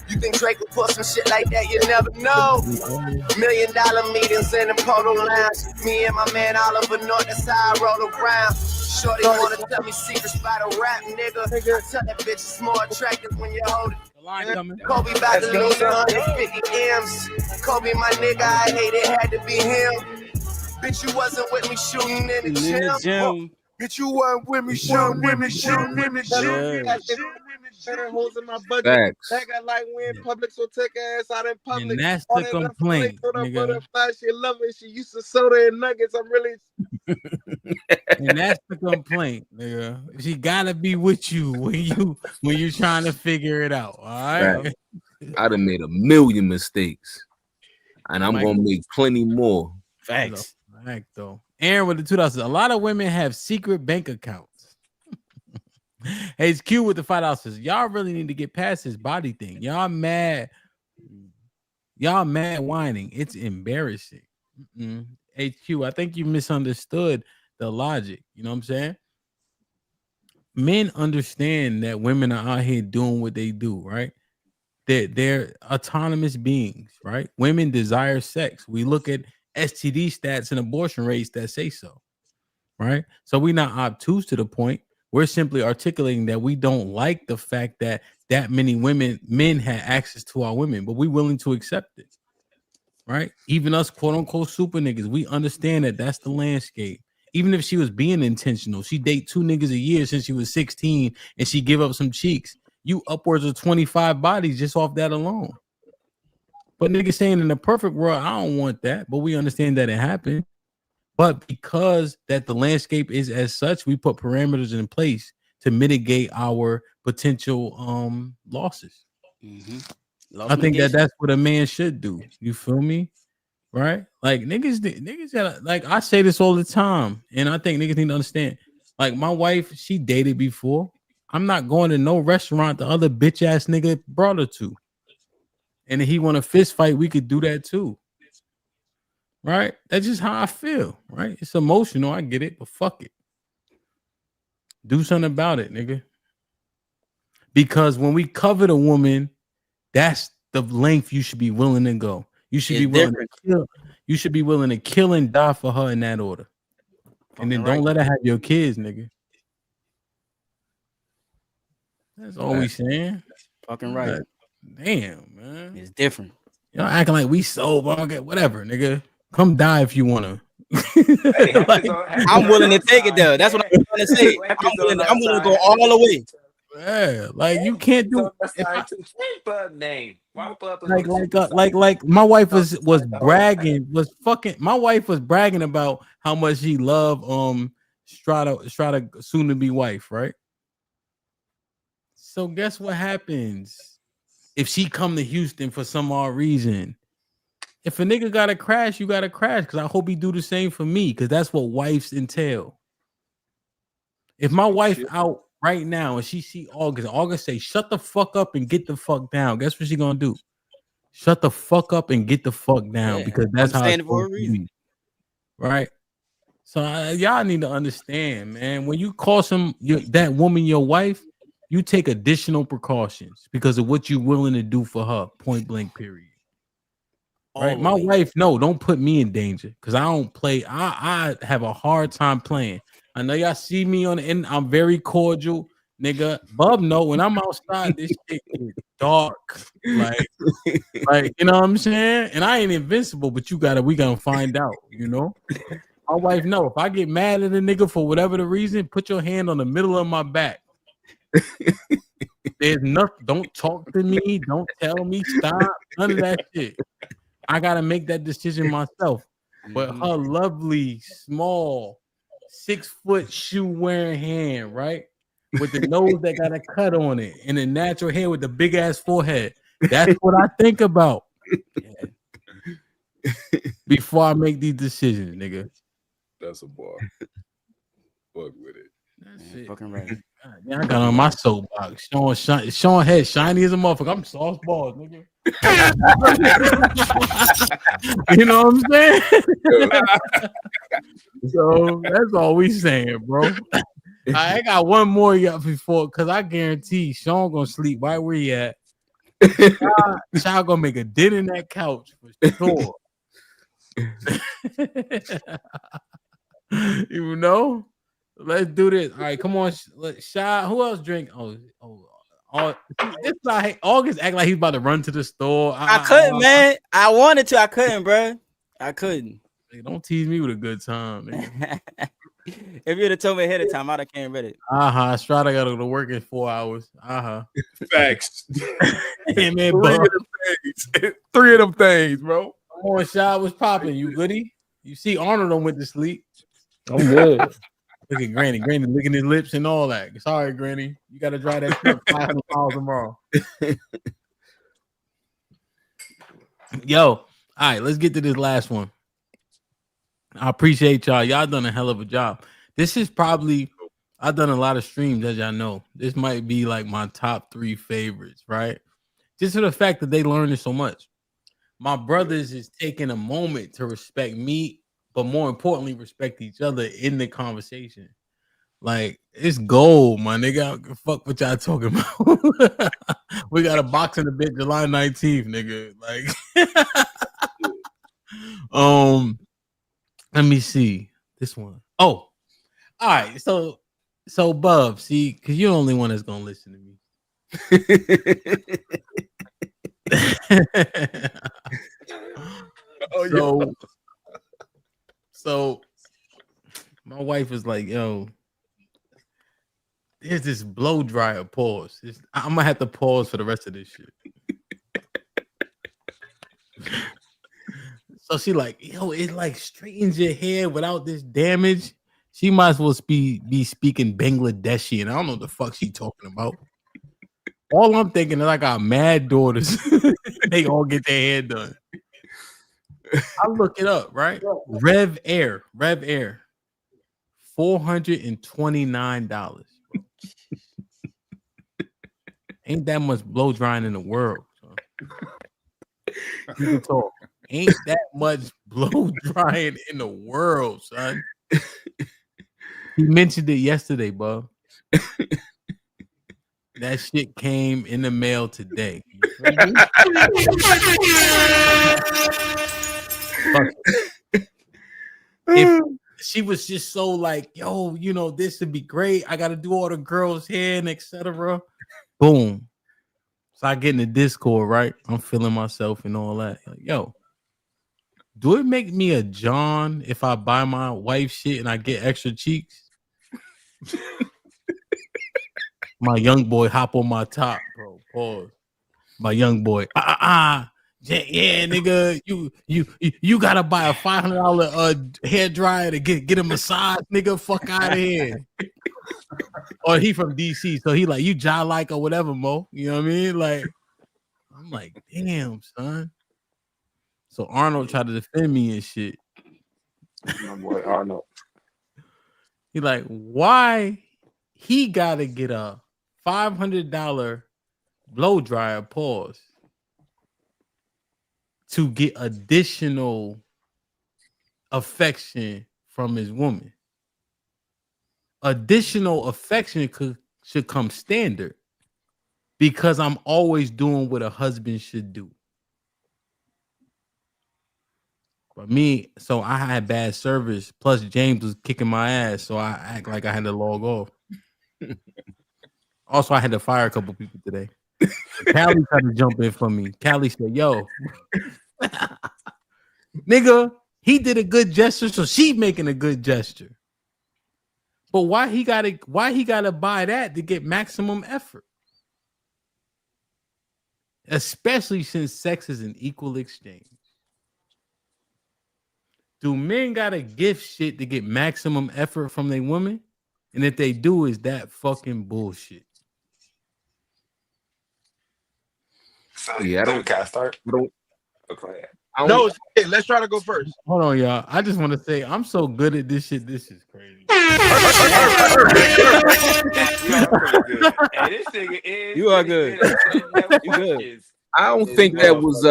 You think Drake would pull some shit like that? You never know. $1 million meetings in the polo lounge. Me and my man Oliver North, that's how I roll around. Shorty wanna tell me secrets by the rap, nigga. I tell that bitch it's more attractive when you hold it. Kobe about to lose 150 M's. Kobe, my nigga, I hate it, had to be him. Bitch, you wasn't with me shooting in the gym. Bitch, you weren't with me shooting in the gym.
Holes in my budget.
Facts.
I got like we in public, so take her ass out in public.
And that's the complaint,
butterfly, she love it. She used to soda and nuggets. I'm really.
And that's the complaint, nigga. She gotta be with you when you're trying to figure it out. All right.
I done made a million mistakes, and I'm gonna make plenty more.
Facts.
Fact though. Aaron with the $2. A lot of women have secret bank accounts. HQ with the $5. Y'all really need to get past this body thing. Y'all mad whining. It's embarrassing. HQ, I think you misunderstood the logic. You know what I'm saying? Men understand that women are out here doing what they do, right? They're autonomous beings, right? Women desire sex. We look at STD stats and abortion rates that say so, right? So we're not obtuse to the point. We're simply articulating that we don't like the fact that many men had access to our women, but we're willing to accept it, right? Even us, quote unquote, super niggas, we understand that that's the landscape. Even if she was being intentional, she date 2 niggas a year since she was 16 and she give up some cheeks. You upwards of 25 bodies just off that alone. But niggas saying in the perfect world, I don't want that, but we understand that it happened. But because that the landscape is as such, we put parameters in place to mitigate our potential losses. I think that's what a man should do. You feel me? Right? Like niggas gotta, like I say this all the time, and I think niggas need to understand. Like my wife, she dated before. I'm not going to no restaurant the other bitch ass nigga brought her to. And if he want a fist fight, we could do that too. Right? That's just how I feel. Right? It's emotional. I get it, but fuck it. Do something about it, nigga. Because when we covet a woman, that's the length you should be willing to go. You should be willing to kill. You should be willing to kill and die for her in that order. And then don't let her have your kids, nigga. That's all we saying.
Fucking right.
Damn, man.
It's different.
Y'all acting like we sober. Okay, whatever, nigga. Come die if you wanna.
Like, I'm willing to take it though. That's what I'm trying to say. I'm willing to go all the way.
Yeah, like you can't do.
Name.
Like my wife was bragging, my wife was bragging about how much she loved Strata soon to be wife, right? So guess what happens if she come to Houston for some odd reason? If a nigga gotta crash, you gotta crash. Because I hope he do the same for me. Because that's what wives entail. If my wife out right now and she see August say, shut the fuck up and get the fuck down. Guess what she gonna do? Shut the fuck up and get the fuck down. Because that's how it's for a reason. Right? So y'all need to understand, man. When you call that woman your wife, you take additional precautions because of what you're willing to do for her. Point blank. Period. Right, my wife, no, don't put me in danger because I don't play. I have a hard time playing. I know y'all see me on the end. I'm very cordial, nigga. Bub, no, when I'm outside, this shit is dark. Like you know what I'm saying? And I ain't invincible, but we gonna find out, you know. My wife, no, if I get mad at a nigga for whatever the reason, put your hand on the middle of my back. There's nothing. Don't talk to me. Don't tell me stop. None of that shit. I gotta make that decision myself. But her lovely, small, 6-foot shoe wearing hand, right? With the nose that got a cut on it, and a natural hair with the big ass forehead. That's what I think about before I make these decisions, nigga.
That's a bar. Fuck with it.
That's it.
Fucking right.
Yeah, I got on my soapbox. Sean head shiny as a motherfucker. I'm soft balls, nigga. You know what I'm saying? So that's all we saying, bro. I got one more before because I guarantee Sean gonna sleep right where he at. Sean gonna make a dent in that couch for sure. You know? Let's do this. All right, come on. Shy. Who else drink? This like August act like he's about to run to the store.
I couldn't, man. I wanted to. I couldn't, bro. I couldn't.
Hey, don't tease me with a good time, man.
If you'd have told me ahead of time, I'd have came ready.
Strata got to go to work in 4 hours.
Facts.
Hey, man,
three of them things, bro.
Come on, Shy. What's popping? You goody? You see Arnold on went to sleep.
I'm good.
Look at Granny. Granny licking his lips and all that. Sorry, Granny. You got to dry that truck 500 miles tomorrow. Yo, all right, let's get to this last one. I appreciate y'all. Y'all done a hell of a job. This is probably, I've done a lot of streams, as y'all know. This might be like my top 3 favorites, right? Just for the fact that they learned it so much. My brothers is taking a moment to respect me, but more importantly, respect each other in the conversation. Like, it's gold, my nigga. I don't give a fuck what y'all talking about. We got a box in the bit July 19th, nigga. Like, let me see this one. Oh, all right. So Bub, see, because you're the only one that's gonna listen to me. So my wife is like, yo, there's this blow dryer. Pause. I'm gonna have to pause for the rest of this shit. So she like, yo, it like straightens your hair without this damage. She might as well be speaking Bangladeshi, and I don't know what the fuck she talking about. All I'm thinking is I got mad daughters. They all get their hair done. I look it up, right? Rev Air, $429. Ain't that much blow drying in the world. So. You can talk. Ain't that much blow drying in the world, son. He mentioned it yesterday, bub. That shit came in the mail today. If she was just so like, yo, you know, this would be great. I got to do all the girls' hair and etc. Boom. So I get in the Discord, right? I'm feeling myself and all that. Like, yo, do it make me a John if I buy my wife shit and I get extra cheeks? My young boy hop on my top, bro. Pause. My young boy. Yeah, nigga, you gotta buy a $500 hair dryer to get a massage, nigga. Fuck out of here. Or he from DC, so he like you like or whatever, Mo. You know what I mean? Like, I'm like, damn, son. So Arnold tried to defend me and shit.
My boy Arnold.
He like, why he gotta get a $500 blow dryer, pause, to get additional affection from his woman. Additional affection should come standard because I'm always doing what a husband should do. But me, so I had bad service. Plus, James was kicking my ass, so I act like I had to log off. Also, I had to fire a couple people today. Callie tried to jump in for me. Callie said, "Yo, nigga, he did a good gesture, so she making a good gesture. But why he gotta buy that to get maximum effort? Especially since sex is an equal exchange. Do men gotta gift shit to get maximum effort from their women? And if they do, is that fucking bullshit?"
So
Yeah, I
can I start?
don't.
Okay.
No, let's try to go first.
Hold on, y'all. I just want to say I'm so good at this shit. This is crazy.
Y'all pretty good. And this nigga is
You are
pretty
good.
at
You good.
questions.
I don't think that was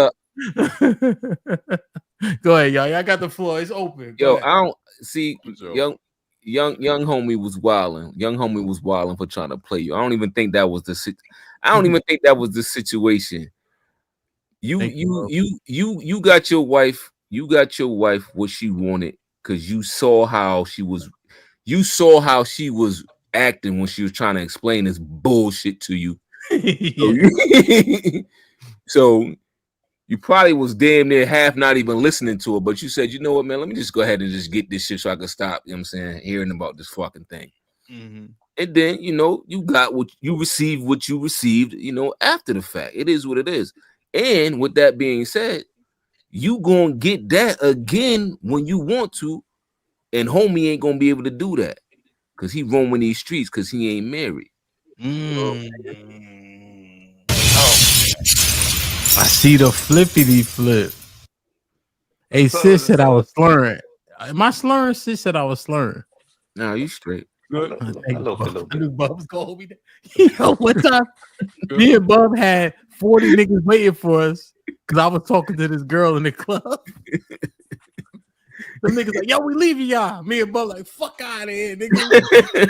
Go ahead, y'all. Y'all got the floor. It's open. Go
Yo,
ahead.
I don't see young homie was wilding. Young homie was wilding for trying to play you. I don't even think that was the situation. You got your wife. You got your wife what she wanted because you saw how she was acting when she was trying to explain this bullshit to you. So you probably was damn near half not even listening to her, but you said, you know what, man, let me just go ahead and just get this shit so I can stop, you know what I'm saying, hearing about this fucking thing.
Mm-hmm.
And then, you know, you got what you received, you know, after the fact. It is what it is. And with that being said, you gonna get that again when you want to, and homie ain't gonna be able to do that because he roaming these streets because he ain't married.
I see the flippity flip. Hey, sis said I was slurring. Am I slurring? Sis said I was slurring.
No, you straight.
Good.
I knew Bub's gonna hold me down. Yo, one time, me and Bub had 40 niggas waiting for us because I was talking to this girl in the club. The niggas like, yo, we leaving y'all. Me and Bub like, fuck out of here, nigga.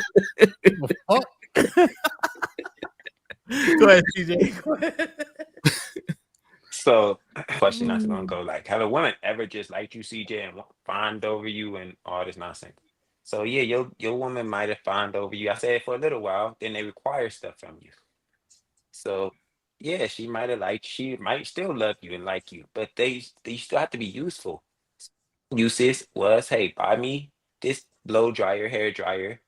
Fuck. Go ahead, CJ. Go ahead.
So, question not gonna go like, have a woman ever just liked you, CJ, and fawned over you and all this nonsense? So yeah, your woman might have fawned over you. I said for a little while, then they require stuff from you. So yeah, she might still love you and like you, but they still have to be useful. Uses was, hey, buy me this blow dryer, hair dryer.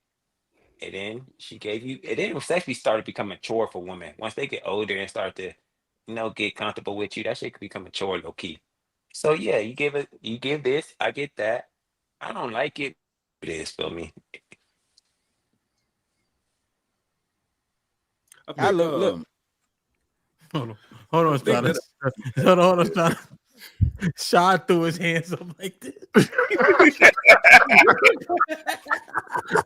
And then she gave you, and then it was actually started becoming a chore for women. Once they get older and start to, get comfortable with you, that shit could become a chore low key. So yeah, you give this, I get that. I don't like it. It is for me.
I think,
look.
Hold on, Strata. Hold on, Strata. Shaw threw his hands up like this.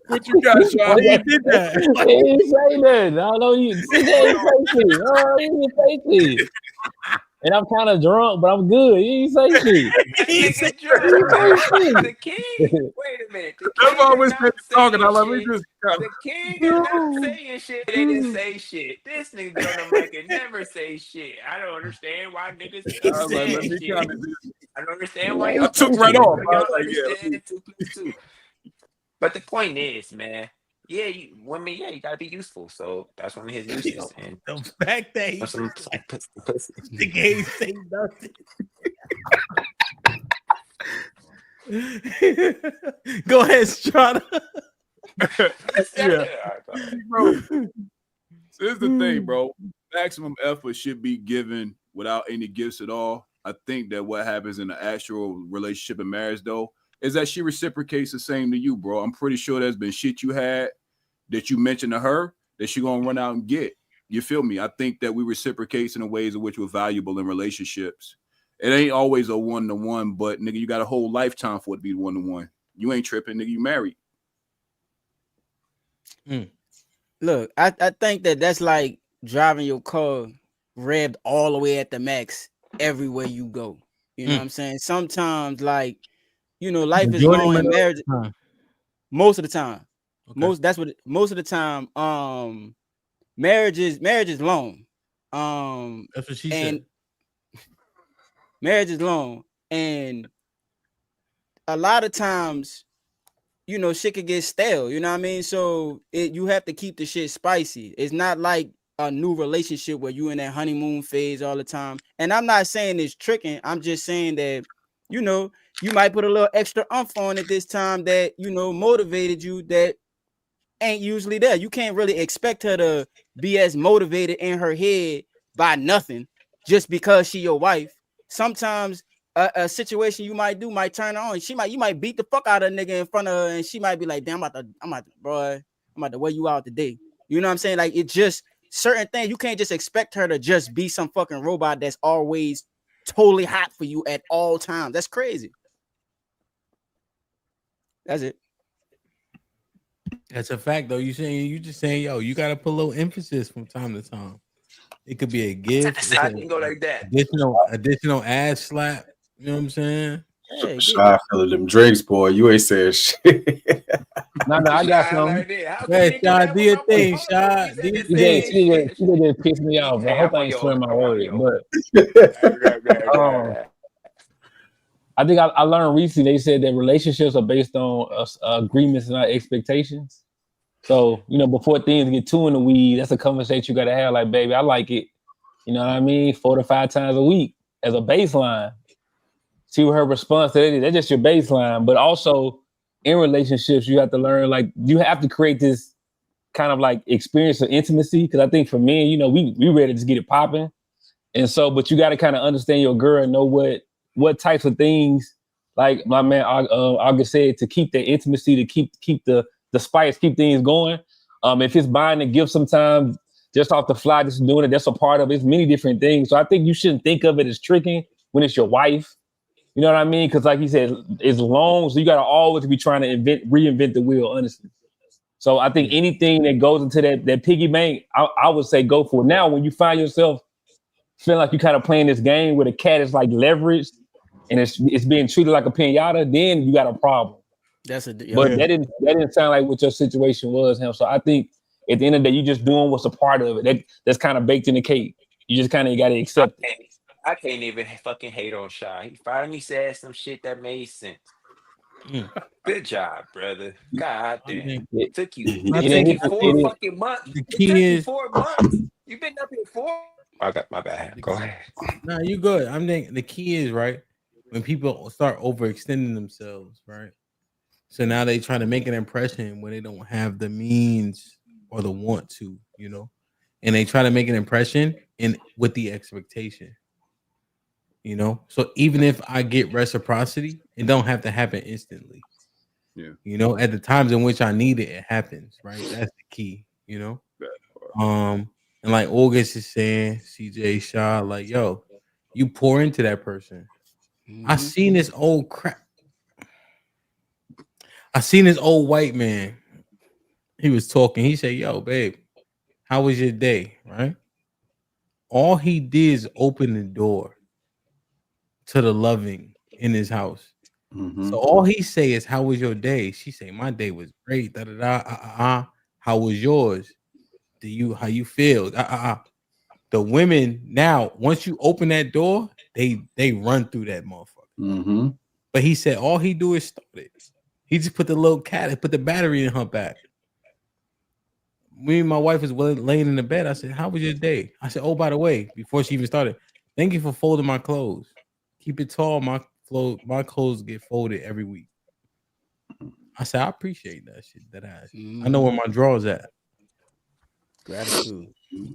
What you got, Shaw?
He did that.
He didn't say nothing. I know you. CJ ain't say shit. Oh, he didn't say shit. And I'm kind of drunk, but I'm good. He didn't say shit.
Nigga drunk. The king. Wait a minute. The king
I've always
is
been
not
talking. I
saying
love me
shit.
just.
The king is not saying shit. They didn't say shit. This nigga get on the mic and never say shit. I don't understand why niggas
I
keep
was like, let
saying
me
shit.
kind of.
I don't understand why y'all
I took
keep
right
saying
off.
it.
I was
Y'all
like, yeah.
understand 2 + 2. But the point is, man, yeah, women, yeah, you gotta be useful. So that's one of his uses. And
the fact that he
some like pussy.
the game say nothing. Go ahead, Strata.
Yeah, bro. So here's the thing, bro. Maximum effort should be given without any gifts at all. I think that what happens in the actual relationship and marriage, though, is that she reciprocates the same to you, bro. I'm pretty sure there's been shit you had that you mentioned to her that she gonna run out and get. You feel me? I think that we reciprocate in the ways in which we're valuable in relationships. It ain't always a 1-to-1, but nigga, you got a whole lifetime for it to be 1-to-1. You ain't tripping, nigga. You married.
Look, I think that's like driving your car revved all the way at the max everywhere you go. You know what I'm saying? Sometimes, like, you know, life is long and marriage. Most of the time. Okay. Most of the time, marriage is long.
That's what she said.
Marriage is long, and a lot of times, you know, shit could get stale. You know what I mean? So you have to keep the shit spicy. It's not like a new relationship where you in that honeymoon phase all the time. And I'm not saying it's tricking. I'm just saying that, you know, you might put a little extra umph on it this time that, you know, motivated you that ain't usually there. You can't really expect her to be as motivated in her head by nothing just because she your wife. Sometimes a situation you might do might turn her on. You might beat the fuck out of a nigga in front of her, and she might be like, damn, I'm about to wear you out today. You know what I'm saying? Like, it just certain things you can't just expect her to just be some fucking robot that's always totally hot for you at all times. That's crazy. That's it.
That's a fact, though. You just saying, yo, you gotta put a little emphasis from time to time. It could be a gift.
I can go like that.
Additional ass slap. You know what I'm saying?
Shy feeling them drinks, boy. You ain't saying shit.
No, I got some.
Shy, do your thing, Shy. Do your thing.
She just pissed me off. I hope I ain't swearing my word, but I think I learned recently. They said that relationships are based on agreements and not expectations. So, you know, before things get too in the weed, that's a conversation you got to have. Like, baby, I like it. You know what I mean? 4 to 5 times a week as a baseline. See what her response to that is. That's just your baseline. But also in relationships, you have to learn, like, you have to create this kind of like experience of intimacy. Because I think for men, you know, we ready to just get it popping. And so, but you got to kind of understand your girl and know what types of things, like my man August said, to keep that intimacy, to keep the spice, keep things going. If it's buying a gift sometimes just off the fly, just doing it, that's a part of it. It's many different things. So I think you shouldn't think of it as tricking when it's your wife. You know what I mean? Because like he said, it's long, so you got to always be trying to reinvent the wheel, honestly. So I think anything that goes into that piggy bank, I would say go for it. Now, when you find yourself feeling like you kind of playing this game where the cat is like leveraged and it's being treated like a pinata, then you got a problem.
But
that didn't sound like what your situation was, him. So I think at the end of the day, you just doing what's a part of it. That's kind of baked in the cake. You just kind of got to accept it.
I can't even fucking hate on Shy. He finally said some shit that made sense. Good job, brother. God damn. It took you 4 fucking months. It took you 4 months. You've been up here 4. I got my bad. Go ahead.
No, you good. I'm thinking the key is, right, when people start overextending themselves, right? So now they try to make an impression when they don't have the means or the want to, you know, and they try to make an impression with the expectation, you know. So even if I get reciprocity, it don't have to happen instantly.
Yeah,
you know, at the times in which I need it, it happens, right? That's the key, you know. And like August is saying, CJ Shaw, like, yo, you pour into that person. I seen this old crap. I seen this old white man. He was talking. He said, yo, babe, how was your day? Right? All he did is open the door to the loving in his house. So all he say is, how was your day? She say, my day was great. Da da da. How was yours? How you feel? The women now, once you open that door, they run through that motherfucker. But he said all he do is start it. He just put the little cat, put the battery in her back. Me and my wife was laying in the bed. I said, how was your day? I said, oh, by the way, before she even started, thank you for folding my clothes. Keep it tall. My clothes get folded every week. I said, I appreciate that shit. I know where my drawers at.
Gratitude.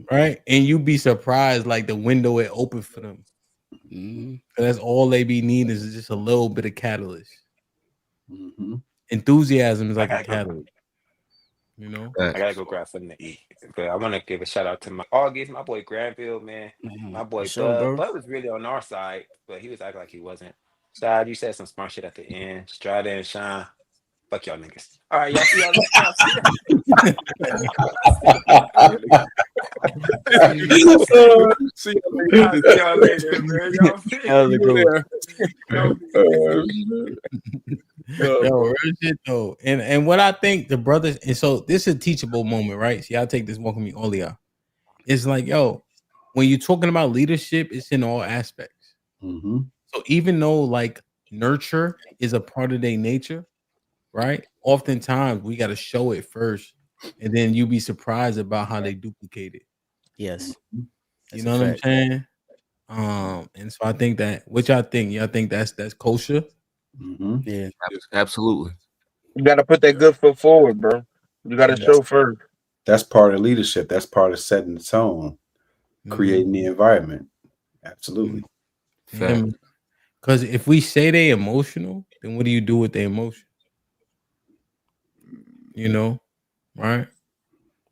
Right? And you be surprised, like the window it opened for them. That's all they be needing is just a little bit of catalyst. Enthusiasm is like a catalyst. You know,
I gotta go grab something to eat. But I want to give a shout out to my August, my boy Granville, man. My boy Bud. Bud was really on our side, but he was acting like he wasn't. Shad, you said some smart shit at the end. Strada and Shine. Fuck y'all niggas. All right, y'all see y'all
See y'all later, man.
Yo, real shit though. And what I think the brothers, and so this is a teachable moment, right? See, I'll take this one from me, all y'all. It's like, yo, when you're talking about leadership, it's in all aspects. So even though like nurture is a part of their nature, right? Oftentimes we got to show it first, and then you be surprised about how they duplicate it.
Yes.
You know what I'm saying? And so I think that, what y'all think? Y'all think that's kosher?
Yeah,
absolutely.
You got to put that good foot forward, bro. You got to show first.
That's part of leadership. That's part of setting the tone, creating the environment. Absolutely.
Because if we say they emotional, then what do you do with the emotion? You know, right?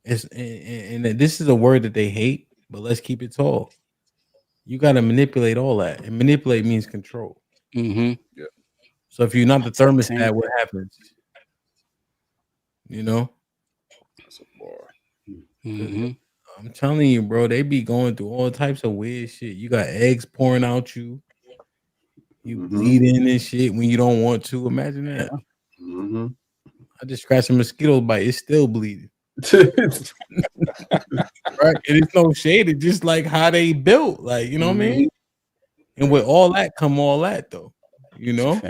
It's and this is a word that they hate, but let's keep it tall. You got to manipulate all that, and manipulate means control.
Yeah.
So if you're not the thermostat, what happens? You know.
That's a bar.
I'm telling you, bro, they be going through all types of weird shit. You got eggs pouring out you. You bleeding and shit when you don't want to. Imagine that. I just scratched a mosquito bite. It's still bleeding. Right? And it's no shade. It's just like how they built. Like, you know what I mean? And with all that come all that though. You know?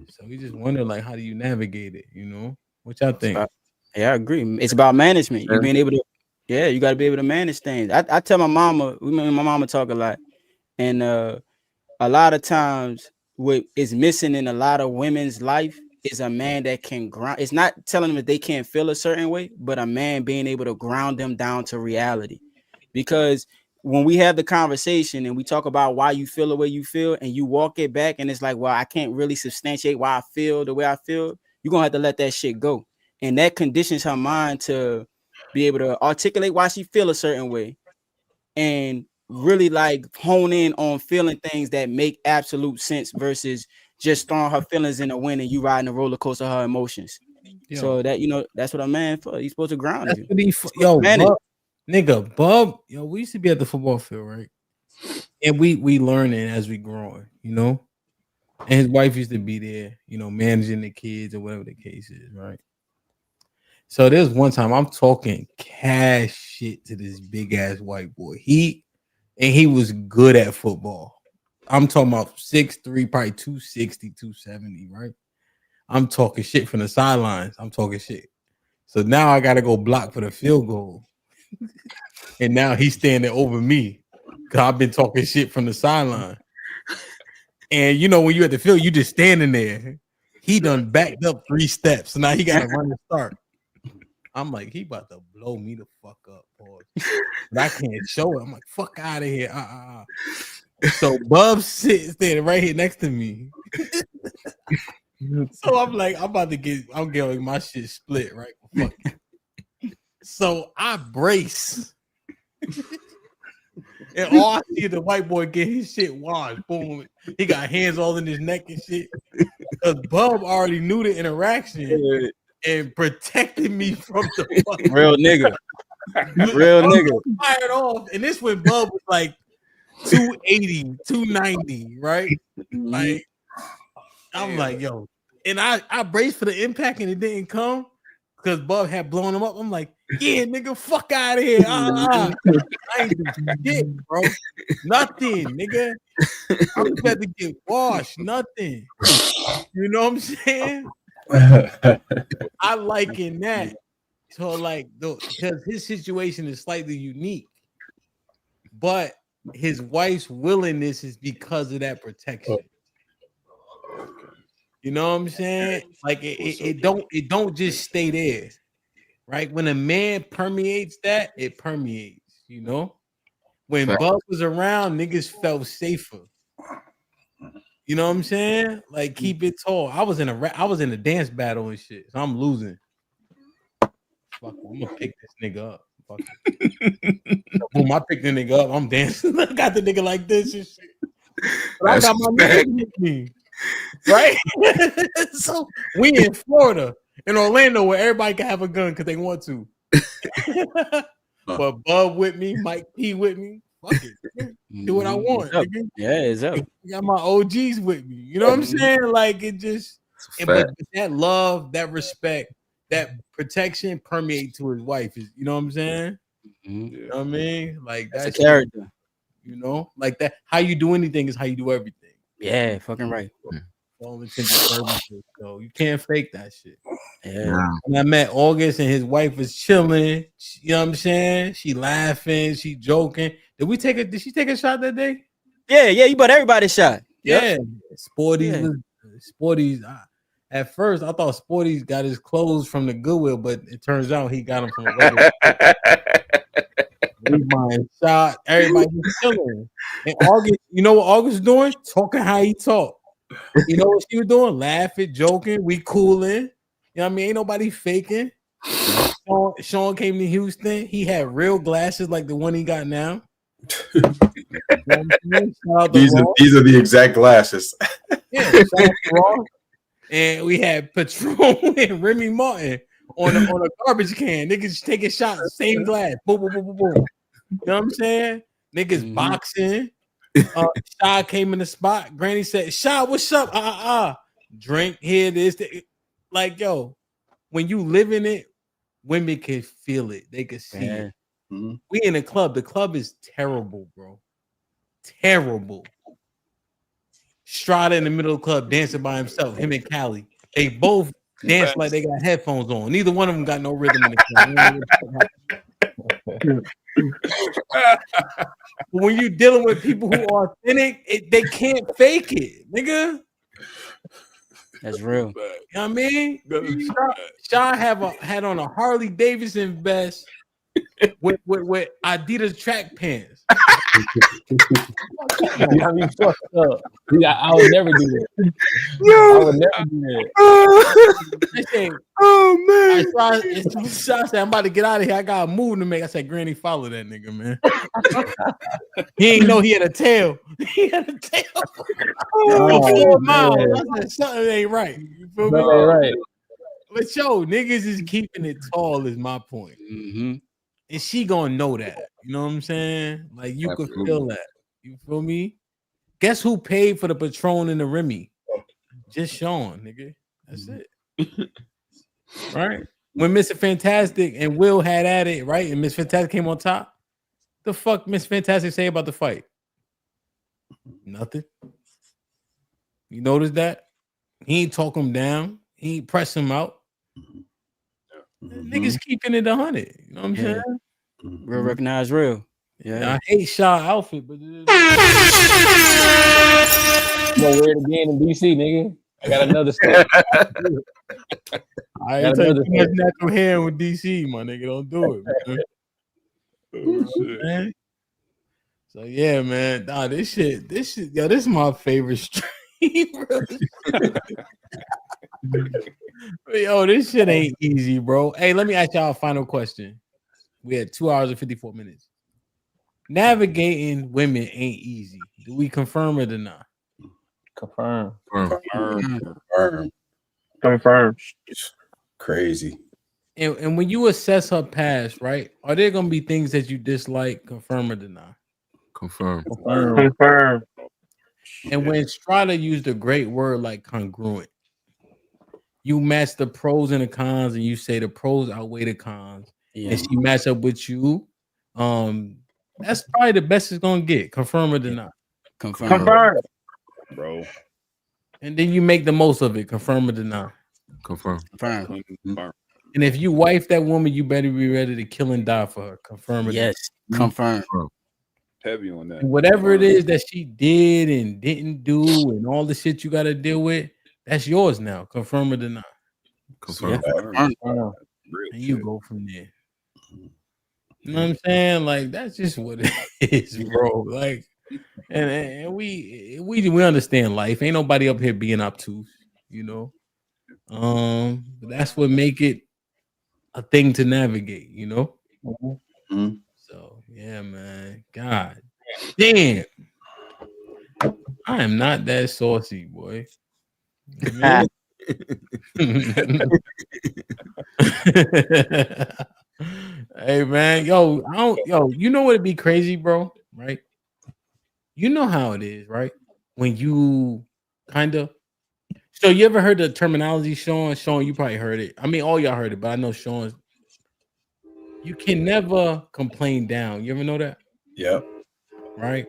So we just wonder, like, how do you navigate it? You know? What y'all think?
Yeah, I agree. It's about management. You being able to, you got to be able to manage things. I tell my mama, me and my mama talk a lot, and a lot of times what is missing in a lot of women's life is a man that can ground. It's not telling them that they can't feel a certain way, but a man being able to ground them down to reality. Because when we have the conversation and we talk about why you feel the way you feel, and you walk it back, and it's like, well, I can't really substantiate why I feel the way I feel. You're gonna have to let that shit go. And that conditions her mind to be able to articulate why she feel a certain way, and really like hone in on feeling things that make absolute sense versus just throwing her feelings in the wind and you riding a roller coaster of her emotions. So that, you know, that's what a man for. He's supposed to ground you.
Bub, we used to be at the football field, right? And we learning as we growing, you know. And his wife used to be there, you know, managing the kids or whatever the case is, right? So there's one time I'm talking cash shit to this big ass white boy. He was good at football. I'm talking about 6'3", probably 260, 270, right? I'm talking shit from the sidelines. I'm talking shit. So now I got to go block for the field goal. And now he's standing over me because I've been talking shit from the sideline. And you know, when you at the field, you just standing there. He done backed up 3 steps. So now he got to run and start. I'm like, he about to blow me the fuck up, boy. But I can't show it. I'm like, fuck out of here. So Bub standing right here next to me. So I'm like, I'm getting my shit split, right? Fuck. So I brace. And all I see is the white boy get his shit washed. Boom. He got hands all in his neck and shit. Because Bub already knew the interaction and protected me from the fucking
Real nigga. Real nigga.
Fired off. And this when Bub was like 280, 290, right? Like, I'm like, yo. And I braced for the impact and it didn't come because Bub had blown him up. I'm like, yeah, nigga, fuck out of here. I ain't do shit, bro. Nothing, nigga. I'm about to get washed. Nothing. You know what I'm saying? I liken that. So, like, because his situation is slightly unique, but his wife's willingness is because of that protection. You know what I'm saying? Like, it don't just stay there, right? When a man permeates that, it permeates. You know, when Bub was around, niggas felt safer. You know what I'm saying? Like, keep it tall. I was in a dance battle and shit, so I'm losing. Fuck, I'm gonna pick this nigga up. Fuck it. So, boom, I picked the nigga up. I'm dancing. I got the nigga like this and shit. But I got my nigga with me. Right? So we in Florida, in Orlando, where everybody can have a gun because they want to. But Bub with me, Mike P with me. Fuck it. Do what I want.
Yeah, it's up.
Got my OGs with me. You know what I'm saying? Like, it just, but that love, that respect, that protection permeate to his wife. Is, you know what I'm saying? You know what I mean? Like,
that's a character.
You know, like that. How you do anything is how you do everything.
Yeah, fucking right.
So you can't fake that shit.
Yeah.
When I met August and his wife was chilling, you know what I'm saying? She laughing, she joking. Did she take a shot that day?
Yeah, you bought everybody a shot.
Yeah. Sporties. At first, I thought Sporties got his clothes from the Goodwill, but it turns out he got them from a regular. We buying shot. Everybody was chilling. And August, you know what August was doing? Talking how he talk. You know what she was doing? Laughing, joking. We cooling. You know what I mean? Ain't nobody faking. Sean came to Houston. He had real glasses like the one he got now.
These are the exact glasses.
Yeah, and we had Patron and Remy Martin on a garbage can. Niggas taking shots, same glass. Boom, boom, boom, boom, boom. You know what I'm saying? Niggas boxing. Shy came in the spot. Granny said, Shy, what's up? Drink here, this. Like, yo, when you live in it, women can feel it. They can see it. Mm-hmm. We in a club. The club is terrible, bro. Terrible. Strada in the middle of the club dancing by himself. Him and Callie. They both dance like they got headphones on. Neither one of them got no rhythm in the club. When you're dealing with people who are authentic, they can't fake it, nigga.
That's real.
You know what I mean? Shy had on a Harley Davidson vest with Adidas track pants.
I mean, fucked up. I would never do that. I would never do that.
Oh man! Shy said, "I'm about to get out of here. I got a move to make." I said, "Granny, follow that nigga, man." He ain't know he had a tail. He had a tail. I said, something ain't right. You feel me?
Ain't right.
But yo, niggas is keeping it tall. Is my point.
Mm-hmm.
And she gonna know that. You know what I'm saying? Like, you can feel that. You feel me? Guess who paid for the Patron and the Remy? Just Sean, nigga. That's it. Right? When Mr. Fantastic and Will had at it, right? And Miss Fantastic came on top. The fuck Miss Fantastic say about the fight? Nothing. You notice that? He ain't talk him down. He ain't press him out. Niggas keeping it 100. You know what I'm saying?
Real recognize real. Yeah.
I hate Shaw outfit, but
I'm gonna wear it again in DC, nigga. I got another stuff.
I ain't taking too much natural hair with DC, my nigga. Don't do it, man. So yeah, man. Nah, this shit, yo, this is my favorite stream, bro. Yo, this shit ain't easy, bro. Hey, let me ask y'all a final question. We had 2 hours and 54 minutes. navigating women ain't easy. Do we confirm it or not?
Confirm.
Confirm.
Crazy.
And when you assess her past, right? Are there gonna be things that you dislike? Confirm or deny?
Confirm.
Confirm.
And when Strada used a great word like congruent, you match the pros and the cons, and you say the pros outweigh the cons, and she match up with you. That's probably the best it's gonna get. Confirm or deny?
Confirm.
Bro.
And then you make the most of it. Confirm or deny?
Confirm.
Confirm.
And if you wife that woman, you better be ready to kill and die for her. Confirm or
Yes.
deny?
Confirm.
Heavy on that.
And whatever it is that she did and didn't do, and all the shit you got to deal with, that's yours now. Confirm or deny?
Confirm.
And you go from there. You know what I'm saying? Like that's just what it is, bro. Like, and we understand life. Ain't nobody up here being obtuse, you know. But that's what make it a thing to navigate, you know. So yeah, man. God damn, I am not that saucy, boy. Man. Hey man, yo, you know what it'd be crazy, bro, right? You know how it is, right? When you kind of so you ever heard the terminology, Sean? Sean, you probably heard it. I mean, all y'all heard it, but I know Sean's you can never complain down. You ever know that?
Yep.
Right?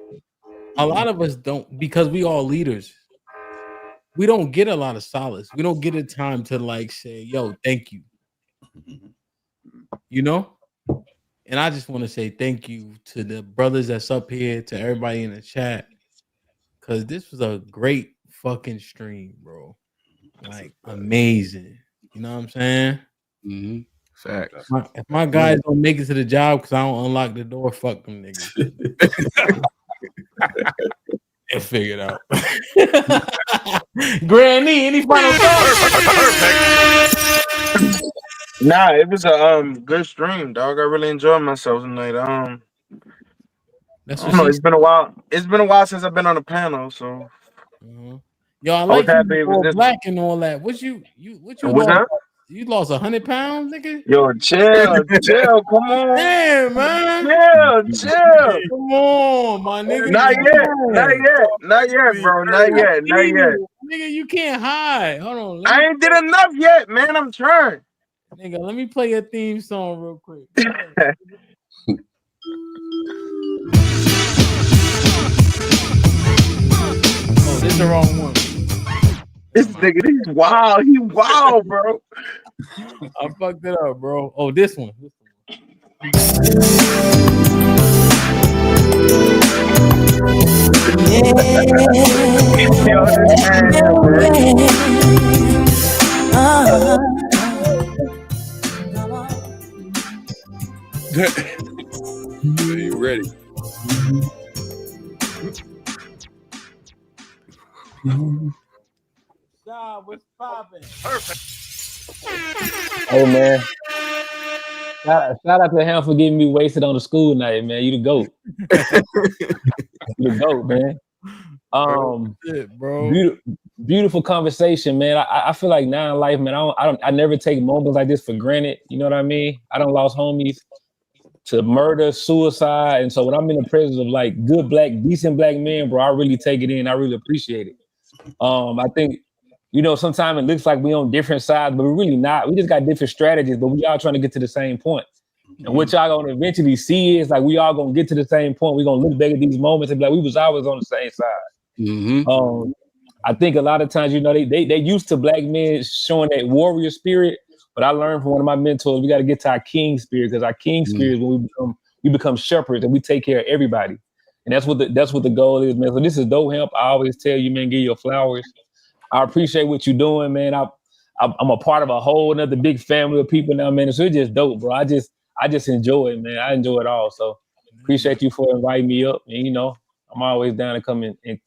A lot of us don't because we all leaders. We don't get a lot of solace. We don't get a time to like say, yo, thank you. You know? And I just want to say thank you to the brothers that's up here, to everybody in the chat. Cause this was a great fucking stream, bro. Like amazing. You know what I'm saying?
Mm-hmm.
Facts.
If my guys don't make it to the job because I don't unlock the door, fuck them niggas. They'll figure it out. Granny, any final thoughts?
Nah, it was a good stream, dog. I really enjoyed myself tonight.
That's
I
what
don't know.
she
It's been a while. It's been a while since I've been on a panel, so
Yo, I
I was
like you
happy it was
before
this
black and all that. What you
What's
lost?
that?
You lost 100 pounds, nigga?
Yo, chill, chill. Come on.
Damn, man.
Chill.
Come on, my nigga.
Not yet, bro. Not yet.
Nigga, you can't hide. Hold on.
I ain't did enough yet, man. I'm trying.
Nigga, let me play your theme song real quick. Oh, this is the wrong one.
This nigga, he's wild. He wild, bro.
I fucked it up, bro. Oh, this one.
You ready?
What's popping?
Perfect.
Hey man, shout out to him for getting me wasted on the school night, man. You the GOAT. You the GOAT, man.
Bro.
Beautiful conversation, man. I feel like now in life, man, I never take moments like this for granted. You know what I mean? I don't lost homies to murder, suicide, and so when I'm in the presence of like good decent black men, bro, I really take it in. I really appreciate it. I think, you know, sometimes it looks like we on different sides, but we're really not. We just got different strategies, but we all trying to get to the same point. And what y'all gonna eventually see is like we all gonna get to the same point. We're gonna look back at these moments and be like, we was always on the same side. I think a lot of times, you know, they used to black men showing that warrior spirit, but I learned from one of my mentors, we got to get to our king spirit, because our king spirit is when we become shepherds and we take care of everybody. And that's what the goal is, man. So this is dope, Hemp. I always tell you, man, give your flowers. I appreciate what you're doing, man. I'm a part of a whole another big family of people now, man. So it's just dope, bro. I just enjoy it, man. I enjoy it all. So appreciate you for inviting me up. And, you know, I'm always down to come in and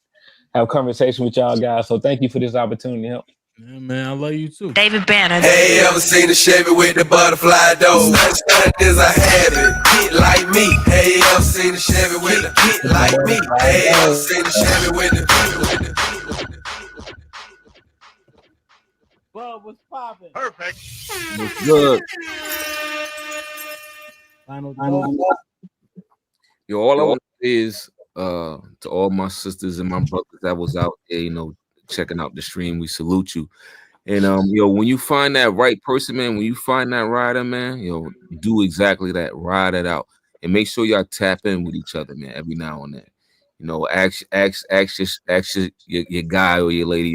have a conversation with y'all guys. So thank you for this opportunity, Hemp.
Yeah, man, I love you too.
David Banner. Hey, ever seen a Chevy with the butterfly door? Such as I have it, get like me. Hey, ever seen a Chevy with the get like me? Hey, ever seen a Chevy with the
Bub, what's popping?
Perfect.
What's good?
Final
Yo, all I want to say is to all my sisters and my brothers that was out there, checking out the stream, we salute you. And when you find that right person, man, when you find that rider, man, do exactly that, ride it out, and make sure y'all tap in with each other, man, every now and then. Ask your guy or your lady,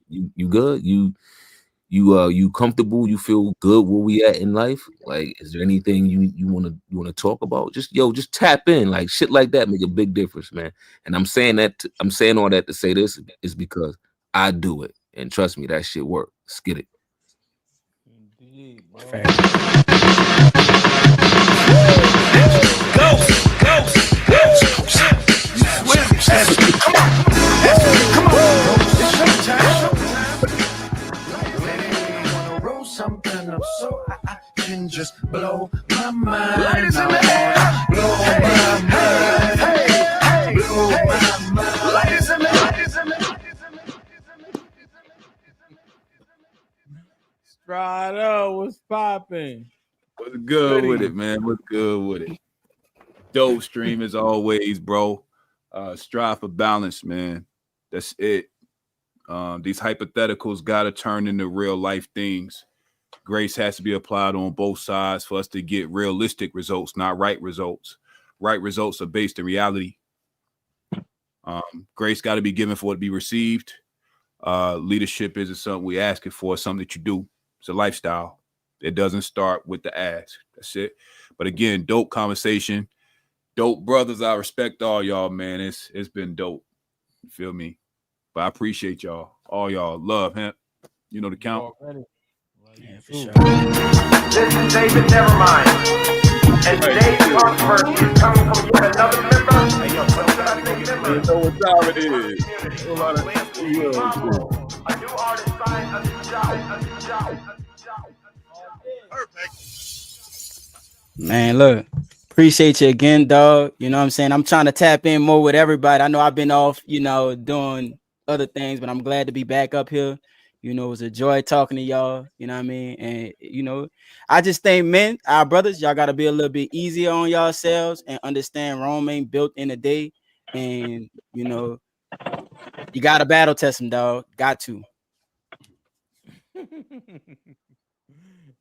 you good? You comfortable? You feel good where we at in life? Like, is there anything you wanna talk about? Just tap in, like shit like that make a big difference, man. And I'm saying all that to say this is because I do it, and trust me, that shit work. Let's get it.
Something up so I can just blow my mind. Ladies in the air, blow my mind. Hey, blow my mind. Ladies in the
Strado, what's popping?
What's good with it, man? What's good with it? Dope stream as always, bro. Strive for balance, man. That's it. These hypotheticals gotta turn into real life things. Grace has to be applied on both sides for us to get realistic results, not right results. Right results are based in reality. Grace got to be given for it to be received. Leadership isn't something we asking for. It's something that you do. It's a lifestyle. It doesn't start with the ask. That's it. But again, dope conversation. Dope brothers. I respect all y'all, man. It's been dope. You feel me? But I appreciate y'all. All y'all. Love, HAMP. You know the count.
Yeah, for sure.
This is David Nevermind. And today's controversy is coming from yet another member. Hey, yo,
you know what time it is. A lot of
a new artist signed a new job.
Perfect.
Man, look, appreciate you again, dog. You know what I'm saying? I'm trying to tap in more with everybody. I know I've been off, doing other things, but I'm glad to be back up here. It was a joy talking to y'all. You know what I mean? And, I just think, men, our brothers, y'all got to be a little bit easier on yourselves and understand Rome ain't built in a day. And, you got to battle test them, dog. Got to.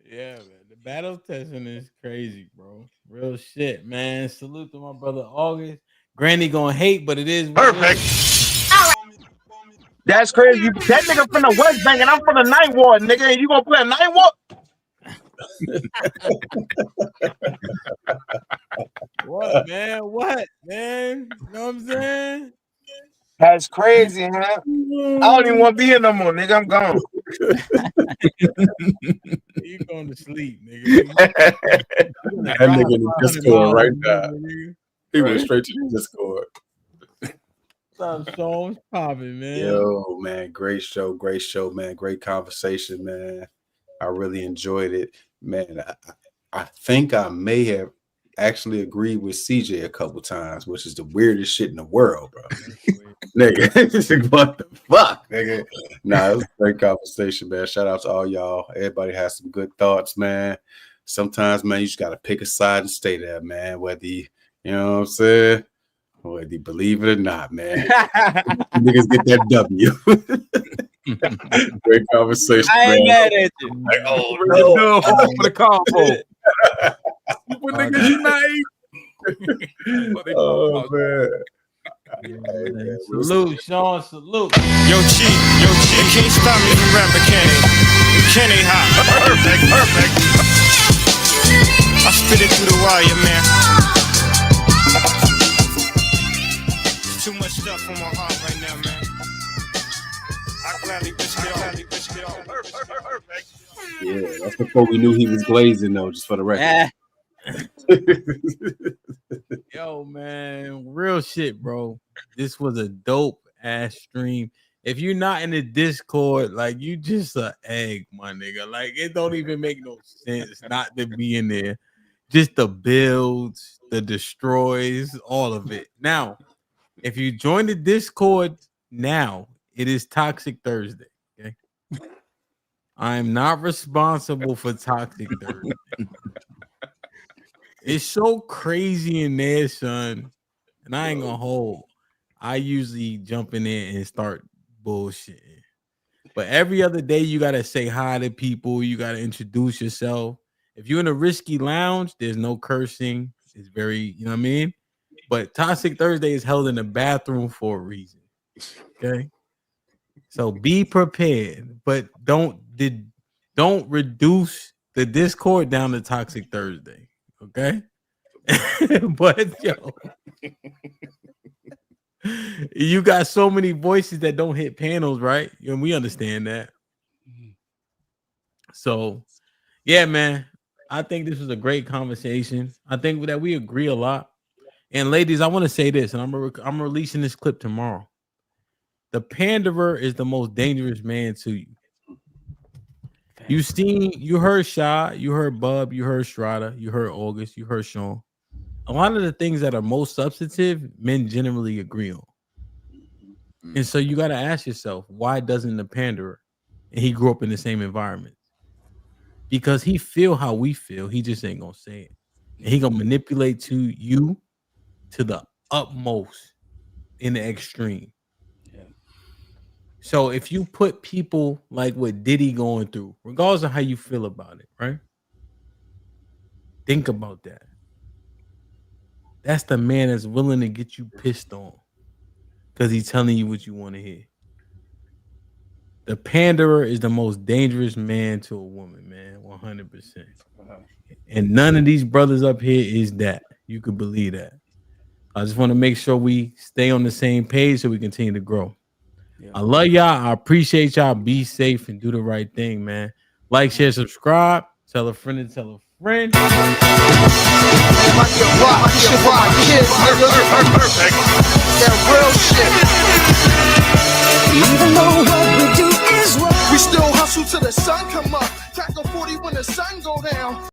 Yeah, man. The battle testing is crazy, bro. Real shit, man. Salute to my brother August. Granny gonna hate, but it is
perfect.
That's crazy. That nigga from the West Bank and I'm from the Ninth Ward, nigga. And you gonna play a Ninth Ward?
What, man? What, man? You know what I'm saying?
That's crazy, man. I don't even want to be here no more, nigga. I'm gone.
You going to sleep, nigga.
That nigga in the Discord right now. He went straight to the Discord.
What's up, Sean? Popping, man.
Yo, man, great show, man. Great conversation, man. I really enjoyed it, man. I think I may have actually agreed with CJ a couple times, which is the weirdest shit in the world, bro. Nigga, what the fuck, nigga? Nah, it was a great conversation, man. Shout out to all y'all. Everybody has some good thoughts, man. Sometimes, man, you just gotta pick a side and stay there, man. Whether you know what I'm saying. Whether you believe it or not, man. Niggas get that W. Great conversation.
I ain't
man.
mad at you.
Like, oh, no.
For the combo. What niggas unite?
Oh, man.
Salute, Sean. Salute.
Yo, Chi. You can't stop me from rapping, can it? Can it hot? Perfect. I spit it through the wire, man. Too much stuff on my heart right now, man. I gladly risk it all. Perfect.
Yeah, that's before we knew he was glazing, though, just for the record.
Yo, man, real shit, bro. This was a dope ass stream. If you're not in the Discord, like you just an egg, my nigga. Like it don't even make no sense not to be in there. Just the builds, the destroys, all of it. Now, if you join the Discord now, it is Toxic Thursday. Okay. I am not responsible for Toxic Thursday. It's so crazy in there, son. And I ain't gonna hold. I usually jump in there and start bullshitting. But every other day, you gotta say hi to people. You gotta introduce yourself. If you're in a risky lounge, there's no cursing. It's very, you know what I mean? But Toxic Thursday is held in the bathroom for a reason. Okay. So be prepared, but don't reduce the Discord down to Toxic Thursday. Okay. But yo, you got so many voices that don't hit panels, right? And we understand that. So yeah, man. I think this was a great conversation. I think that we agree a lot. And ladies, I want to say this, and I'm releasing this clip tomorrow. The panderer is the most dangerous man to you. You heard Shy, you heard Bub, you heard Strada, you heard August, you heard Sean. A lot of the things that are most substantive, men generally agree on. And so you got to ask yourself, why doesn't the panderer? And he grew up in the same environment. Because he feel how we feel, he just ain't gonna say it. And he gonna manipulate to you to the utmost in the extreme. Yeah. So if you put people like what Diddy going through, regardless of how you feel about it, right? Think about that. That's the man that's willing to get you pissed on because he's telling you what you want to hear. The panderer is the most dangerous man to a woman, man, 100%. And none of these brothers up here is that. You could believe that. I just want to make sure we stay on the same page so we continue to grow. Yeah. I love y'all. I appreciate y'all. Be safe and do the right thing, man. Like, share, subscribe. Tell a friend and tell a friend.
That real shit. Even though what we do is wrong, we still hustle till the sun come up. Crack a 40 when the sun go down.